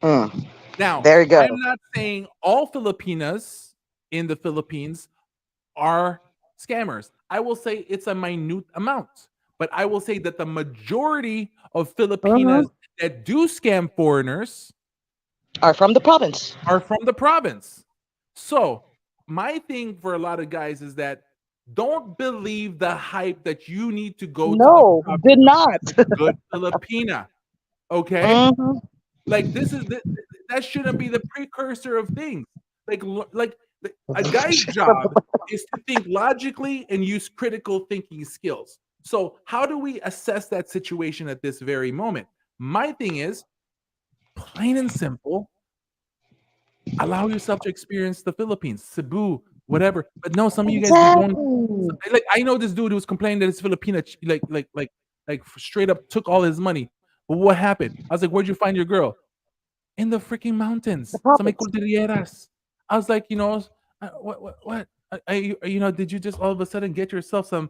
mm. Now, There you go. I'm not saying all Filipinas in the Philippines are scammers. I will say it's a minute amount, but I will say that the majority of Hmm. Filipinas that do scam foreigners Are from the province. are from the province. So, my thing for a lot of guys is that don't believe the hype that you need to go to the No, province did to not. find a good Filipina. Okay? Hmm. Like that shouldn't be the precursor of things. Like a guy's job is to think logically and use critical thinking skills. So how do we assess that situation at this very moment? My thing is plain and simple. Allow yourself to experience the Philippines, Cebu, whatever. But no, some of you guys be going Exactly. like I know this dude who was complaining that his Filipina like straight up took all his money. But what happened? I was like, where'd you find your girl? In the freaking The mountains, sa may province. cordilleras. I was like, what? You know, did you just all of a sudden get yourself some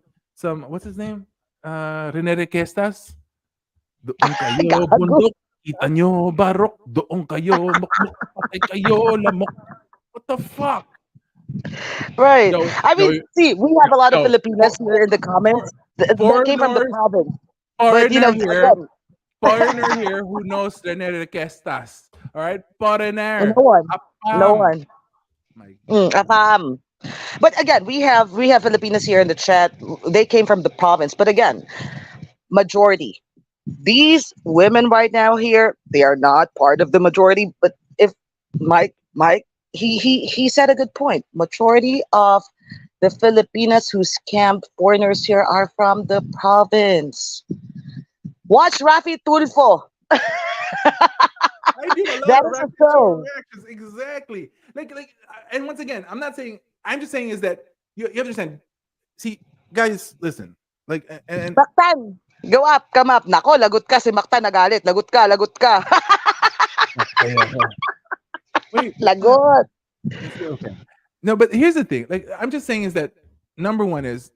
what's his name? Rene Requestas? Doon kayo Gago. bundok, kita nyo barok, doon kayo mukmuk, patay kayo lamok. What the fuck? Right. Yo, I yo, mean, see, we have a lot of yo, Filipinas here in the for, comments that came from the foreigners, province. But Foreigner here, again, foreigner here who knows Rene Requestas. All right, no foreigner. one, no Apam. one. My Apam. But again, we have Filipinos here in the chat. They came from the province, but again, majority. These women right now here, they are not part of the majority. But if Mike, he said a good point. Majority of the Filipinas who scammed foreigners here are from the province. Watch Rafi Tulfo. I do a lot That of is a rapid show show. reactions. Exactly. And once again, I'm not saying. I'm just saying is that you understand. See, guys, listen. And Mactan, go up, come up. Nako, lagot ka. Si Mactan nagalit. Lagot ka, lagot ka. wait, Lagot. okay. No, but here's the thing. Like, I'm just saying is that number one is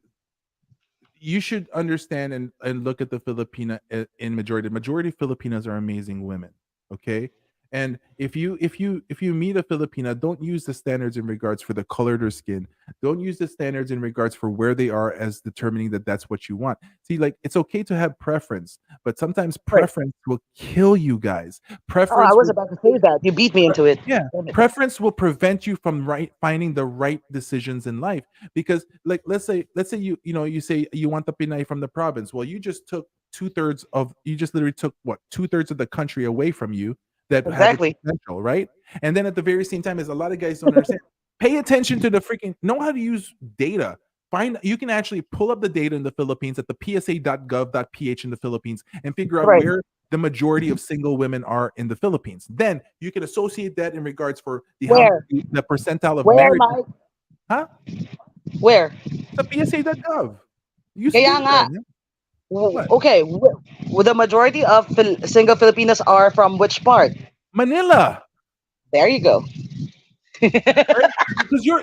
you should understand and look at the Filipina in majority. The majority of Filipinas are amazing women. Okay. And if you meet a Filipina, don't use the standards in regards for the color of their skin. Don't use the standards in regards for where they are as determining that that's what you want. See, like it's okay to have preference, but sometimes Right. preference will kill you guys. Oh, I Preference was will about to say that. You beat me into it. yeah, Damn it. preference will prevent you from finding the right decisions in life because like let's say you say you want the Pinay from the province. Well, you just took two-thirds of you just literally took what two-thirds of the country away from you that had the Exactly. potential, right? And then at the very same time, as a lot of guys don't understand, pay attention to the freaking know how to use data. Find you can actually pull up the data in the Philippines at the psa.gov.ph in the Philippines and figure out Right. where the majority of single women are in the Philippines. Then you can associate that in regards for Where? the percentile of Where, married, Mike? huh? Where? Sa psa.gov. Use Kaya nga. data. Man. What? Okay. The majority of single Filipinos are from which part? Manila. There you go. Right?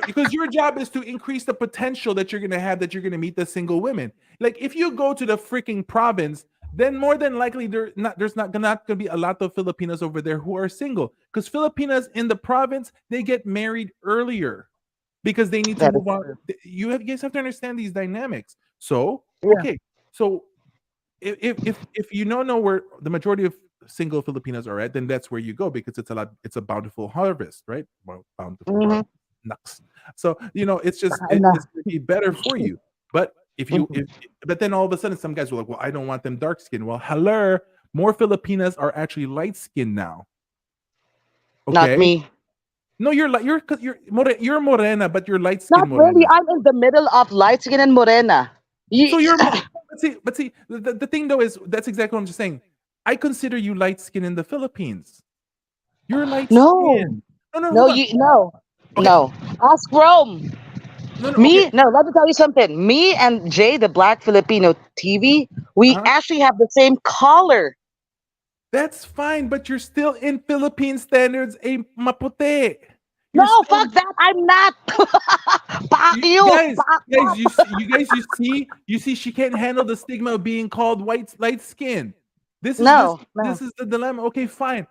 Because your job is to increase the potential that you're gonna have that you're gonna meet the single women. Like if you go to the freaking province, then more than likely there's not gonna be a lot of Filipinos over there who are single. Because Filipinas in the province they get married earlier because they need to That is move on. true. You guys have to understand these dynamics. So Yeah. okay, so if you don't know where the majority of single Filipinos are at, then that's where you go because it's a bountiful harvest, right? Well, bountiful Mm-hmm. harvest. Nux. So it's just Na. it's gonna be better for you. But if you Mhm. if but then all of a sudden some guys were like, well, I don't want them dark skin. Well, hello, more Filipinas are actually light skinned now. Not Okay. me. No, you're like you're morena, but you're light skin Not really. morena. I'm in the middle of light skin and morena. So Ye- but see, the thing though is that's exactly what I'm just saying. I consider you light skin in the Philippines. You're light no. skin. No, no, No, hold on. you no. Okay, No. Ask Rome. no, no, okay. Me, no, let me tell you something. Me and Jay, the Black Filipino TV, we Uh-huh. actually have the same color. That's fine, but you're still in Philippine standards, a maputi. You're No, still fuck that. I'm not. Fuck you, you. guys, Fuck guys. that. You see, she can't handle the stigma of being called light skin. This is this No, no. this is the dilemma. Okay, fine,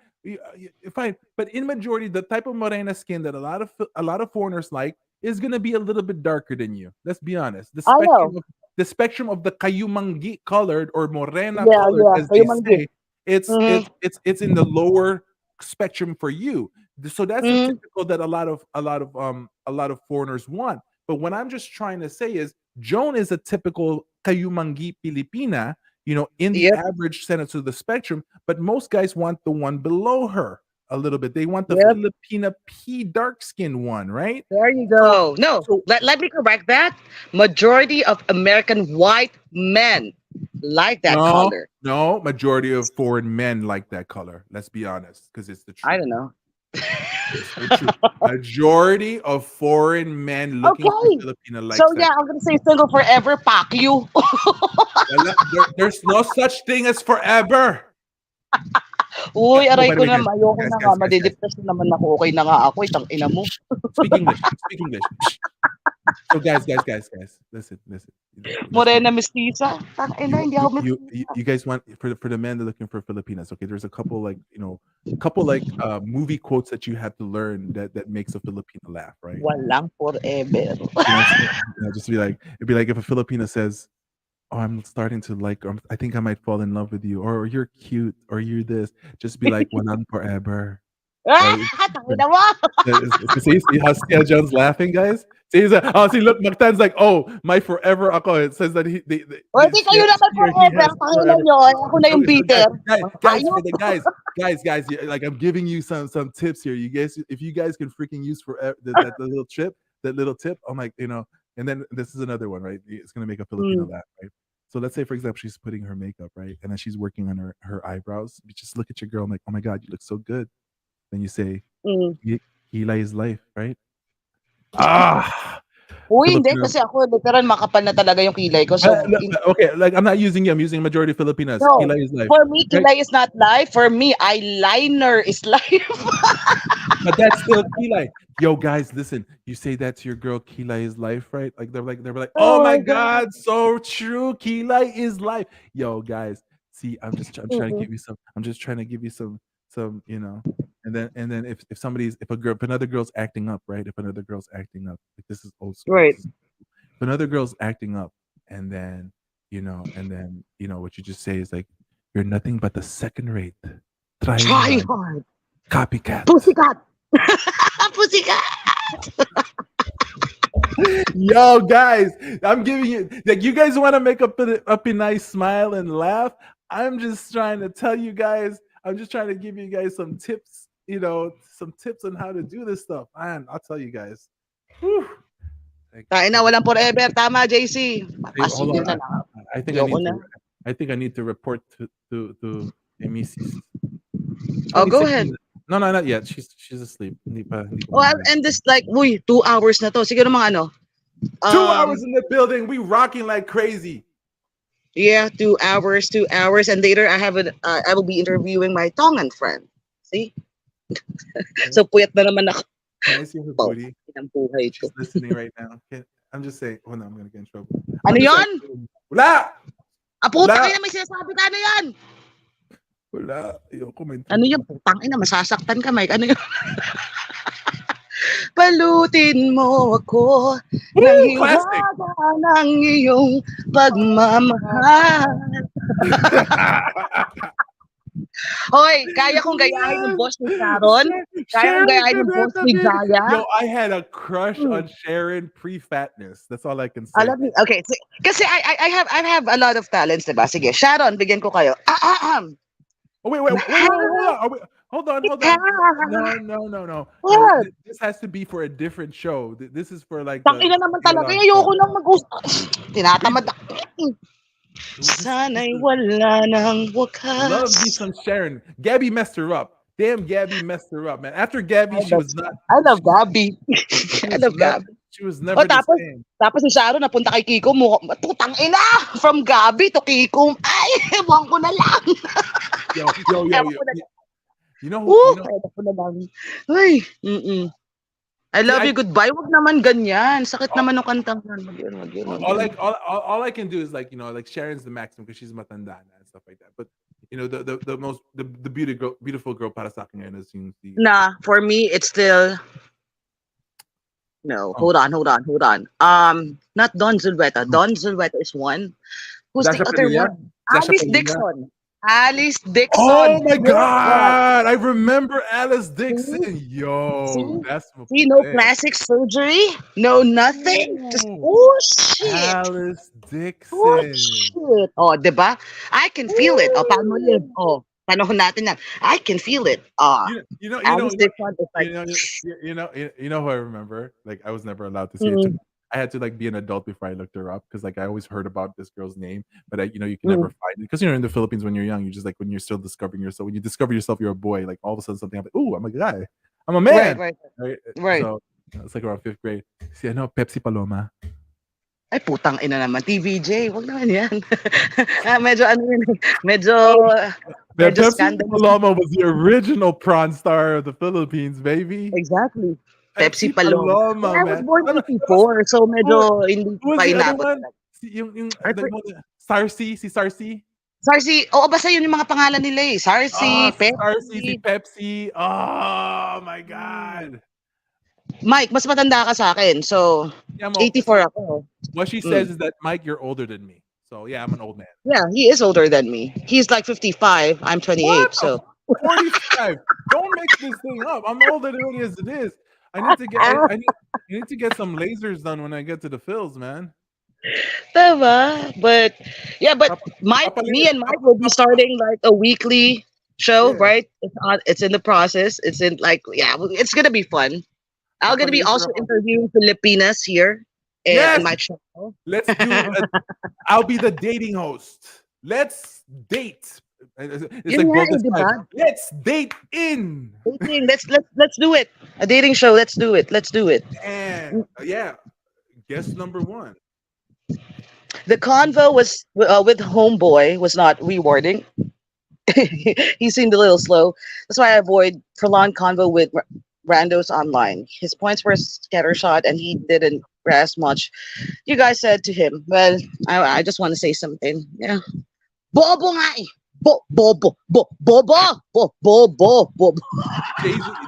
fine. But in majority, the type of morena skin that a lot of foreigners like is gonna be a little bit darker than you. Let's be honest. The I spectrum know. of the spectrum of the kayumangi colored or morena Yeah, colored, yeah. as Kayo they manggit. say, it's Mm-hmm. it's it's it's in the lower spectrum for you. So that's the Mm-hmm. typical that a lot of foreigners want. But what I'm just trying to say is Joan is a typical Kayumangi Pilipina, in the Yep. average sense of the spectrum, but most guys want the one below her a little bit. They want the Yep. Filipina P dark skin one, right? There you So go. No, so let me correct that. Majority of American white men like that no, color. no, majority of foreign men like that color. Let's be honest, because it's the I truth. don't know. It's the truth. Majority of foreign men looking for Okay. Filipina So likes yeah, that I'm color. gonna say single forever. Fuck you. There's no such thing as forever. Uy, No, aray by the ko way, na, guys, ayoko guys, na nga, guys, guys, guys. madidepress na naman ako. Okay na nga ako, itang ina mo. Speak English. Speak English. So, guys, listen. Just Morena mestiza. Tang ina, hindi ako mestiza. you guys want for the men that are looking for Filipinas. Okay, there's a couple movie quotes that you have to learn that makes a Filipino laugh, right? Walang forever. You know what I'm saying? Just be like it'd be like if a Filipino says, oh, I'm starting to like, I think I might fall in love with you, or you're cute, or you're this. Just be like, walang forever, Ah, right? tangina mo. See how Sia John's laughing, guys? See, he's like, oh, see, look, Mactan's like, oh, my forever ako. It says that O, di kayo naman she or he forever. has Tangina forever. nyo. Ako na yung So bitter. Mga guys, hayop. for the guys, like I'm giving you some tips here. You guys, if you guys can freaking use forever that little trip, that little tip, I'm like, and then this is another one, right? It's gonna make a Filipino Mm, laugh, right? So let's say, for example, she's putting her makeup, right, and then she's working on her eyebrows. You just look at your girl, I'm like, oh my god, you look so good. Then you say, mm. Hila is life, right? Ah, Uy, hindi. Filipino. Kasi ako, literal, makapal na talaga yung kilay ko. So, Okay, like I'm not using you. I'm using majority Filipinas. no. Hila is life. For me, Right? kilay is not life. For me, eyeliner is life. But that's still Kilai. Yo, guys, listen. You say that to your girl, Kilai is life, right? Like they're like, oh Oh my my God. god, so true. Kilai is life. Yo, guys, see, I'm trying to Mm-mm. give you some. I'm just trying to give you some. And then if another girl's acting up, right? If another girl's acting up, like this is old school. Right. If another girl's acting up, and then what you just say is like, you're nothing but a second rate, trying Try hard, hard. copycat. Pussycat. Pussycat. Yo, guys, I'm giving you like you guys want to make up a nice smile and laugh. I'm just trying to tell you guys. I'm just trying to give you guys some tips. Some tips on how to do this stuff. Man, I'll tell you guys. Whew. Like, Tayo na, walang forever. Tama, JC. hey, hold Papasigil on. na lang. I think I Ayoko need na. to. I think I need to report to Emisis. Oh, go ahead. No, not yet. She's asleep. Hindi pa Oh, I'll end this like, uy, 2 hours na to. Siguro mga ano. 2 hours in the building. We rocking like crazy. Yeah, 2 hours, 2 hours. And later, I will be interviewing my Tongan friend. See? So, puyat na naman ako. Can I see her Oh, booty? ng buhay ko. She's listening right now. I'm just saying. Oh no, I'm gonna get in trouble. Ano I'm just yon? like, wala! Putang Wala! ina, may sinasabi ka. Ano yan? Wala. Ayoko Ano ma-intrude. yan? Putang ina, masasaktan ka, Mike. Ano yan? Palutin mo ako ng Woo! Classic! hiwaga ng iyong pagmamahal. Hoy, kaya kong gayahin yung boss ni Sharon. Kaya kong gayahin yung boss ni Jaya. Yo, I had a crush Hmm. on Sharon pre-fatness. That's all I can say. Alam niyo, okay. Kasi I have a lot of talents, diba? Sige, Sharon, bigyan ko kayo. Oh, wait, hold on. Hold on. No. What? This has to be for a different show. This is for like Tangina naman talaga. Ayoko nang mag-usap. Tinatamad ako. Sana'y wala nang Love me wakas. some Sharon. Gabby messed her up. Damn, Gabby messed her up, man. After Gabby, she was not. I love Gabby. She I was love never, Gabby. she was never the tapos, same. tapos si Sharon napunta kay Kiko. Putang ina! From Gabby to Kiko. Ay, ewan ko na lang. Yo. Ewan ko na lang. You know who? Ewan ko na lang. Ay, I love you, goodbye. Wag naman ganyan. Sakit naman ng kantang yan. Wag yun. All I can do is like like Sharon's the maximum because she's matandana and stuff like that. But the beautiful girl para sa akin ngayon is yung Nah, for me, it's still... No, hold on. Not Don Zulweta. Don Zulweta is one. Who's Dasha the other Padilla? one? Dasha Alice Padilla? Dixon. Alice Dixon. Oh my Girl, god! I remember Alice Dixon. See? Yo, that's my See, no thing. plastic surgery, no nothing. Just, Ooh. shit. Alice Oh, Dixon. shit. Oh, diba? I can feel it. Oh, paano yun? Oh, panahon natin yan. I can feel it. Alice Dixon is like... You know who I remember? Like I was never allowed to see it. I had to like be an adult before I looked her up because like I always heard about this girl's name, but you can never find it because in the Philippines when you're young, you just like when you're still discovering yourself. When you discover yourself, you're a boy. Like all of a sudden something happens. Ooh, I'm a guy. I'm a man. Right. So it's like around 5th grade. See, I know Pepsi Paloma. Ay, putang ina naman. TVJ. Wag naman yan. Medyo ano yun. Medyo Pepsi scandalous. Paloma was the original prawn star of the Philippines, baby. Exactly. Pepsi Paloma. I was man. born 84, so medyo hindi Who was pa the other inabot. one? Yung Sarsi, si Sarsi. Sarsi, basta yun yung mga pangalan nila eh. Sarsi, Pepsi. Sarsi, si Pepsi. Oh my God. Mike, mas matanda ka sa akin. So, Yeah, 84 ako. What she says is that, Mike, you're older than me. So yeah, I'm an old man. Yeah, he is older than me. He's like 55. I'm What 28. the So 45? Don't mix this thing up. I'm older already as it is. I need to get I need to get some lasers done when I get to the fills, man. diba? But yeah, but Papa, me papalit, and Mike will be starting like a weekly show, yeah, right? It's in the process. It's in like yeah, it's gonna be fun. I'm gonna be papalaser also ako. interviewing Filipinas here in Yes, my channel. let's do I'll be the dating host. Let's date. It's Yun like nga Bogus di Five. ba? Let's date in. Dating. Let's do it. A dating show. Let's do it. Let's do it. And yeah, guest number one. The convo was with Homeboy was not rewarding. He seemed a little slow. That's why I avoid prolonged convo with randos online. His points were scattershot and he didn't grasp much. You guys said to him, well, I just want to say something. Yeah. Bobo nga eh. Bobo.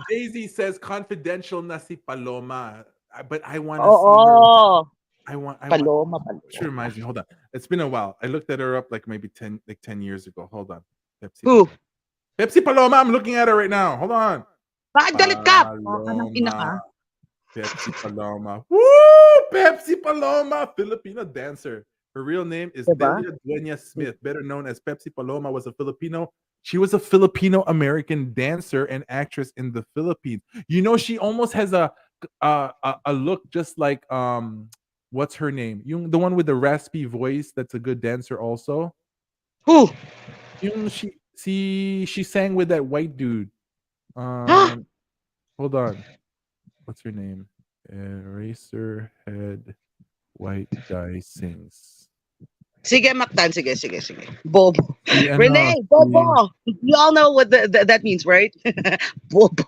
Jay-Z says confidential na si Paloma. But I want to see her. Oo. I want Paloma. she reminds me. Hold on. It's been a while. I looked at her up like maybe 10 years ago. Hold on. Who? Pepsi Paloma. I'm looking at her right now. Hold on. Bakit galit ka? Anong ina ka? Paloma. Pepsi Paloma. Woo! Pepsi Paloma, Filipino dancer. Her real name is Diba? Delia Dueña Smith, better known as Pepsi Paloma, was a Filipino. She was a Filipino American dancer and actress in the Philippines. You know, she almost has a look just like what's her name? Yung the one with the raspy voice that's a good dancer also. Who? Yung she sang with that white dude. Huh? Hold on. What's her name? Eraserhead white guy sings. Sige, Mactan. Sige. Bobo. Si ano, Renee, si Bobo. You all know what that means, right? Bobo.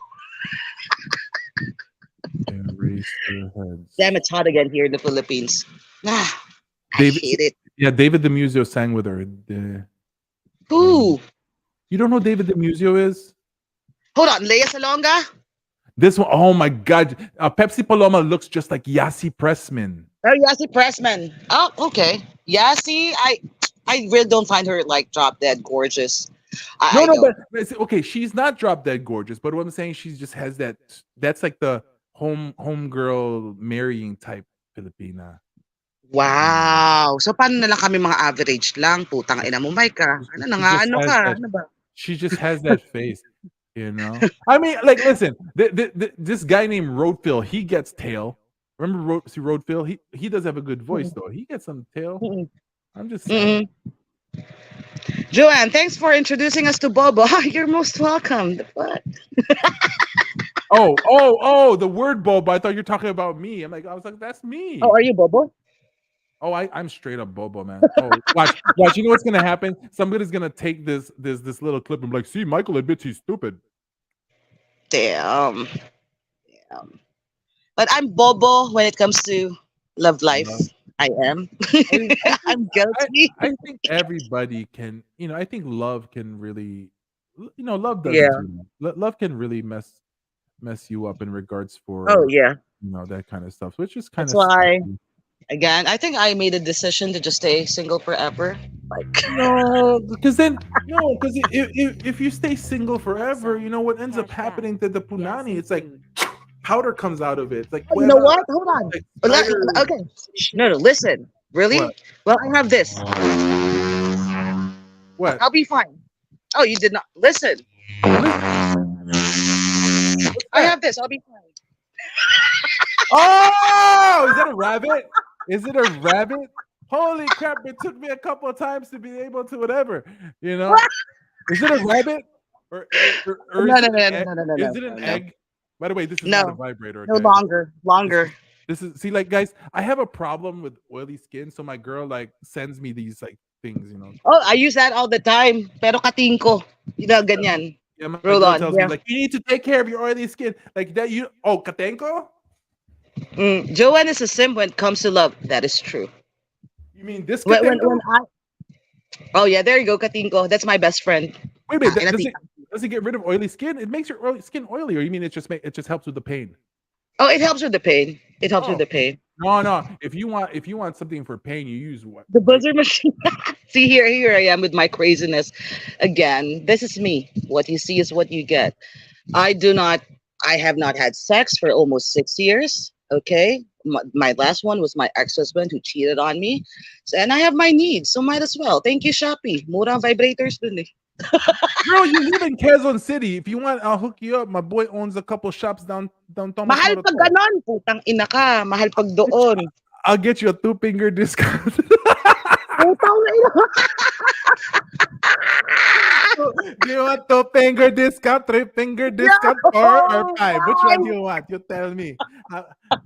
Eraserheads. Damn, it's hot again here in the Philippines. Ah, I David, hate it. yeah, David DeMuzio sang with her. Who? You don't know who David DeMuzio is? Hold on, Lea Salonga? This one, oh my God. Pepsi Paloma looks just like Yasi Pressman. Oh, Yasi Pressman. Oh, okay. Yasi, I really don't find her like drop dead gorgeous. I No, don't. but okay, she's not drop dead gorgeous, but what I'm saying, she just has that. That's like the home girl marrying type Filipina. Wow. So paano na lang kami mga average lang? Putang ina mo, Micah. Ano na nga, ano ka? Ano ba? She just has that face, you know. I mean, like, listen, this guy named Roadfill, he gets tail. Remember Roadfill? He does have a good voice though. He gets some tail. Mm-mm. I'm just saying. Joanne, thanks for introducing us to Bobo. You're most welcome. What? Oh, the word Bobo. I thought you were talking about me. I was like, that's me. Oh, are you Bobo? Oh, I'm straight up Bobo, man. Oh, watch. You know what's gonna happen? Somebody's gonna take this little clip and be like, see, Michael admits he's stupid. Damn. But I'm Bobo when it comes to love life. I am. I'm guilty. I think everybody can. I think love can really. Love does Yeah. it too. Love can really mess you up in regards for. Oh yeah. That kind of stuff, which is kind That's of. why. Again, I think I made a decision to just stay single forever. Like No, because if you stay single forever, you know what ends up happening to the punani? It's like powder comes out of it. It's like you know what? Hold on. like Okay. No, listen. Really? What? Well, I have this. What? I'll be fine. Oh, you did not listen. I have this. I'll be fine. Oh, is that a rabbit? Is it a rabbit? Holy crap! It took me a couple of times to be able to whatever. Is it a rabbit or No, is no, it no, an no, egg? no, no, no, Is it an no. egg? By the way, this is No. not a vibrator. No Okay? longer. This is like guys. I have a problem with oily skin, so my girl like sends me these like things. Oh, I use that all the time. Pero kating ko. Ganyan. Yeah, my Roll girl on. tells Yeah. me like you need to take care of your oily skin like that. Katenko? Joanne is a sim when it comes to love. That is true. You mean this When Katenko? I. Oh yeah, there you go, Katinko. That's my best friend. Wait, and does it get rid of oily skin? It makes your skin oily, or you mean it just helps with the pain? Oh, it helps with the pain. It helps with Oh the pain. no. If you want something for pain, you use what? The Like buzzer machine. See, here I am with my craziness again. This is me. What you see is what you get. I do not. I have not had sex for almost 6 years. Okay, my last one was my ex-husband who cheated on me, so, and I have my needs, so might as well. Thank you, Shopee. Mura ang vibrators dun eh. girl, you live in Quezon City. If you want, I'll hook you up. My boy owns a couple shops down Thomas Mahal pag Moroto. ganon, putang ina ka. Mahal pag doon. I'll get you a 2 finger discount. Putang ina. Do you want 2 finger discount, 3 finger discount, or five? Which one do you want? You tell me.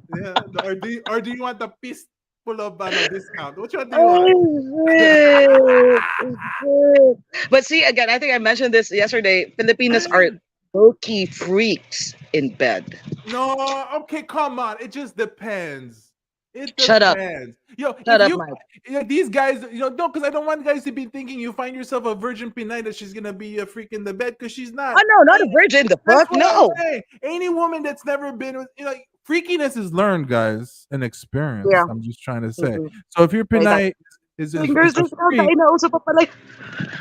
Yeah, or do you want the piece full of discount? Which one do you want? Oh, shit. Shit. But see, again, I think I mentioned this yesterday. Filipinos are low-key freaks in bed. No, okay, come on. It just depends. It Shut up. depends. Yo, Shut if up, you Mike. these guys, no, because I don't want guys to be thinking you find yourself a virgin Pinay that she's gonna be a freak in the bed because she's not. Oh, no, not a virgin. The That's fuck? what I'm No. saying. Any woman that's never been with, like, freakiness is learned, guys, and experience. Yeah. I'm just trying to say. Mhm. So if your Right, Pinay is fingers a is out freak, tayo na uso pa pala.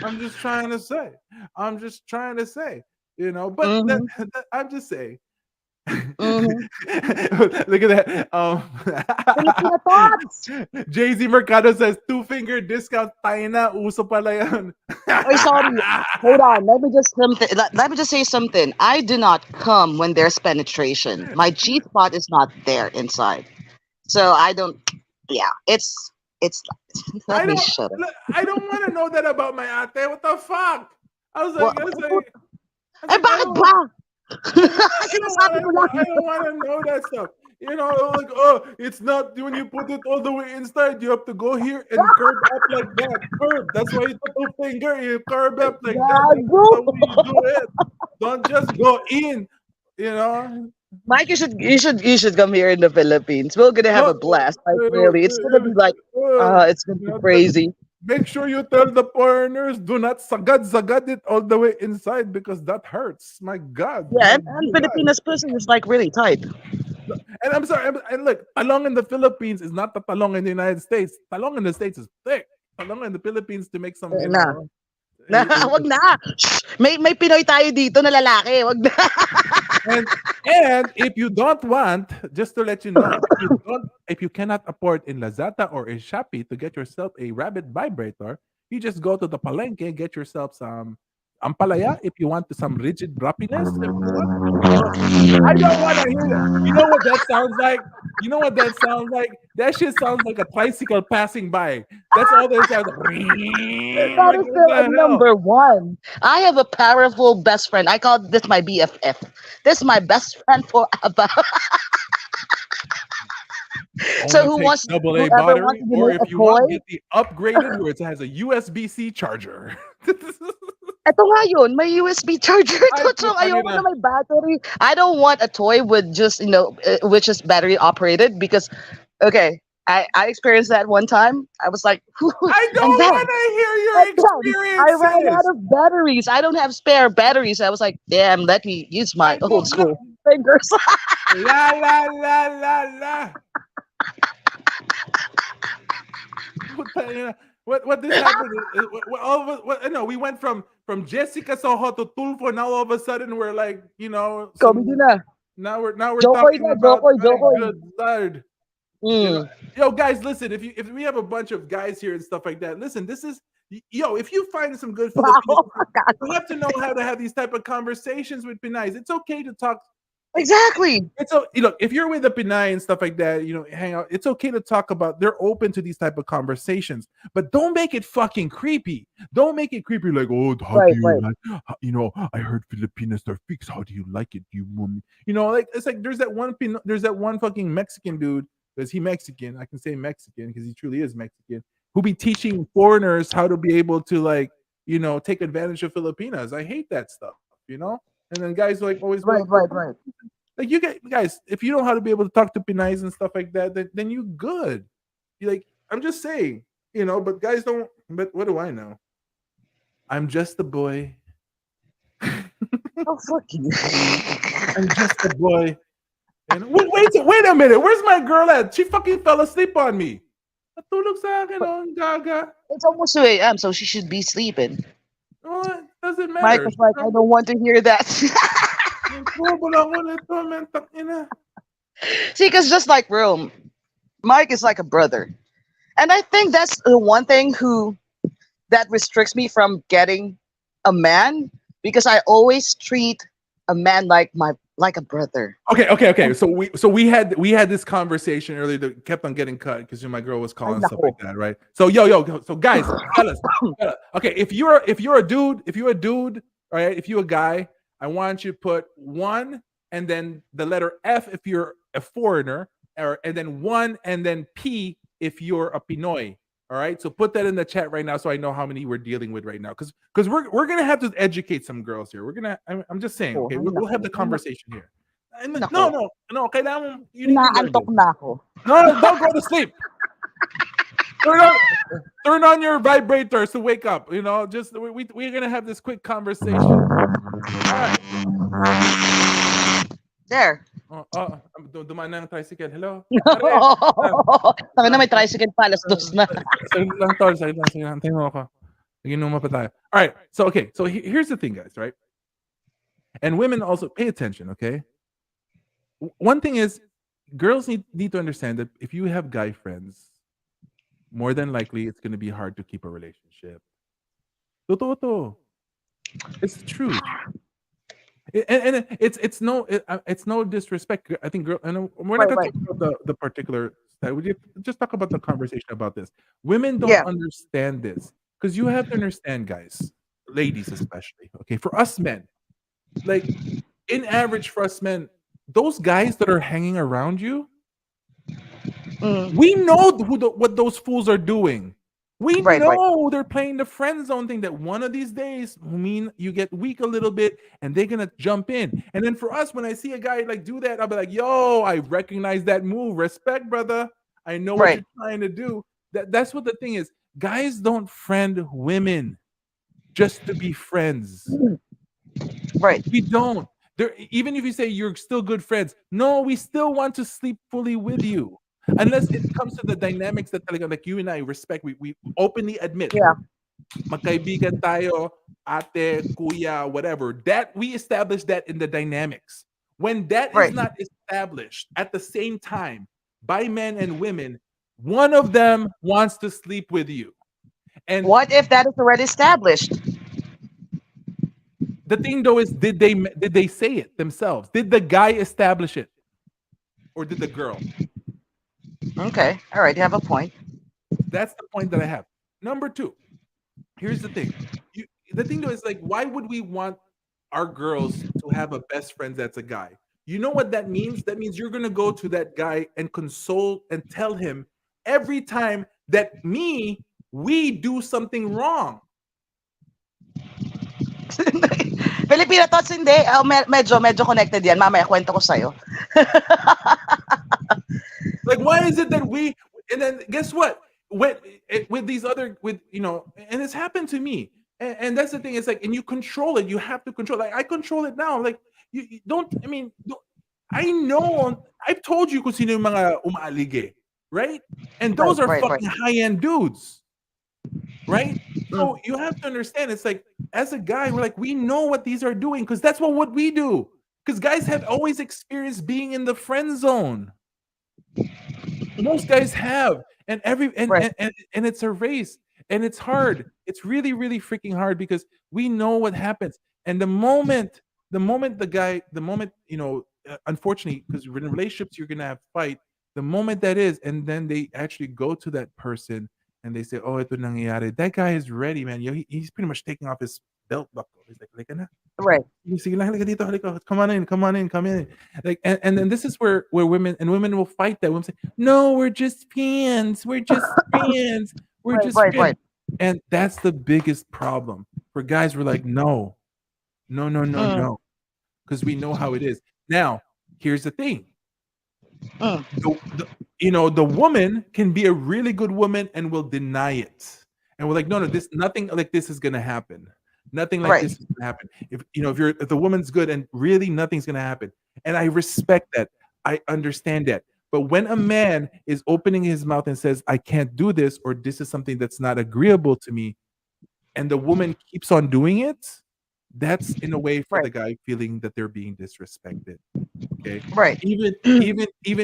I'm just trying to say. I'm just trying to say. But Mhm. I'm just saying. Mhm. Look at that. Filipino thoughts. Jay-Z Mercado says 2 finger discount. Tayo na, uso pala yan. Oh, sorry. Hold on. Let me just say something. I do not come when there's penetration. My G spot is not there inside. So I don't. Yeah, it's. Let I me don't shut up. I don't want to know that about my ate. What the fuck? I was What? like, I was like, I was Eh, like, bakit ba? Sinasabi ko lang. I don't want to know that stuff. Like, oh, it's not when you put it all the way inside, you have to go here and curve up like that. Curve. That's why you put 2 finger, you curve up like that. That's Gago. the way you do it. Don't just go in, you know. Mike, you should come here in the Philippines. We're gonna have No, a blast. Like uh, really, it's gonna be like, it's gonna you be know, crazy. make sure you tell the foreigners do not sagad it all the way inside because that hurts. My God, Yeah, my and God. Filipinas pussy is like really tight. And I'm sorry, and look, talong in the Philippines is not the talong in the United States. Talong in the States is thick. Talong in the Philippines to make some, Na. Na, wag na. Shh, may Pinoy tayo dito na lalaki. Wag na. and if you don't want, just to let you know, if you cannot afford in Lazada or in Shopee to get yourself a rabbit vibrator, you just go to the palenque, get yourself some ampalaya if you want some rigid rappiness. If you want, I don't want to hear that. You know what that sounds like? You know what that sounds like? That shit sounds like a tricycle passing by. That's all that sounds That like. is What still a the hell? number one. I have a powerful best friend. I call this my BFF. This is my best friend forever. So Only takes double A whoever wants battery, to give or me if a you want, toy, get the upgraded where it has a USB-C charger. eto nga yun, may USB charger to. Ay, So puta ayoko na. na may battery. I don't want a toy with just, which is battery operated because, okay, I experienced that one time. I was like, I and don't then, want to hear and your then I ran out experiences. of batteries. I don't have spare batteries. I was like, damn, let me use my I old don't know. school fingers. La la la la la. Puta na. What this happened? No, we went from Jessica Soho to Tulfo. Now all of a sudden we're like, Comedy some. na. Now we're Jokoy talking na, about, Jokoy, my Jokoy. good Lord. Mm. Yo, guys, listen. If we have a bunch of guys here and stuff like that, listen. This is If you find some good Filipinos, Wow. you have to know how to have these type of conversations with Pinays. It's okay to talk. Exactly. It's look, if you're with a Pinay and stuff like that, hang out. It's okay to talk about. They're open to these type of conversations, but don't make it fucking creepy. Don't make it creepy. Like, oh, how do Right, you right. like? I heard Filipinos are freaks. How do you like it, you woman? Like it's like there's that one fucking Mexican dude. Because he Mexican, I can say Mexican because he truly is Mexican. Who be teaching foreigners how to be able to take advantage of Filipinas. I hate that stuff. And then guys like always be Right, like, right, right. like you guys, if you know how to be able to talk to Pinays and stuff like that, then you good. You like, I'm just saying, but guys don't. But what do I know? I'm just a boy. Oh, fuck you. I'm just a boy. And wait a minute. Where's my girl at? She fucking fell asleep on me. Natulog sa akin, oh, ang gaga. It's almost 2 a.m., so she should be sleeping. Oh, it doesn't Mike matter. was like, I don't want to hear that. Bobo lang ako nito, man. Tangina. See, because just like Rome, Mike is like a brother. And I think that's the one thing that restricts me from getting a man because I always treat a man like a brother. Okay. So we had this conversation earlier that kept on getting cut because my girl was calling and stuff like that, right? So so guys, fellas, okay, if you're a dude, all right, if you're a guy, I want you to put 1 and then the letter F if you're a foreigner, and then 1 and then P if you're a Pinoy. All right, so put that in the chat right now so I know how many we're dealing with right now, because we're gonna have to educate some girls here. I'm just saying, okay, we'll have the conversation here. No, kailangan you need to learn Inaantok this. na ako. No, don't go to sleep. Turn on your vibrators to wake up. You know, just we're gonna have this quick conversation. All right. There. Dumaan na ang tricycle. Hello. Taka na may tricycle pa, alas 2 na. Saglit lang, tol. Saglit lang. Antayin mo ako. Naginuma pa tayo. All right. So, okay. So, here's the thing, guys, right? And women also pay attention, okay? One thing is, girls need to understand that if you have guy friends, more than likely, it's going to be hard to keep a relationship. Totoo to. It's the truth. And it's no disrespect. I think girl, and we're not going to talk about the particular. We just talk about the conversation about this. Women don't understand this because you have to understand, guys, ladies especially. Okay, for us men, like in average for us men, those guys that are hanging around you, we know what those fools are doing. We know they're playing the friend zone thing, that one of these days, you get weak a little bit and they're going to jump in. And then for us, when I see a guy like do that, I'll be like, yo, I recognize that move. Respect, brother. I know what you're trying to do. That's what the thing is. Guys don't friend women just to be friends. Right. We don't. Even if you say you're still good friends, no, we still want to sleep fully with you. Unless it comes to the dynamics that like you and I respect, we openly admit. Yeah. Magkaibigan tayo, ate, kuya, whatever. That we establish that in the dynamics. When that is not established at the same time by men and women, one of them wants to sleep with you. And what if that is already established? The thing though is, did they say it themselves? Did the guy establish it? Or did the girl? Okay. All right. You have a point. That's the point that I have. Number 2, here's the thing. The thing though is, like, why would we want our girls to have a best friend that's a guy? You know what that means? That means you're going to go to that guy and console and tell him every time that we do something wrong. Filipino thoughts hindi. Medyo connected yan. Mamaya kwento ko sa'yo. Like, why is it that and then guess what? With these other, and it's happened to me. And that's the thing. It's like, and you control it. You have to control. Like, I control it now. Like, you don't. I mean, I know. I've told you kung sino yung mga umaalige, right? And those are fucking high-end dudes, right? So you have to understand. It's like, as a guy, we're like, we know what these are doing because that's what we do. Because guys have always experienced being in the friend zone. Most guys have, and it's a race, and it's hard. It's really, really freaking hard because we know what happens. And the moment, unfortunately, because in relationships you're gonna have fight. The moment that is, and then they actually go to that person and they say, "Oh, ito nangyayari." That guy is ready, man. He's pretty much taking off his belt buckle. He's like, "Halika na." Right. Come on in. Like, and then this is where women will fight that. Women say, "No, we're just friends. We're just friends. We're just friends." Right. And that's the biggest problem for guys. We're like, no, because we know how it is. Now, here's the thing. The woman can be a really good woman and will deny it, and we're like, no, nothing like this is gonna happen. Nothing like this is gonna happen. If the woman's good and really nothing's gonna happen, and I respect that. I understand that. But when a man is opening his mouth and says, I can't do this, or this is something that's not agreeable to me, and the woman keeps on doing it, that's in a way for Right. the guy feeling that they're being disrespected. Okay. Right. Even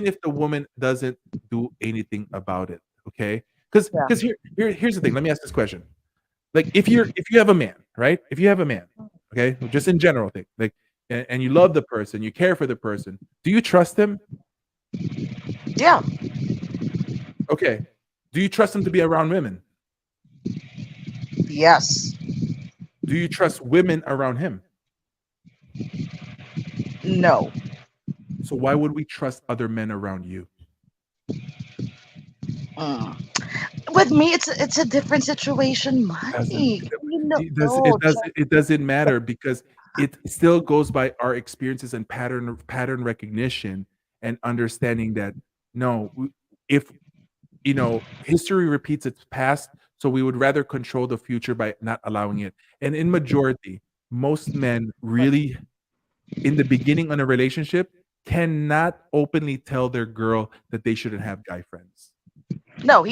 if the woman doesn't do anything about it. Okay. Yeah. Because here's the thing. Let me ask this question. Like if you have a man, right? If you have a man, okay, just in general thing, like and you love the person, you care for the person, do you trust him? Yeah. Okay. Do you trust him to be around women? Yes. Do you trust women around him? No. So why would we trust other men around you? Mm. With me, it's a different situation, Mike. Doesn't You know, it doesn't matter because it still goes by our experiences and pattern recognition and understanding that no, if history repeats its past, so we would rather control the future by not allowing it. And in majority, most men really, in the beginning on a relationship, cannot openly tell their girl that they shouldn't have guy friends. no,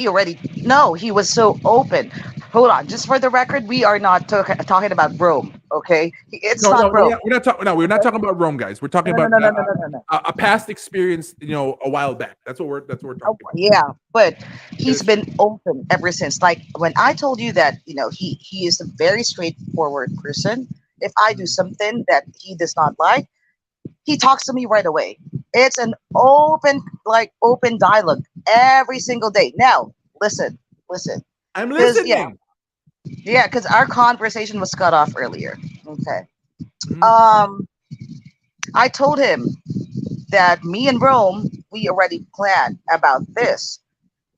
no, he was so open. Hold on, just for the record, we are not talking about Rome, okay? It's No, not no, Rome. we're not talking. No, we're not talking about Rome, guys. We're talking No, no, about no, no, no, no, no, no. a past experience, a while back. That's what we're Oh, talking about. yeah, but It he's is true. been open ever since. Like when I told you that, he is a very straightforward person. If I do Mhm. something that he does not like, he talks to me right away. It's an open dialogue every single day. Now, listen, I'm because listening. because our conversation was cut off earlier. Okay. Mhm. Um, I told him that me and Rome we already planned about this,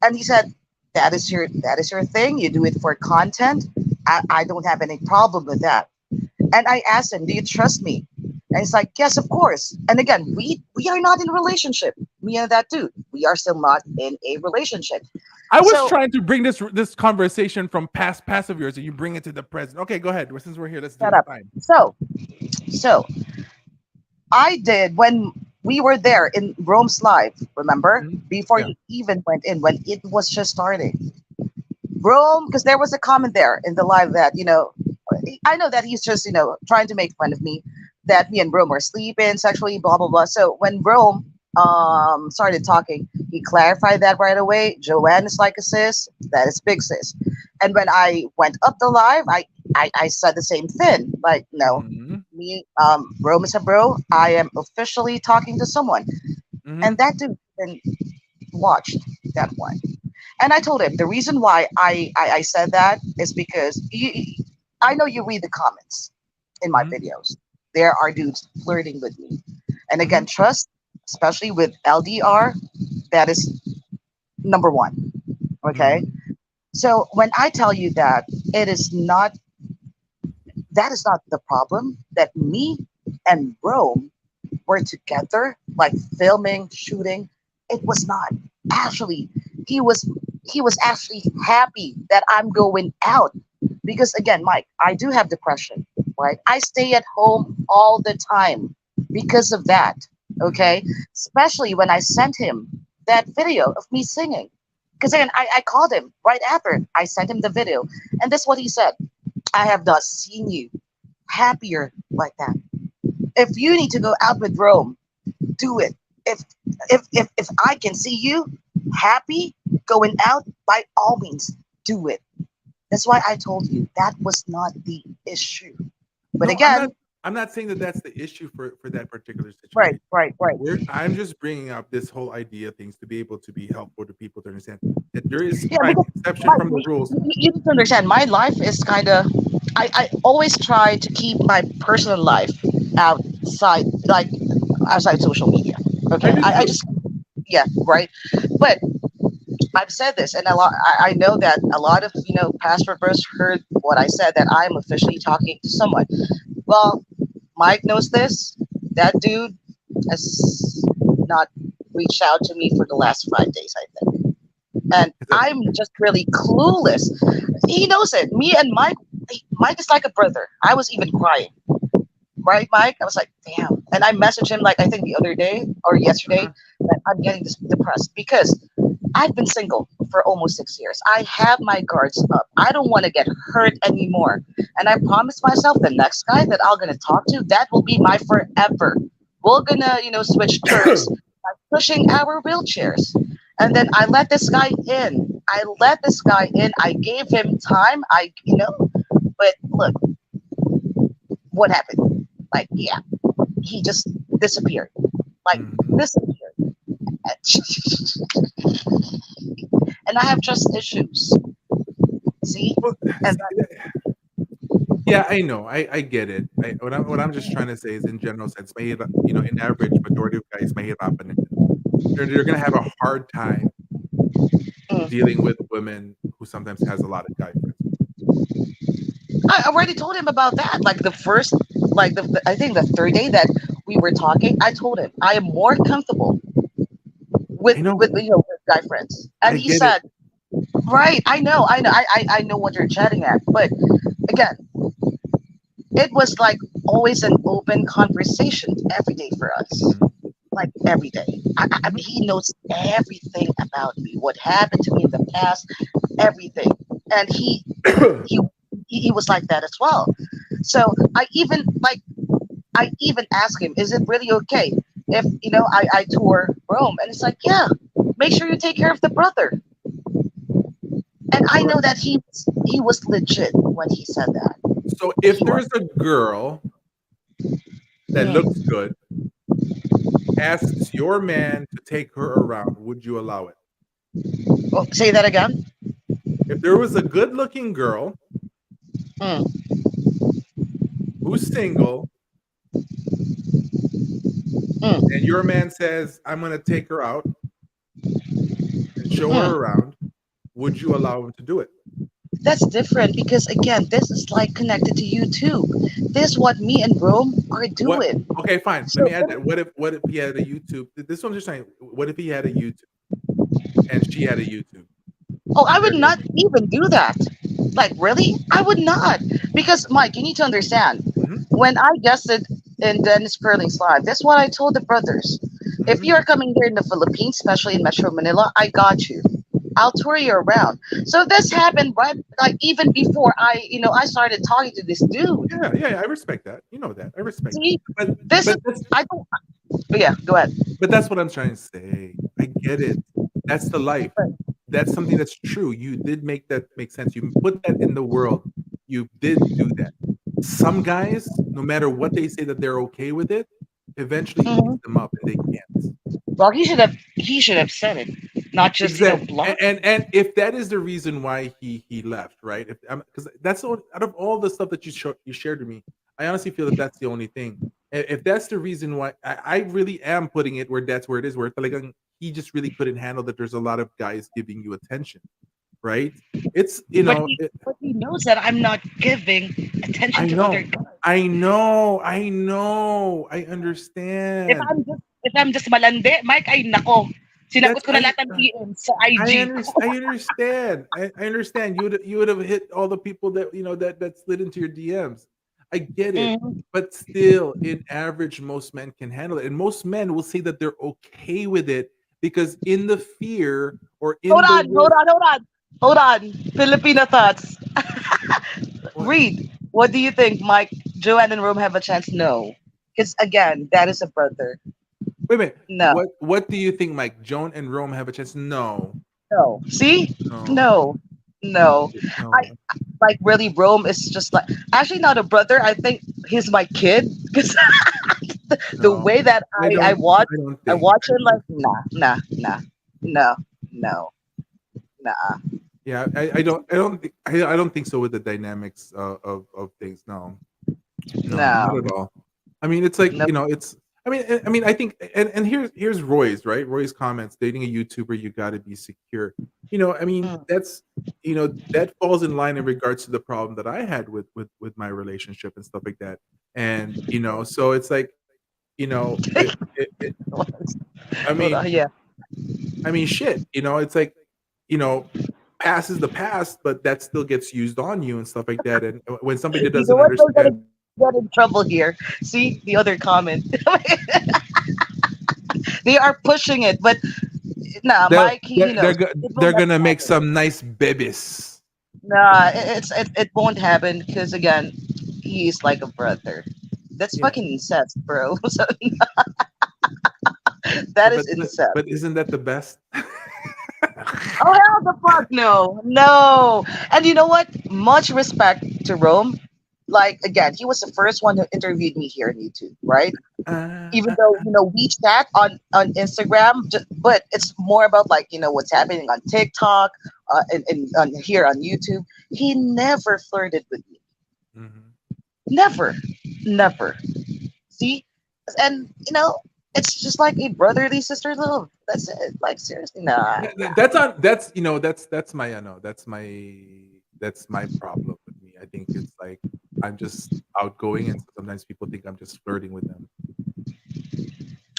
and he said that is your thing. You do it for content. I don't have any problem with that. And I asked him, "Do you trust me?" And he's like, "Yes, of course." And again, we are not in a relationship. Me and that dude, we are still not in a relationship. I was So trying to bring this conversation from past of yours, and you bring it to the present. Okay, go ahead. Since we're here, let's do shut it. up. Fine. So I did when we were there in Rome's live. Remember Mhm. before Yeah. you even went in when it was just starting. Rome, because there was a comment there in the live that I know that he's just trying to make fun of me that me and Rome were sleeping sexually, blah blah blah. So when Rome started talking, he clarified that right away. Joanne is like a sis, that is big sis. And when I went up the live, I said the same thing. Like, no, Mhm. me Rome is a bro. I am officially talking to someone, Mhm. and that dude then watched that one. And I told him the reason why I said that is because I know you read the comments in my Mhm. videos. There are dudes flirting with me. And again, Mhm. trust, especially with LDR, that is number one. Okay. Mhm. So when I tell you that it is not, that is not the problem, that me and Rome were together, like filming, shooting. It was not. Actually, he was he was actually happy that I'm going out because again, Mike, I do have depression, right? I stay at home all the time because of that. Mhm. Okay, especially when I sent him that video of me singing. Because again, I called him right after I sent him the video, and this is what he said: "I have not seen you happier like that. If you need to go out with Rome, do it. If if I can see you happy going out, by all means, do it." That's why I told you that was not the issue. But No, I'm not. again, I'm not saying that that's the issue for that particular right, situation. right, right. I'm just bringing up this whole idea things to be able to be helpful to people to understand that there is Yeah, crime because exception Mike, from the rules. you need to understand. My life is kind of. I always try to keep my personal life outside, like outside social media. I Okay, do I too. just yeah, right. But I've said this, and a lot. I know that a lot of pastor bros heard what I said that I am officially talking to someone. Well, Mike knows this. That dude has not reached out to me for the last 5 days, I think, and It's a, I'm just really clueless. He knows it. Me and Mike is like a brother. I was even crying. right, Mike? I was like, damn. And I messaged him like I think the other day or yesterday Uh-huh. that I'm getting depressed because I've been single for almost 6 years. I have my guards up. I don't want to get hurt anymore. And I promised myself the next guy that I'm gonna talk to, that will be my forever. We're gonna, switch turns by pushing our wheelchairs. And then I let this guy in. I let this guy in. I gave him time. But look, what happened? Like, yeah, he just disappeared. Like, Mhm. disappeared. And I have trust issues. See? Well, And see, yeah, I know. I get it. What I'm just trying to say is in general sense, in average majority of guys, mahirapan din. They're gonna have a hard time mm, dealing with women who sometimes has a lot of guy friends. I already told him about that. Like the first, like I think the third day that we were talking, I told him I am more comfortable with I know. with with guy friends, and I he get it. said, right, I know what you're chatting at, but again, it was like always an open conversation every day for us. Mhm. Like every day. Mhm. He knows everything about me, what happened to me in the past, everything. And he he was like that as well. So I even asked him, is it really okay if I tour Rome? And it's like, yeah, make sure you take care of the brother. And I Right. know that he was legit when he said that. So if He was. there's a girl that looks Mm. good, asks your man to take her around, would you allow it? Oh, say that again. If there was a good-looking girl Mm. who's single and Mm. your man says, "I'm gonna take her out and show her Mm. around," would you allow him to do it? That's different because again, this is like connected to you too. This is what me and Rome are What doing. Okay, fine. Let So, me add that. What if he had a YouTube? This one I'm just saying, what if he had a YouTube and she had a YouTube oh, I and would they're not dating? even do that. Like, really? I would not. Because, Mike, you need to understand. Mhm, When I guested in Dennis Perling's live, that's what I told the brothers. If mhm. you're coming here in the Philippines, especially in Metro Manila, I got you. I'll tour you around. So this happened right like even before I started talking to this dude. Yeah, yeah, I respect that. You know that. I respect that. See, But this is but that's I don't. Yeah, go ahead. but that's what I'm trying to say. I get it. That's the life. That's something that's true. You did make that make sense. You put that in the world. You did do that. Some guys, no matter what they say that they're okay with it, eventually it eats Mhm. them up and they can't. Well, he should have said it, not just Exactly. block. And if that is the reason why he left, right? If because that's out of all the stuff that you shared with me, I honestly feel that that's the only thing. If that's the reason why, I really am putting it where that's where it is, where talagang he just really couldn't handle that there's a lot of guys giving you attention, right? It's But he knows that I'm not giving attention I to other know, guys. I If understand. I'm just malandi, Mike, ay nako. That's Sinagot ko na lahat ng DM sa IG ko. I understand. I understand. You would have hit all the people that that slid into your DMs. I get it. Mhm. But still, in average, most men can handle it. And most men will say that they're okay with it because in the fear or Hold in the on, hold world. on, hold on. Hold on. Filipino thoughts. What? Read. What do you think, Mike? Joanne and Rome have a chance? No. Because again, that is a brother. Wait a minute. No. What do you think, Mike? Joan and Rome have a chance? No. No. See? No. No. No. I No. like really Rome is just like actually not a brother. I think he's my kid because the No. way that I I don't watch I don't I think. watch him like no no nah. Yeah, I don't think so with the dynamics of things. No. No, not No, at all. I mean, it's like, no. it's I mean, I think and here's Roy's, right? Roy's comments, dating a YouTuber, you gotta be secure. I mean, Mm. that falls in line in regards to the problem that I had with my relationship and stuff like that. And, so it's like, I Hold mean on, yeah. shit, it's like, you know, past is the past, but that still gets used on you and stuff like that. And when somebody You doesn't know what we're gonna understand. Get in trouble here. See the other comment. They are pushing it, but nah, They're Mike, he knows it will they're never gonna make happen. some nice babies. Nah, it won't happen because again, he's like a brother. That's Yeah, fucking incest, bro. So that is incest. but isn't that the best? Oh hell the fuck no, no. And you know what? Much respect to Rome. Like again, he was the first one who interviewed me here on YouTube, right? Even Uh, though we chat on Instagram, but it's more about like what's happening on TikTok, and on here on YouTube. He never flirted with me, mhm. never, never. See, and it's just like a brotherly sister love. That's it. Like seriously, nah. That's on that's that's my I know that's my problem with me. I think it's like I'm just outgoing, and sometimes people think I'm just flirting with them.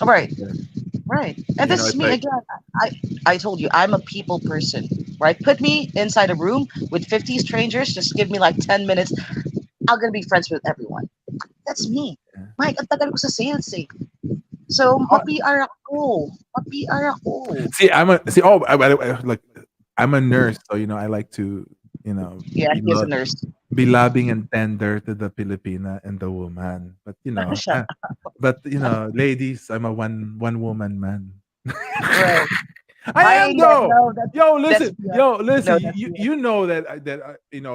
Right, Yeah. right. And this is It's me like again. I I told you I'm a people person, right? Put me inside a room with 50 strangers. Just give me like 10 minutes. I'm gonna be friends with everyone. That's me. yeah. Mike, ang tagal ko sa sales eh. So, Oh, ma-PR ako. Ma-PR ako. see, I'm a see. Oh, like I'm a nurse, so I like to Yeah, be he is a nurse. be loving and tender to the Filipina and the woman. But Siya. ladies, I'm a one woman man. Right. I am though. No, Yo, that's listen. BS. Yo, listen. No, You that's you, BS. you know that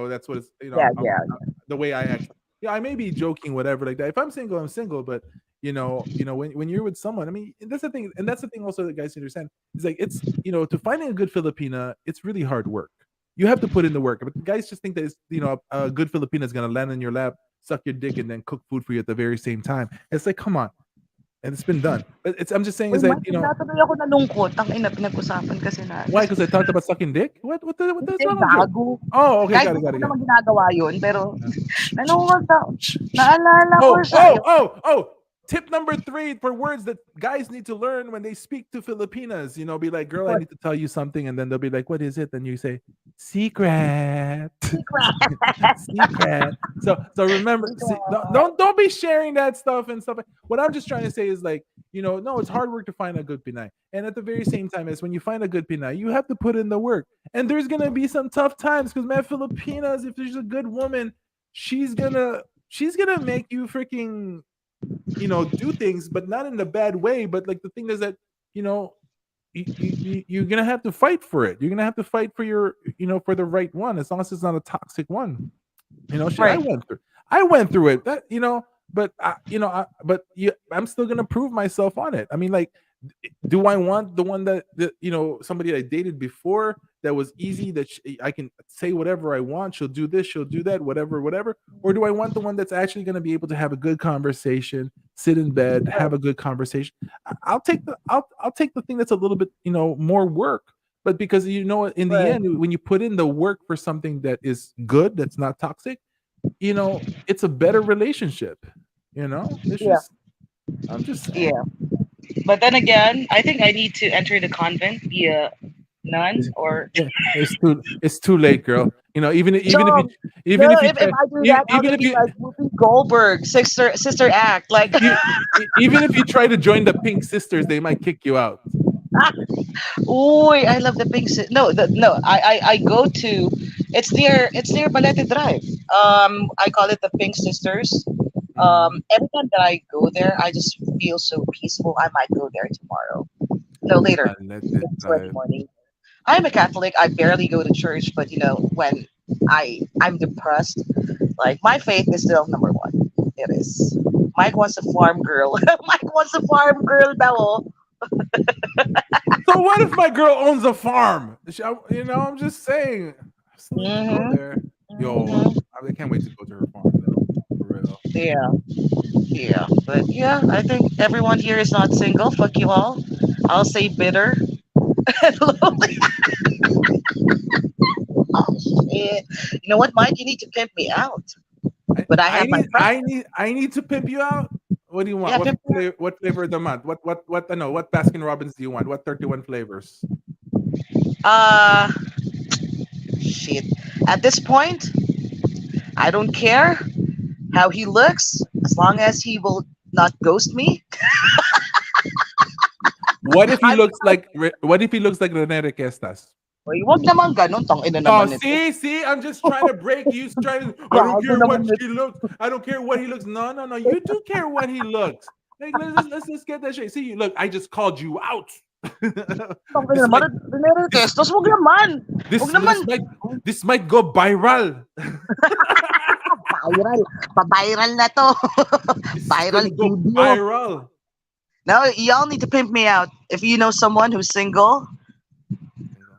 that's what it's Yeah, yeah. the way I act. Yeah, I may be joking, whatever, like that. If I'm single, I'm single. But when you're with someone, I mean, that's the thing, and that's the thing also that guys understand. It's like it's to finding a good Filipina, it's really hard work. You have to put in the work. But guys just think that it's a good Filipina is gonna land in your lap, suck your dick, and then cook food for you at the very same time. It's like, come on, and it's been done. But I'm just saying Uy, is that Mike, bigla tuloy ako nalungkot. Ang ina, pinag-usapan kasi why? natin. Because I talked about sucking dick. What's Hindi, wrong with you? gago. Oh, okay, Kahit got it, di ko got it, got it. naman ginagawa yun, pero Yeah. nalungkot ako. Naalala ko Oh, siya. oh, oh, oh. Tip number 3 for words that guys need to learn when they speak to Filipinas. Be like, girl, I What? need to tell you something. And then they'll be like, what is it? And you say, secret. Secret. So remember, see, don't be sharing that stuff and stuff. What I'm just trying to say is like, no, it's hard work to find a good Pinay. And at the very same time as when you find a good Pinay, you have to put in the work. And there's gonna be some tough times because man, Filipinas, if there's a good woman, she's gonna make you freaking do things, but not in a bad way. But like the thing is that you know you're gonna have to fight for it. You're gonna have to fight for your for the right one, as long as it's not a toxic one. Shit, Right. I went through it. That but I'm still gonna prove myself on it. I mean, like, do I want the one that somebody I dated before that was easy that I can say whatever I want? She'll do this, she'll do that, whatever, whatever. Or do I want the one that's actually gonna be able to have a good conversation, sit in bed, have a good conversation? I'll take the thing that's a little bit more work. But because in the Right. end, when you put in the work for something that is good, that's not toxic, it's a better relationship. It's Yeah. just I'm just saying. Yeah. But then again, I think I need to enter the convent via nun or Yeah, it's too late, girl. Even if you so. even No, if you if try, I do that, I'm even gonna if be you like Whoopi Goldberg, sister act. Like, you, even if you try to join the Pink Sisters, they might kick you out. ooh, I love the pink. No, no. I go to. It's near Balete Drive. I call it the Pink Sisters. Mhm. Every time that I go there, I just feel so peaceful. I might go there tomorrow. No, later. Let it It's already drive. morning. I'm a Catholic. I barely go to church, but when I'm depressed, like my faith is still number one. It is. Mike wants a farm girl. Mike wants a farm girl daw. So what if my girl owns a farm? I'm just saying. I still need to go Mm-hmm. there. Yo, Mm-hmm. I can't wait to go to her farm though. For real. Yeah. Yeah. But yeah, I think everyone here is not single. Fuck you all. I'll say bitter and lonely. Oh shit. You know what, Mike? You need to pimp me out. I, But I I have my need friend. I need to pimp you out. What do you want? Yeah, pimp me out. What flavor of the month? What I know, what Baskin Robbins do you want? What 31 flavors? Uh shit. At this point, I don't care. how he looks, as long as he will not ghost me, What if he I'm looks like what if he looks like Rene Requestas? Uy, wag naman gano'n, tangina Oh, naman nito. see, I'm just trying to break you. Trying to, I don't Gago care naman what nito. he looks. I don't care what he looks. No, no, no. You do care what he looks. Like, let's get that shit. See, look, I just called you out. Tangina this naman, might Rene Requestas, wag naman. Wag naman. this might go viral. Viral. Pa-viral na 'to. This is Viral gonna go video. viral. Now, y'all need to pimp me out. If you know someone who's single,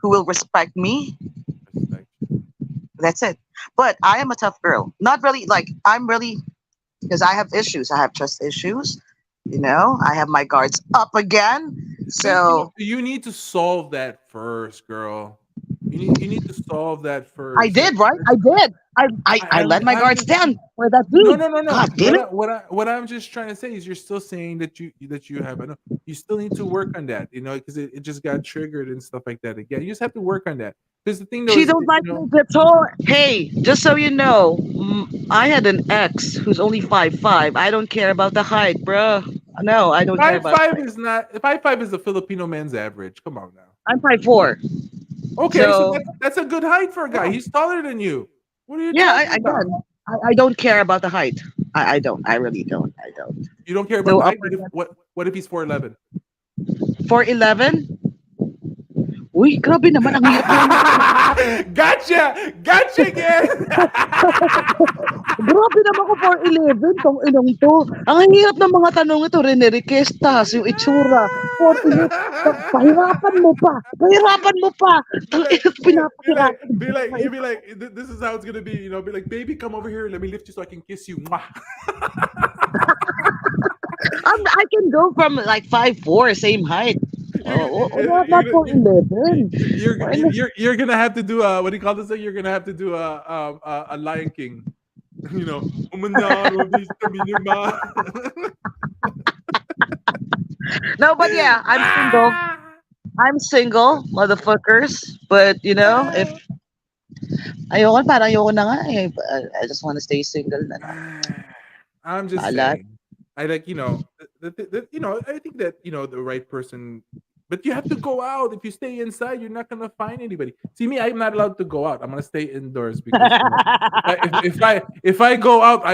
who will respect me, Respect. that's it. But I am a tough girl. Not really, like, I'm really, because I have issues. I have trust issues. I have my guards up again. But So you need to solve that first, girl. You need to solve that I first. Like, did, right? I did. I let my I'm guards just down for that no, dude. no, no, no. God damn it. What I'm just trying to say is you're still saying that you have you still need to work on that, because it just got triggered and stuff like that again. You just have to work on that. Because the thing though She is, don't like me at all. Hey, just so you know, I had an ex who's only 5'5". I don't care about the height, bruh. No, I don't care five about five height. is not 5'5" is the Filipino men's average. Come on now. I'm 5'4". Okay, so So that's a good height for a guy. He's taller than you. What are you yeah, talking about? again, I don't care about the height. I don't. I really don't. I don't. You don't care about So the height. upper What if he's 4'11"? 4'11". Uy, grabe naman. Ang hirap naman. Gotcha again. Grabe naman ko 4'11". Tong inong to. Ang hirap ng mga tanong ito. Rene Requestas, yung itsura. 4'11". Pahirapan mo pa. Pahirapan mo pa. be, be like, Pinapahirapan. you be like, this is how it's gonna be. Be like, baby, come over here. Let me lift you so I can kiss you. Mwah. I can go from like 5'4", same height. Oh, not You're, you're, 4'11". you're gonna have to do what do you call this thing? You're gonna have to do a Lion King. Umanaro di sa minima. No, but yeah, I'm single. I'm single, motherfuckers. But if ayoko na nga eh. I just want to stay single na lang. I'm just Bahala. saying. I like I think that the right person, but you have to go out. If you stay inside, you're not gonna find anybody. See me, I'm not allowed to go out. I'm gonna stay indoors because if I go out,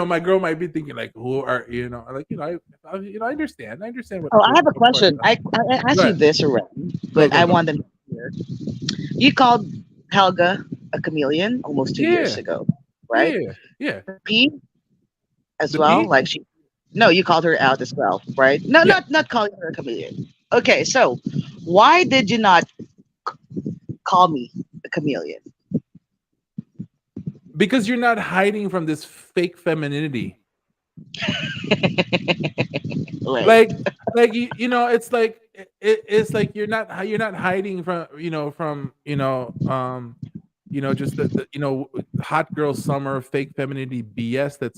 my girl might be thinking like, who are like I understand. I understand Oh, I what have a of course. question. I asked Go you ahead. this already, but I Go. want them to hear. You called Helga a chameleon almost 2 years Yeah, ago, right? yeah, yeah. P as The well. P, Like no, you called her out as well, right? No, yeah. not calling her a chameleon. Okay, so why did you not call me a chameleon? Because you're not hiding from this fake femininity. Like, Like it's like it's like you're not hiding from just the hot girl summer fake femininity BS that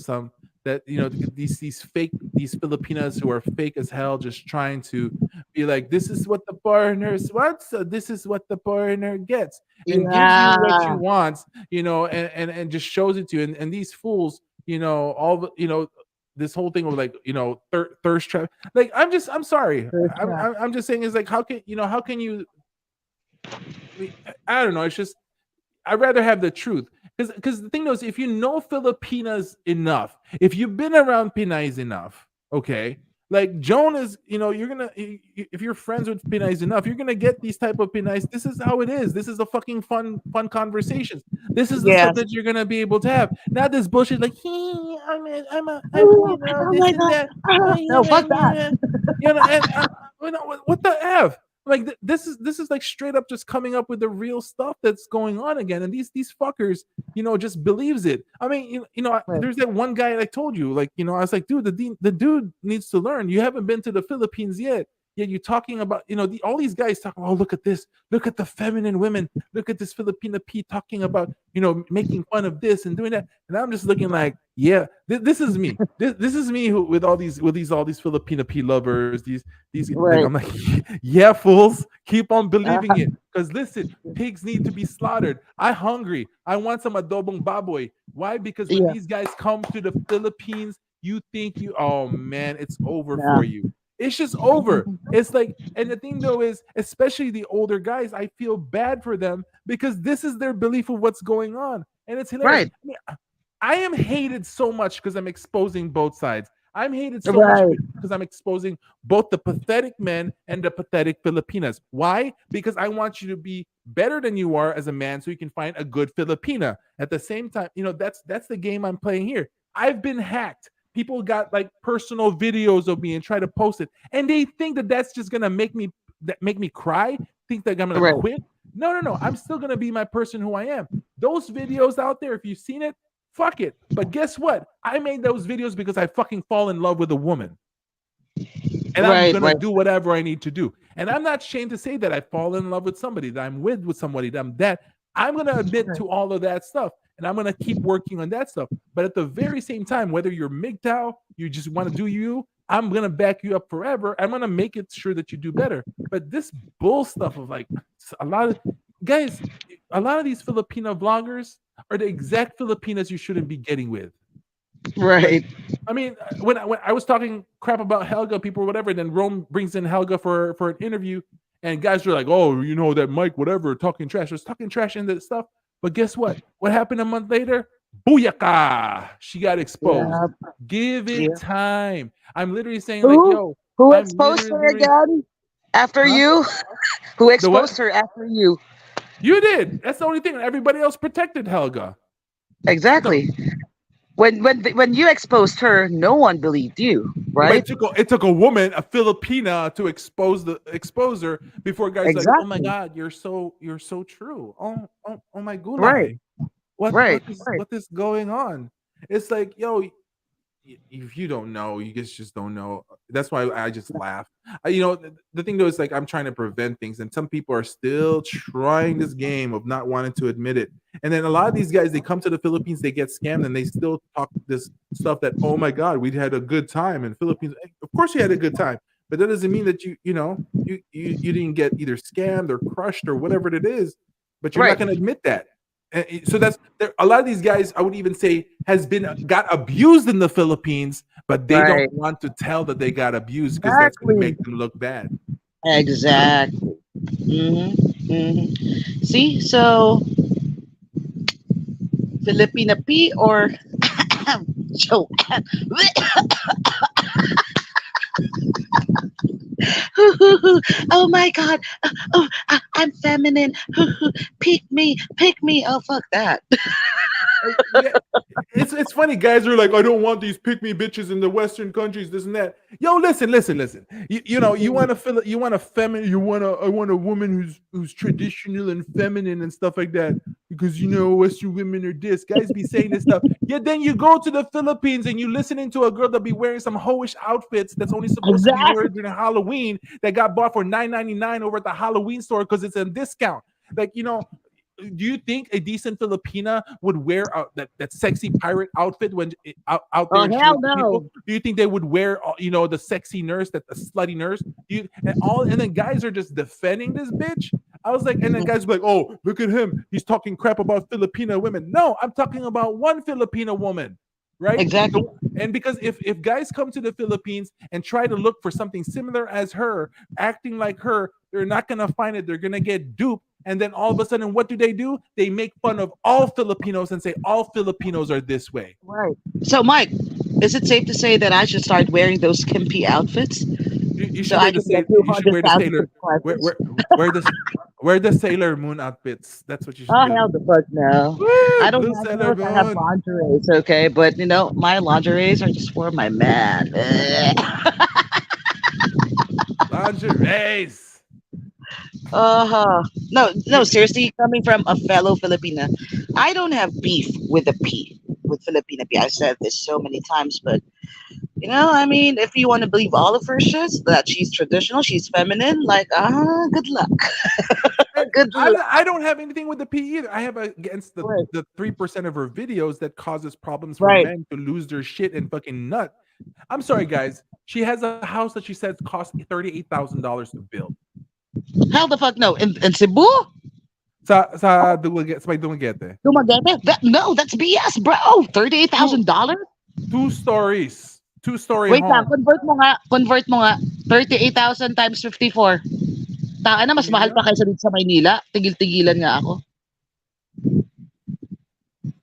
these Filipinas who are fake as hell, just trying to be like, this is what the foreigners want, so this is what the foreigner gets, and gives you what you yeah, want, and just shows it to you, and these fools, all the this whole thing of like thirst trap. Like, I'm sorry, I'm just saying, is like, how can you, I don't know, it's just, I'd rather have the truth, because the thing is, if you know Filipinas enough, if you've been around Pinays enough, okay, like Joan is, you're gonna, if you're friends with Pinays enough, you're gonna get these type of Pinays. This is how it is. This is the fucking fun conversations. This is the stuff yes. that you're gonna be able to have. Not this bullshit like, hey, I'm Oh, oh this my and god. that. No, fuck that. And what the f? Like, this is like straight up just coming up with the real stuff that's going on again, and these fuckers, just believes it. I mean, there's that one guy I told you, like, I was like, dude, the dude needs to learn. You haven't been to the Philippines yet. You're talking about, all these guys talking, oh, look at this, look at the feminine women, look at this Filipina P talking about, making fun of this and doing that, and I'm just looking like, Yeah, this is me. This is me who, with all these Filipino P lovers. These like I'm Right. like, yeah, fools, keep on believing Uh, it. Because listen, pigs need to be slaughtered. I hungry. I want some adobong baboy. Why? Because when yeah. these guys come to the Philippines, you think oh man, it's over Yeah. for you. It's just over. It's like, and the thing though is, especially the older guys, I feel bad for them because this is their belief of what's going on, and it's hilarious. Right. I mean, I am hated so much because I'm exposing both sides. I'm hated so much Right. because I'm exposing both the pathetic men and the pathetic Filipinas. Why? Because I want you to be better than you are as a man so you can find a good Filipina. At the same time, that's the game I'm playing here. I've been hacked. People got like personal videos of me and try to post it. And they think that that's just gonna make me cry, think that I'm gonna Right. quit. No, no, no. I'm still gonna be my person who I am. Those videos out there, if you've seen it, fuck it. But guess what? I made those videos because I fucking fall in love with a woman. And I'm Right. gonna Right. do whatever I need to do. And I'm not ashamed to say that I fall in love with somebody, that I'm with somebody, that I'm that. I'm gonna admit to all of that stuff. And I'm gonna keep working on that stuff. But at the very same time, whether you're MGTOW, you just want to do you, I'm gonna back you up forever. I'm gonna make it sure that you do better. But this bull stuff of like a lot of guys, a lot of these Filipino vloggers are the exact Filipinas you shouldn't be getting with. Like, Right. I mean, when I was talking crap about Helga, people or whatever, then Rome brings in Helga for an interview, and guys are like, "Oh, you know that Mike, whatever, talking trash." Was talking trash and that stuff. But guess what? What happened a month later? Booyaka! She got exposed. Yeah. Give it Yeah. time. I'm literally saying, like, Who? yo, Who I'm exposed her literally, again? After huh? you? Who The what? exposed her after you? You did. That's the only thing. Everybody else protected Helga. So, Exactly. When you exposed her, no one believed you, but right? it took a woman, a Filipina, to expose the exposer before guys like, oh my Exactly. god, you're so true. Oh my Right. gulay. Right. Right. What is going on? It's like, yo, if you don't know, you just don't know. That's why I just laugh. The thing though is like I'm trying to prevent things, and some people are still trying this game of not wanting to admit it. And then a lot of these guys, they come to the Philippines, they get scammed, and they still talk this stuff that, oh my god, we had a good time in Philippines. Of course, you had a good time, but that doesn't mean that you didn't get either scammed or crushed or whatever it is. But you're not Right. going to admit that. So that's there. A lot of these guys, I would even say, has been got abused in the Philippines, but they don't Right. want to tell that they got abused because that's going to Exactly. make them look bad. Exactly. See, so Filipina P or Joanne. Oh my God. Oh, I'm feminine. Pick me. Pick me. Oh, fuck that. Yeah, it's funny. Guys are like, I don't want these pick me bitches in the Western countries. This and that. Yo, listen. You want to feel it. You want a feminine. I want a woman who's traditional and feminine and stuff like that because Western women are this. Guys be saying this stuff. Yeah, then you go to the Philippines and you listening to a girl that be wearing some hoish outfits that's only supposed to be Exactly. wearing during Halloween that got bought for $9.99 over at the Halloween store because it's a discount. Like, do you think a decent Filipina would wear that sexy pirate outfit when out there Oh, and she hell was with people? no. Do you think they would wear the sexy nurse, that the slutty nurse? And then guys are just defending this bitch. I was like, and then guys were like, oh, look at him, he's talking crap about Filipina women. No, I'm talking about one Filipina woman, right? Exactly. And because if guys come to the Philippines and try to look for something similar as her, acting like her, they're not gonna find it. They're gonna get duped. And then all of a sudden, what do? They make fun of all Filipinos and say all Filipinos are this way. Right. So, Mike, is it safe to say that I should start wearing those skimpy outfits You so should I wear can get you should wear the 200,000 sailor wear, subscribers? wear, wear the wear the Sailor Moon outfits. That's what you should Oh, do. hell the fuck no. Woo! I don't Blue have Sailor those. I have Moon lingeries, okay? But, my lingeries are just for my man. lingeries. Uh-huh. No, no, You, seriously, coming from a fellow Filipina, I don't have beef with the P, with Filipina P. I've said this so many times, but I mean, if you want to believe all of her shits, that she's traditional, she's feminine, like, good luck. And Good luck. I don't have anything with the P either. I have against Right. the 3% of her videos that causes problems for Right. men to lose their shit and fucking nut. I'm sorry, guys. She has a house that she says cost $38,000 to build. Hell the fuck no. In Cebu? Sa Dumaguete. Dumaguete? No, that's BS, bro. Two, $38,000? two stories. Two-story Wait lang, home. convert mo nga. 38,000 times 54. Taka na, mas mahal pa kaysa dito sa Maynila. Tigil-tigilan nga ako.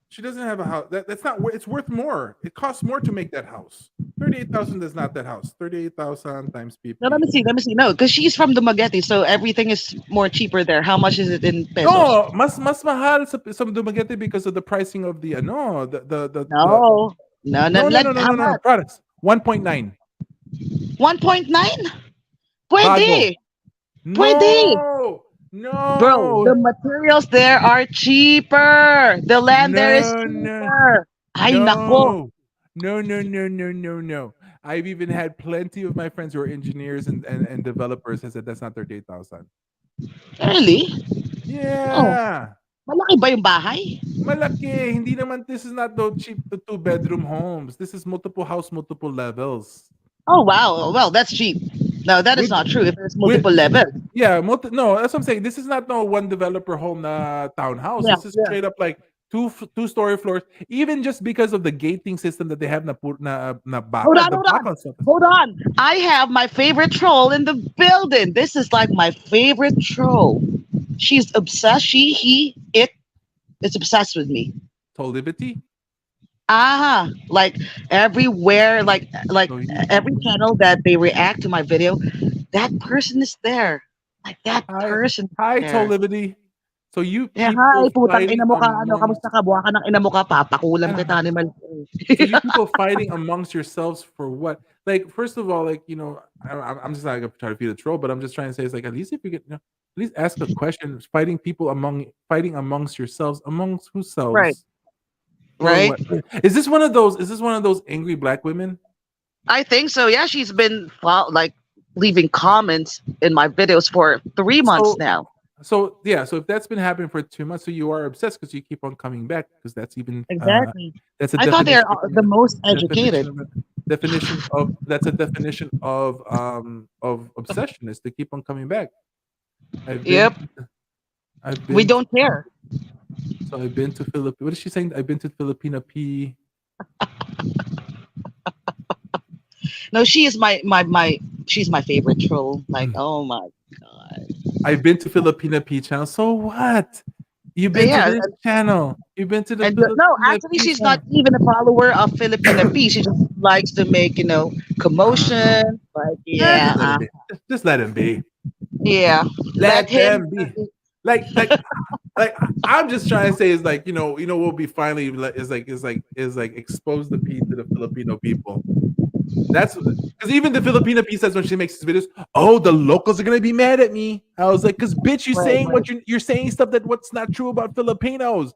She doesn't have a house. That's not. It's worth more. It costs more to make that house. 38,000 is not that house. 38,000 times PP. No, let me see. No, because she's from Dumaguete, so everything is more cheaper there. How much is it in pesos? No, mas mahal sa Dumaguete because of the pricing of the the No. no products. 1.9. 1.9? Bago. Pwede. Pwede. No. Bro, the materials there are cheaper. The land there is No. cheaper. Ay, nako. No. I've even had plenty of my friends who are engineers and developers has said that's not 38,000. Really? Yeah. Malaki ba yung bahay? Malaki. Hindi naman, this is not the cheap the 2-bedroom homes. This is multiple house, multiple levels. Oh, wow. Well, that's cheap. No, that is not true. If there's multiple levels. Yeah, no, that's what I'm saying. This is not no one developer home na townhouse. Yeah, This is straight up like two-story floors. Even just because of the gating system that they have na baka, Hold on. I have my favorite troll in the building. This is like my favorite troll. She's obsessed. It is obsessed with me. Tollivity? Like everywhere, like So every channel that they react to my video, that person is there. Like that person. Hi, there. Tollivity. So you Yeah, people hi, putang fighting ina mo ka, amongst- kamusta ka, buha ka ng ina mo ka, papakulam kita ni Mal. So you people fighting amongst yourselves for what? Like, first of all, like, I'm just not gonna try to be the troll, but I'm just trying to say it's like at least if you get at least ask a question. Fighting amongst yourselves, amongst whose selves? Right. Or Right? what? Is this one of those angry black women? I think so. Yeah, she's been like leaving comments in my videos for 3 months now. So yeah, so if that's been happening for 2 months, so you are obsessed because you keep on coming back because that's even Exactly. that's a I thought they're definition- the most educated. That's a definition of obsession is to keep on coming back. Yep. We don't care. So I've been to Philippines. What is she saying? I've been to Filipina P. No, she is she's my favorite troll. Like, oh my god. I've been to Filipina P channel. So what? You've been to this channel. You've been to the no, actually, she's not even a follower of Filipina P. She just likes to make commotion. Like, yeah, just let him be. Yeah, Let him be. Like I'm just trying to say is like we'll be finally is like expose the P to the Filipino people. That's because even the Filipino P says when she makes these videos, oh, the locals are gonna be mad at me. I was like, because bitch, you're saying stuff that what's not true about Filipinos,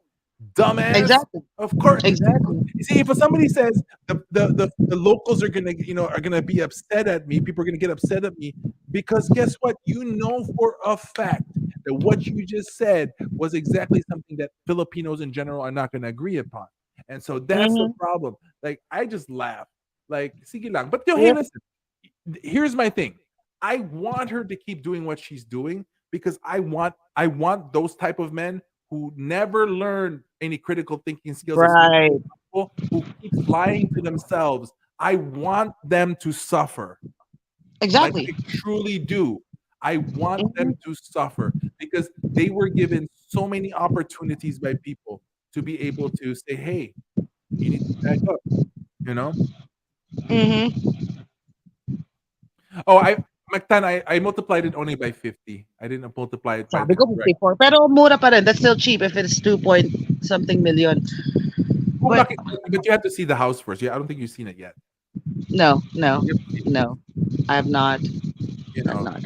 dumbass. Exactly. Of course. Exactly. See, if somebody says the locals are gonna be upset at me, people are gonna get upset at me because guess what? You know for a fact that what you just said was exactly something that Filipinos in general are not gonna agree upon, and so that's the problem. Like I just laugh. Like, sige lang. But hey, listen, here's my thing. I want her to keep doing what she's doing because I want those type of men who never learn any critical thinking skills. Right. Who keep lying to themselves. I want them to suffer. Exactly. Like I truly do. I want them to suffer because they were given so many opportunities by people to be able to say, hey, you need to back up, Oh, I multiplied it only by 50. I didn't multiply it by Sabi ko 54. Pero mura pa rin. That's still cheap if it's 2 point something million. But you have to see the house first. Yeah, I don't think you've seen it yet. No. I have not. I'm not.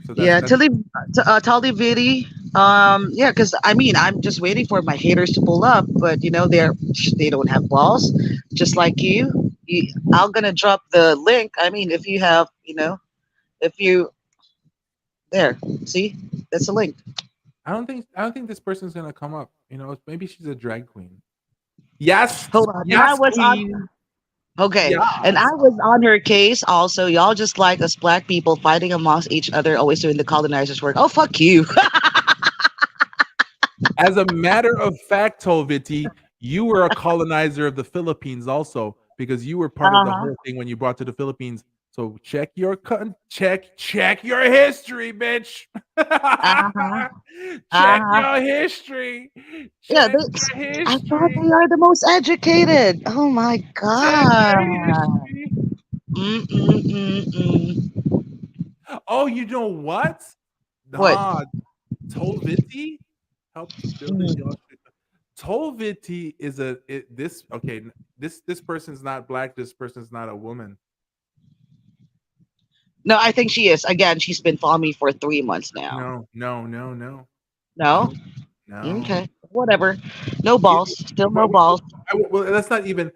So Talividi. Yeah, because I'm just waiting for my haters to pull up, but they don't have balls, just like you. I'm gonna drop the link. I mean, if you have, if you there, see, that's a link. I don't think this person's gonna come up. Maybe she's a drag queen. Yes, Hold on, and I yes, was on. queen. Okay, and I Yes. was on her case also. Y'all just like us black people fighting amongst each other, always doing the colonizers' work. Oh, fuck you. As a matter of fact, Toviti, you were a colonizer of the Philippines also because you were part of the Uh-huh. whole thing when you brought to the Philippines. So check your history, bitch. Uh-huh. Check Uh-huh. your history. Yeah, Check your I thought history. they are the most educated. Oh my Check your god. history. Mm-mm-mm-mm. Oh, you know what? What? Nah, Toviti helped to build the Mm. Joshua. Tolviti is this okay. This person's not black. This person's not a woman. No, I think she is. Again, she's been following me for 3 months now. No, no, no, no, No? no, no. Okay. Whatever. No You, balls. Still no well, balls. well, let's not even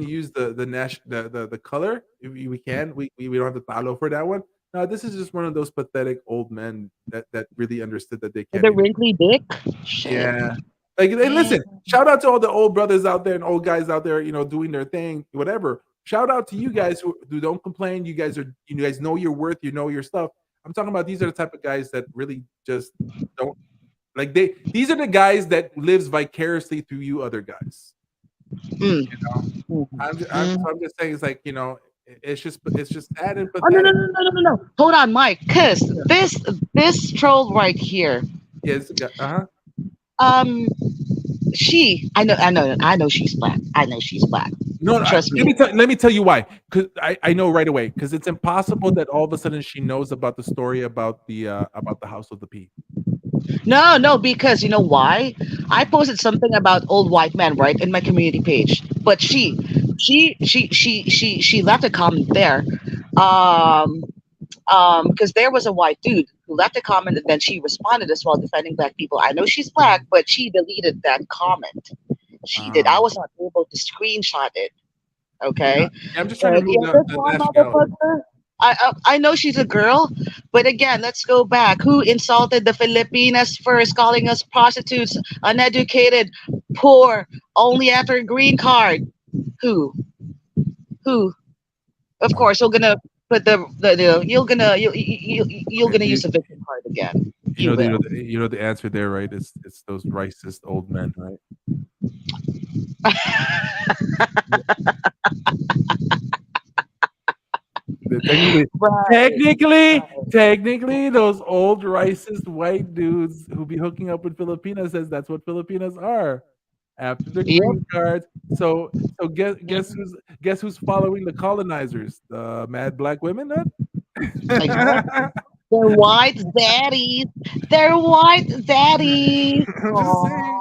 use the color. If we can, we don't have to follow for that one. No, this is just one of those pathetic old men that really understood that they With can't a even. wrinkly dick? Shit. Yeah. Like, hey, Mm. listen, shout out to all the old brothers out there and old guys out there, doing their thing, whatever. Shout out to you guys who don't complain. You guys know your worth, you know your stuff. I'm talking about these are the type of guys that really just don't like these are the guys that lives vicariously through you other guys. Mm. You know? Mm. I'm just saying it's like, it's just sad and Oh no no pathetic. no no no no no! Hold on, Mike. Cause Yeah. this troll right here. Yes, yeah, uh-huh. Um, I know she's black. I know she's black. No, no, Trust let me. me tell you why. Because I know right away. Because it's impossible that all of a sudden she knows about the story about the House of the P. No, no, because you know why? I posted something about old white man right in my community page, but she left a comment there, um, because there was a white dude who left a comment and then she responded as well, defending black people. I know she's black, but she deleted that comment. She did. I Um, was not able to screenshot it. yeah, Okay. yeah, I'm just trying to But remove yeah, this the one nationality. motherfucker. I know she's a girl, but again, let's go back. Who insulted the Filipinas first, calling us prostitutes, uneducated, poor, only after a green card? Who? Who? Of Oh, course, you're gonna put the you're okay. gonna use the victim card again. You You know the will. the answer there, right? It's those racist old men, right? Yeah, Technically, Right. technically, technically, those old racist white dudes who be hooking up with Filipinas says that's what Filipinas are after the Yep. green cards. So guess Mhm. who's following the colonizers? The mad black women, then? Exactly. They're white daddies. They're white daddies. I'm just saying.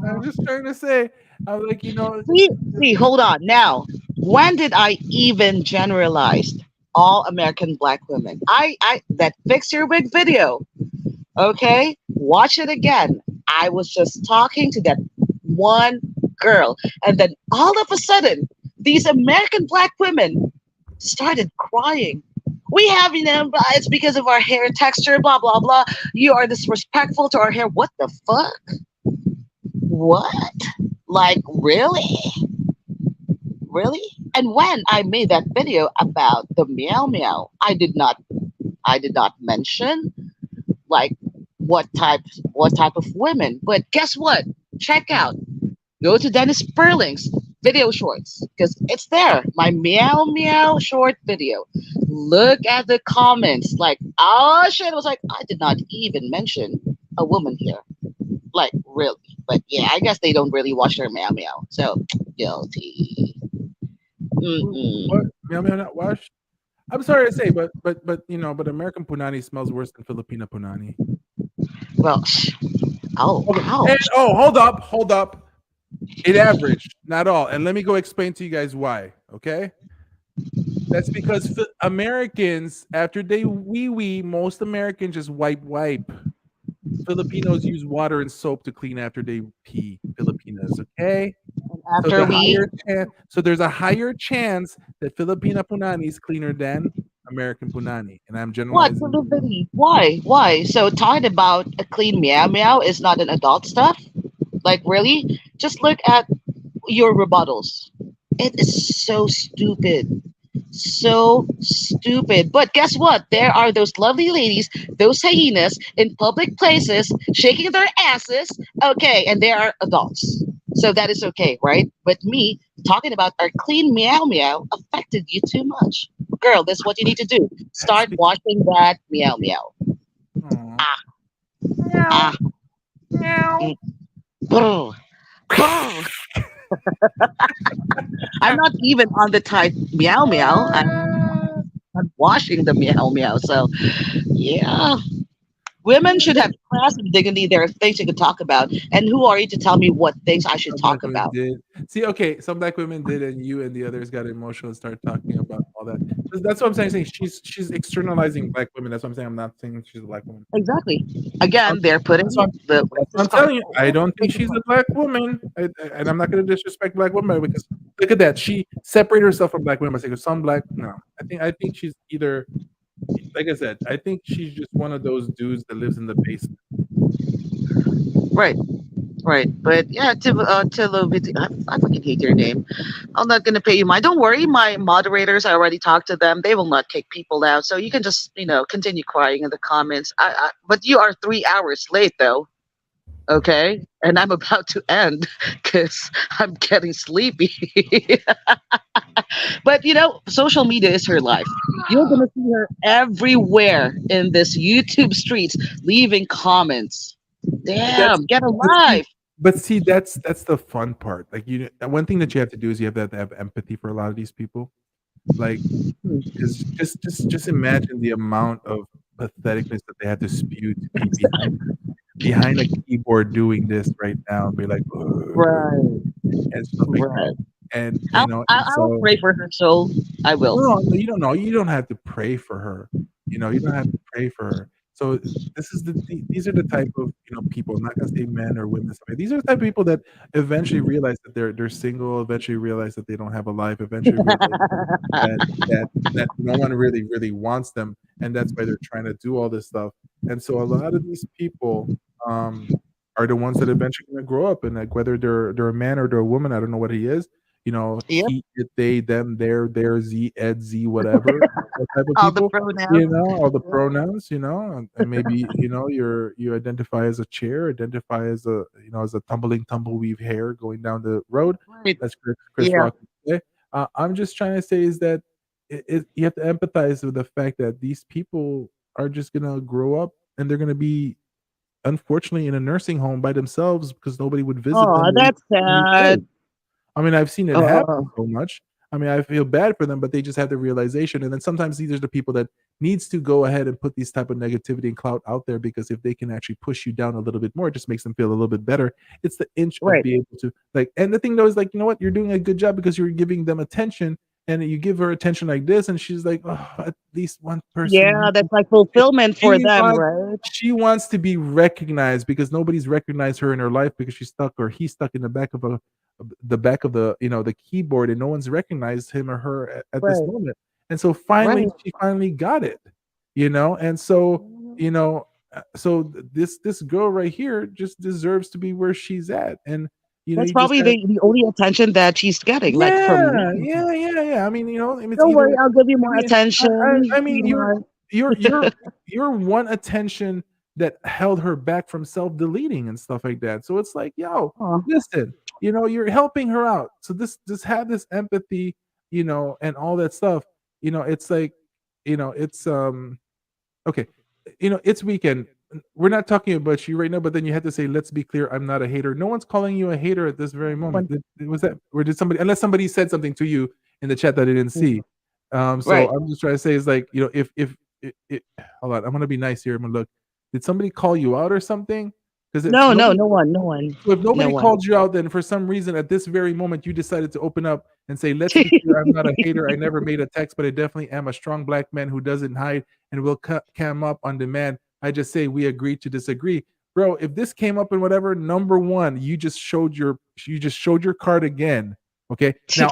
I'm Aww. just trying to say. I'm like, See, see, hold on. Now, when did I even generalize all American black women? I that fix your wig video. Okay, watch it again. I was just talking to that one girl, and then all of a sudden, these American black women started crying. We have, it's because of our hair texture, blah blah blah. You are disrespectful to our hair. What the fuck? What? Like, really? Really? And when I made that video about the meow meow, I did not mention like what type of women. But guess what? Check out. Go to Dennis Sperling's video shorts because it's there. My meow meow short video. Look at the comments. Like, oh shit! I was like, I did not even mention a woman here. Like, really? But yeah, I guess they don't really watch their meow meow. So guilty. what? Mm-mm. Meow meow not wash. I'm sorry to say, but American punani smells worse than Filipino punani. Well, oh, Okay. And ouch. hold up. It averaged, not all. And let me go explain to you guys why. Okay, that's because Americans, after they wee wee, most Americans just wipe. Filipinos use water and soap to clean after they pee. Filipinas, okay? So after the we higher chance, so there's a higher chance that Filipina punani is cleaner than American punani, and I'm what generalizing. Filipini? Why? So talking about a clean meow meow is not an adult stuff. Like really, just look at your rebuttals. It is so stupid. So stupid. But guess what? There are those lovely ladies, those hyenas in public places shaking their asses. Okay, and they are adults. So that is okay, right? But me talking about our clean meow meow affected you too much. Girl, this is what you need to do. Start Speak- washing that meow meow. Aw. Ah, Meow, ah. meow. Mm. Brr, brr. I'm not even on the type meow meow. I'm washing the meow meow. So yeah, women should have class and dignity. There are things you can talk about. And who are you to tell me what things I should Some black talk women about? did. See, okay, some black women did, and you and the others got emotional and started talking about all that. That's what I'm saying. She's externalizing black women. That's what I'm saying. I'm not saying she's a black woman. Exactly. That's what Again, they're putting that's what I'm, the that's what racist I'm card. telling you. I don't think she's a black woman, and I'm not going to disrespect black women because look at that. She separated herself from black women. I say some black. No, I think she's either like I said. I think she's just one of those dudes that lives in the basement. Right, right. But yeah, I fucking hate your name. I'm not gonna pay you mind. Don't worry, my moderators. I already talked to them. They will not kick people out. So you can just continue crying in the comments. But you are 3 hours late though. Okay, and I'm about to end because I'm getting sleepy. But social media is her life. You're gonna see her everywhere in this YouTube streets, leaving comments. That's Damn, get a but see, life. that's the fun part. Like one thing that you have to do is you have to have empathy for a lot of these people. Like, because just imagine the amount of patheticness that they had to spew to be behind a keyboard doing this right now and be like, "Ugh," Right, and stuff like that. right. And I'll, I'll, and I'll so pray for her soul. I will. no, no, you don't know. You don't have to pray for her. You don't have to pray for her. So this is these are the type of people. I'm not gonna say men or women. These are the type of people that eventually realize that they're single. Eventually realize that they don't have a life. Eventually realize that that no one really wants them, and that's why they're trying to do all this stuff. And so a lot of these people um, are the ones that eventually going to grow up, and like whether they're a man or they're a woman, I don't know what he is. Yep. He, it, they, them, their, z, ed, z, whatever. That type of All the people. pronouns. All the pronouns. And maybe you identify as a chair, identify as a tumbling tumbleweave hair going down the road. Right. That's Chris Yeah. Rock. I'm just trying to say is that you have to empathize with the fact that these people are just gonna grow up and they're gonna be unfortunately in a nursing home by themselves because nobody would visit Oh, them that's when he's old. sad. I mean, I've seen it happen Oh, so much. I mean, I feel bad for them, but they just have the realization. And then sometimes these are the people that needs to go ahead and put these type of negativity and clout out there because if they can actually push you down a little bit more, it just makes them feel a little bit better. It's the inch of right. being able to like. And the thing though is like, you know what, you're doing a good job because you're giving them attention, and you give her attention like this, and she's like, oh, at least one person. Yeah, that's like fulfillment for She them, wants right? she wants to be recognized because nobody's recognized her in her life because she's stuck or he's stuck in the back of the keyboard and no one's recognized him or her at this Right. moment. And so Right. finally she finally got it. And so this girl right here just deserves to be where she's at. And That's you just probably have the only attention that she's getting, like from yeah, me. yeah, yeah, yeah. I mean, it's Don't either worry, I'll give you I more mean, I attention, mean, sweetheart. you're one attention that held her back from self-deleting and stuff like that. So it's like, yo, Oh, listen, you're helping her out. So this have this empathy, and all that stuff. It's like, it's okay. It's weekend. We're not talking about you right now, but then you had to say, let's be clear, I'm not a hater. No one's calling you a hater at this very moment. Was that, or did somebody, unless somebody said something to you in the chat that I didn't see? So right. I'm just trying to say is like, if hold on, I'm gonna be nice here. I'm gonna look. Did somebody call you out or something? Because if No, no, nobody no one, no one, so if no nobody one. called you out, then for some reason at this very moment you decided to open up and say, "Let's be clear, I'm not a hater. I never made a text, but I definitely am a strong black man who doesn't hide and will cam up on demand. I just say we agree to disagree." bro, if this came up in whatever, number one, you just showed your card again. Okay. Now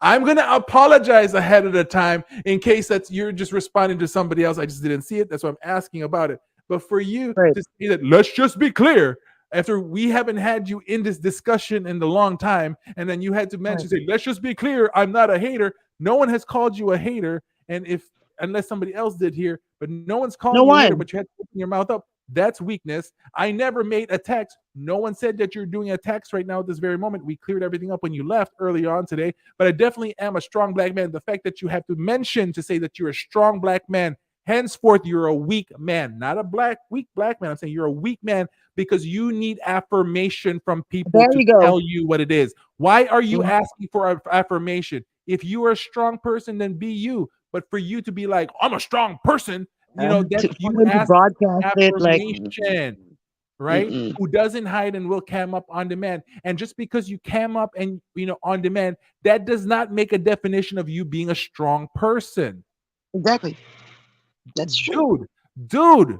I'm gonna apologize ahead of the time in case that's you're just responding to somebody else. I just didn't see it. That's why I'm asking about it. But for you Right. to say that, let's just be clear, after we haven't had you in this discussion in a long time, and then you had to Right. mention, say, let's just be clear, I'm not a hater. No one has called you a hater, and if unless somebody else did here, but no one's No calling you a hater, one. but you had to open your mouth up. That's weakness. I never made a text. No one said that you're doing a text right now at this very moment. We cleared everything up when you left earlier on today, but I definitely am a strong black man. The fact that you have to mention to say that you're a strong black man, henceforth, you're a weak man, not a weak black man. I'm saying you're a weak man because you need affirmation from people There to you go. tell you what it is. Why are you Mhm. asking for affirmation? If you are a strong person, then be you. But for you to be like, I'm a strong person, that's For you him to asking broadcast it like, affirmation, right? mm-mm. Who doesn't hide and will cam up on demand. And just because you cam up and on demand, that does not make a definition of you being a strong person. Exactly. That's true. Dude, dude,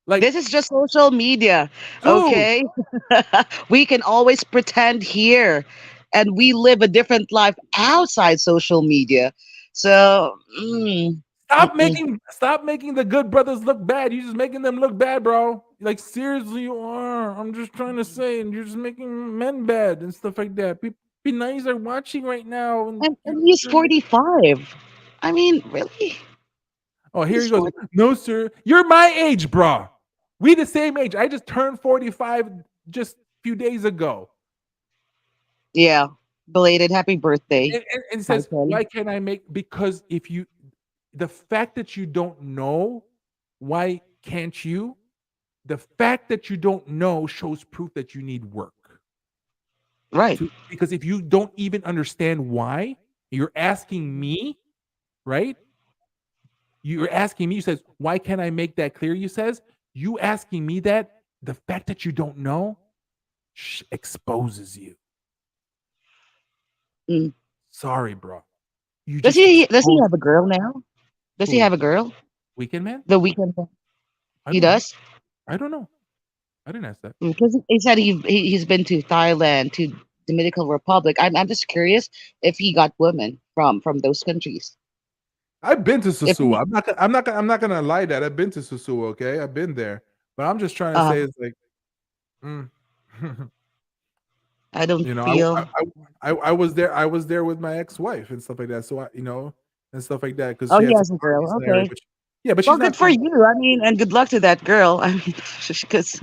like, This is just social media, dude, okay? We can always pretend here, and we live a different life outside social media. So, mm-mm. stop making the good brothers look bad. You're just making them look bad, bro. Like, seriously, you are. I'm just trying to say, and you're just making men bad and stuff like that. Be nice are watching right now, and And he's 45. I mean, really? oh, here He's he goes. 40. No, sir, you're my age, bro. We the same age. I just turned 45 just a few days ago. Yeah. Belated happy birthday, And it says, Michael. why can't I make? Because if you, the fact that you don't know, why can't you? The fact that you don't know shows proof that you need work. Right. Because if you don't even understand why, you're asking me, right? You're asking me, you says, why can't I make that clear? You says, you asking me that, the fact that you don't know exposes you. Mm. Sorry, bro. You Does just he exposed have a girl now? Does he who? have a girl? Weekend man? The weekend thing? I He don't know. does? I don't know. I didn't ask that. Because he said he's been to Thailand, to Dominican Republic. I'm just curious if he got women from those countries. I've been to If he, Susua. I'm not gonna lie that I've been to Susua. Okay, I've been there, but I'm just trying to uh, say it's like, mm. I don't you know, feel. I was there. I was there with my ex-wife and stuff like that. So and stuff like that because Oh, she he had some has a parties girl. in the area. Okay. But yeah, but Well, she's good not for from. you. I mean, and good luck to that girl. I mean, because,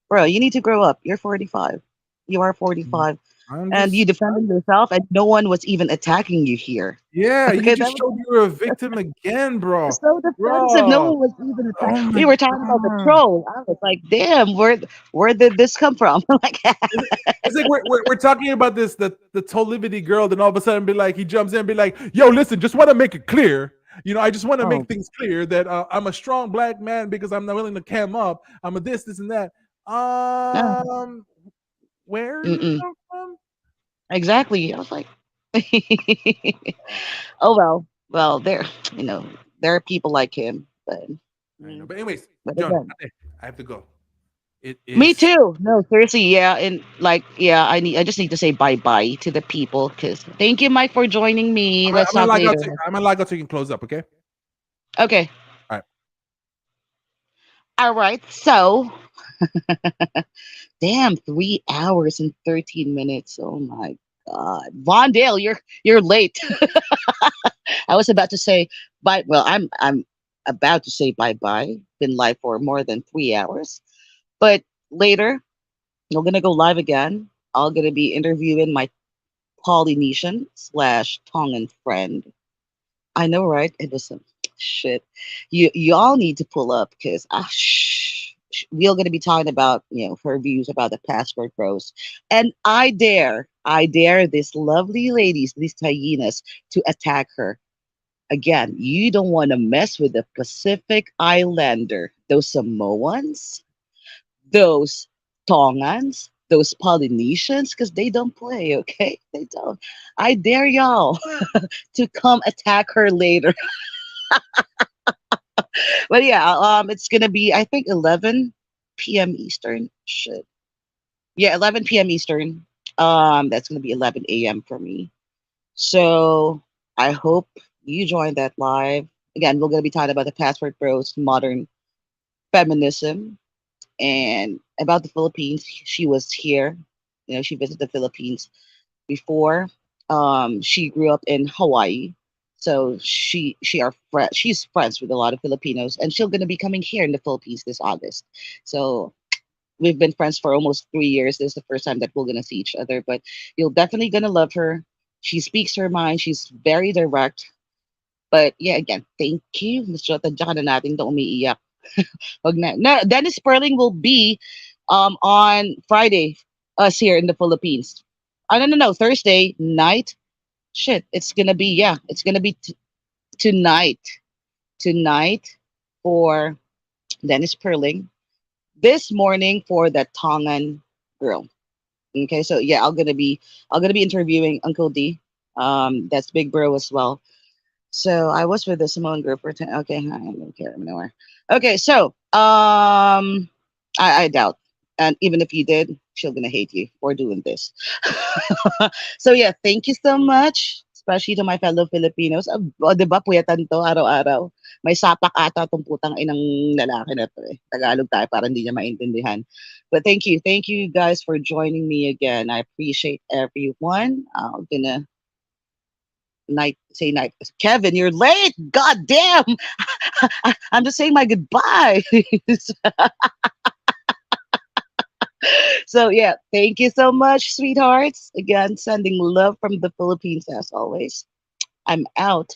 bro, you need to grow up. You're 45. You are 45, I'm and just. you defended yourself, and no one was even attacking you here. Yeah, you Okay, that just was showed you were a victim again, bro. so defensive. No Bro, one was even oh attacking. my We were talking about the god. troll. I was like, damn, where did this come from? Like, It's like we're talking about this the Tolivity girl, then all of a sudden be like he jumps in and be like, "Yo, listen, just want to make it clear, I just want to make oh, things clear that I'm a strong black man because I'm not willing to cam up. I'm a this, and that. no, Where you mm-mm. come from? Exactly. I was like, oh well, there, you know, there are people like him, but I know, mm, but anyways, but John, again, I have to go. It me is. too. No, seriously, yeah, and like, yeah, I just need to say bye bye to the people because thank you, Mike, for joining me. Let's I'm gonna talk log out. later. I'm gonna log out so you can close up. Okay. Okay, All right. all right. So, damn, 3 hours and 13 minutes. Oh my God, Vondale, you're late. I was about to say bye. Well, I'm about to say bye bye. Been live for more than 3 hours, but later we're gonna go live again. I'm gonna be interviewing my Polynesian slash Tongan friend. I know, right? It was some shit. You all need to pull up because we're gonna be talking about her views about the passport bros, and I dare these lovely ladies, these hyenas, to attack her. Again, you don't want to mess with the Pacific Islander, those Samoans, those Tongans, those Polynesians, because they don't play, okay? They don't. I dare y'all to come attack her later. But yeah, it's gonna be I think 11. p.m. Eastern. Shit. Yeah, 11 p.m. Eastern. That's gonna be 11 a.m. for me. So I hope you join that live. Again, we're gonna be talking about the Passport Bros, modern feminism, and about the Philippines. She was here. You know, she visited the Philippines before. She grew up in Hawaii, so she's friends with a lot of Filipinos, and she's gonna be coming here in the Philippines this August. So we've been friends for almost 3 years. This is the first time that we're gonna see each other, but you're definitely gonna love her. She speaks her mind. She's very direct. But yeah, again, thank you. Mas tadyakan na natin to umiiyak. Wag na. Na, Dennis Sperling will be on Friday, us here in the Philippines. I don't know, Thursday night. Shit, it's gonna be, yeah, it's gonna be tonight. Tonight for Dennis Perling. This morning for the Tongan girl. Okay, so yeah, I'm gonna be interviewing Uncle D. That's Big Bro as well. So I was with the Simone group for 10. Okay, I don't care anymore. Okay, so I doubt, and even if you did, she's gonna hate you for doing this. So yeah, thank you so much, especially to my fellow Filipinos. Di ba puyatan to araw-araw? May sapak ata tong putang inang lalaki na to eh. Tagalog tayo para hindi niya maintindihan. But thank you guys for joining me again. I appreciate everyone. I'm gonna night. Kevin, you're late. God damn. I'm just saying my goodbyes. So yeah, thank you so much, sweethearts. Again, sending love from the Philippines as always. I'm out.